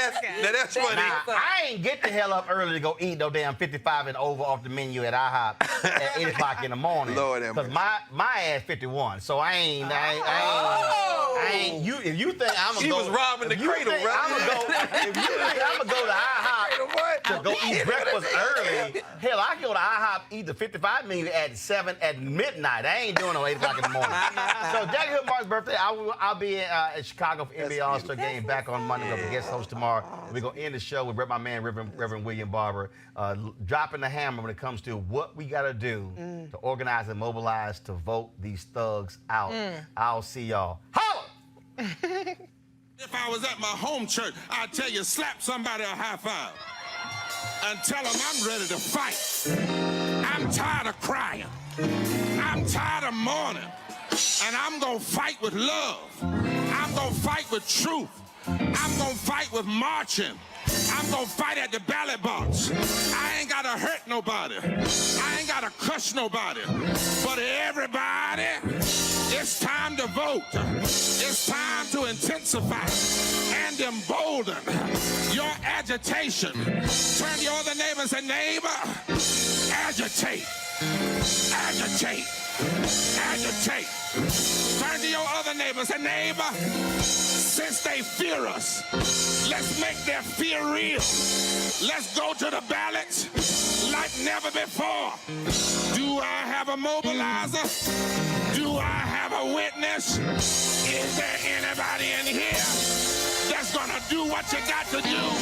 Now that's funny. Now, I ain't get the hell up early to go eat no damn 55 and over off the menu at IHOP at 8 o'clock in the morning. Lord have mercy. Because my ass 51, so I ain't. If you think I'm gonna She go, was robbing the cradle, if you think I'm gonna go to IHOP to go eat breakfast early, hell, I can go to IHOP eat the 55 menu at 7 at midnight. I ain't doing no 8 o'clock in the morning. So Jackie Hill Mark's birthday, I'll be in Chicago for NBA All-Star Game back on Monday. We'll be guest host tomorrow. We're gonna end the show with my man Reverend William Barber dropping the hammer when it comes to what we gotta do to organize and mobilize to vote these thugs out. I'll see y'all. Holla! If I was at my home church, I'd tell you, slap somebody a high five and tell them I'm ready to fight. I'm tired of crying. I'm tired of mourning. And I'm going to fight with love. I'm going to fight with truth. I'm going to fight with marching. I'm going to fight at the ballot box. I ain't got to hurt nobody. I ain't got to cuss nobody. But everybody, it's time to vote. It's time to intensify and embolden your agitation. Turn to your other neighbor and say, neighbor, agitate. Agitate. Agitate. Turn to your other neighbor and say, neighbor, since they fear us, let's make their fear real. Let's go to the ballots like never before. Do I have a mobilizer? Do I have a witness? Is there anybody in here that's gonna do what you got to do?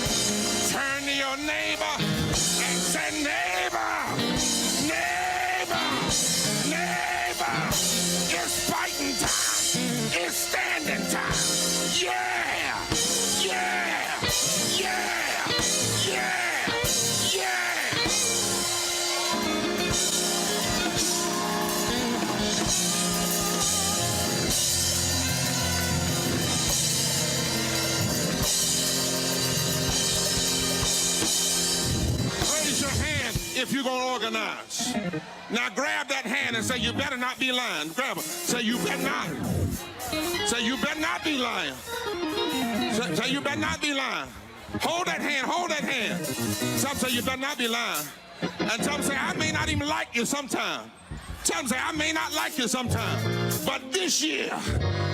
Turn to your neighbor and say, neighbor, neighbor, neighbor, it's fighting time. It's standing time. Yeah, yeah, yeah, yeah, yeah. Raise your hand if you're going to organize. Now grab that hand and say, you better not be lying. Grab it. Say, you better not. Say, you better not be lying. Say, you better not be lying. Hold that hand, hold that hand. Some say, you better not be lying. And some say, I may not even like you sometime. Some say, I may not like you sometime. But this year,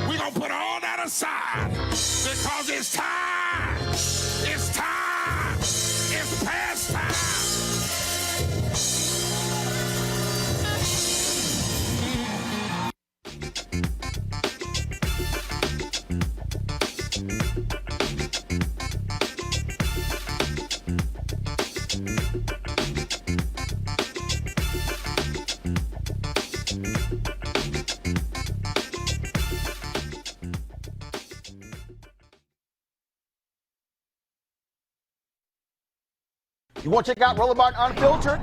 we're going to put all that aside because it's time. It's time. It's past time. You want to check out Roland Martin Unfiltered?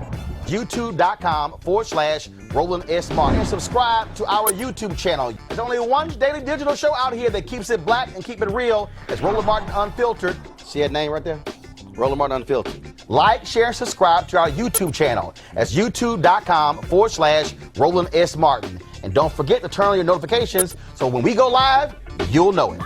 YouTube.com/Roland S. Martin. And subscribe to our YouTube channel. There's only one daily digital show out here that keeps it black and keep it real. It's Roland Martin Unfiltered. See that name right there? Roland Martin Unfiltered. Like, share, and subscribe to our YouTube channel. That's youtube.com/Roland S. Martin. And don't forget to turn on your notifications so when we go live, you'll know it.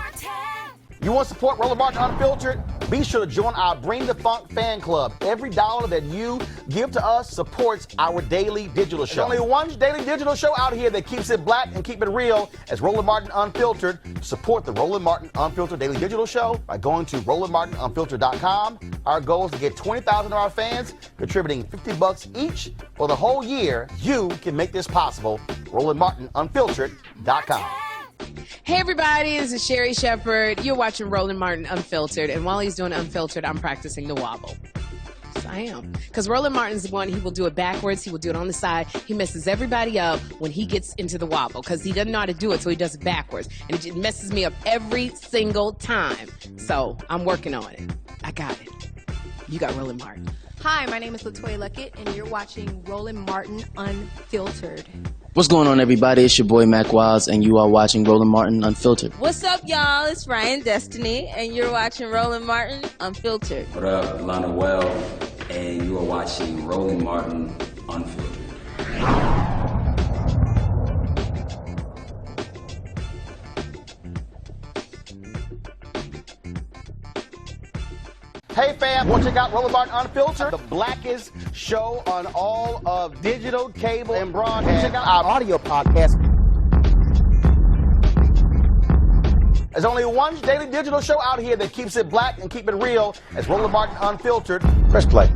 You want to support Roland Martin Unfiltered? Be sure to join our Bring the Funk fan club. Every dollar that you give to us supports our daily digital show. There's only one daily digital show out here that keeps it black and keep it real as Roland Martin Unfiltered. Support the Roland Martin Unfiltered daily digital show by going to RolandMartinUnfiltered.com. Our goal is to get 20,000 of our fans contributing $50 each for the whole year. You can make this possible. RolandMartinUnfiltered.com. Hey everybody, this is Sherry Shepherd. You're watching Roland Martin Unfiltered, and while he's doing Unfiltered, I'm practicing the wobble. Yes, I am. Because Roland Martin's the one, he will do it backwards, he will do it on the side. He messes everybody up when he gets into the wobble, because he doesn't know how to do it, so he does it backwards. And it messes me up every single time. So I'm working on it. I got it. You got Roland Martin. Hi, my name is LaToya Luckett, and you're watching Roland Martin Unfiltered. What's going on, everybody? It's your boy Mac Wiles, and you are watching Roland Martin Unfiltered. What's up, y'all? It's Ryan Destiny, and you're watching Roland Martin Unfiltered. What up, Lana Well, and you are watching Roland Martin Unfiltered. Hey fam, want to check out Roland Martin Unfiltered? The blackest show on all of digital, cable, and broadcast. Check out our audio podcast. There's only one daily digital show out here that keeps it black and keep it real. It's Roland Martin Unfiltered. Press play.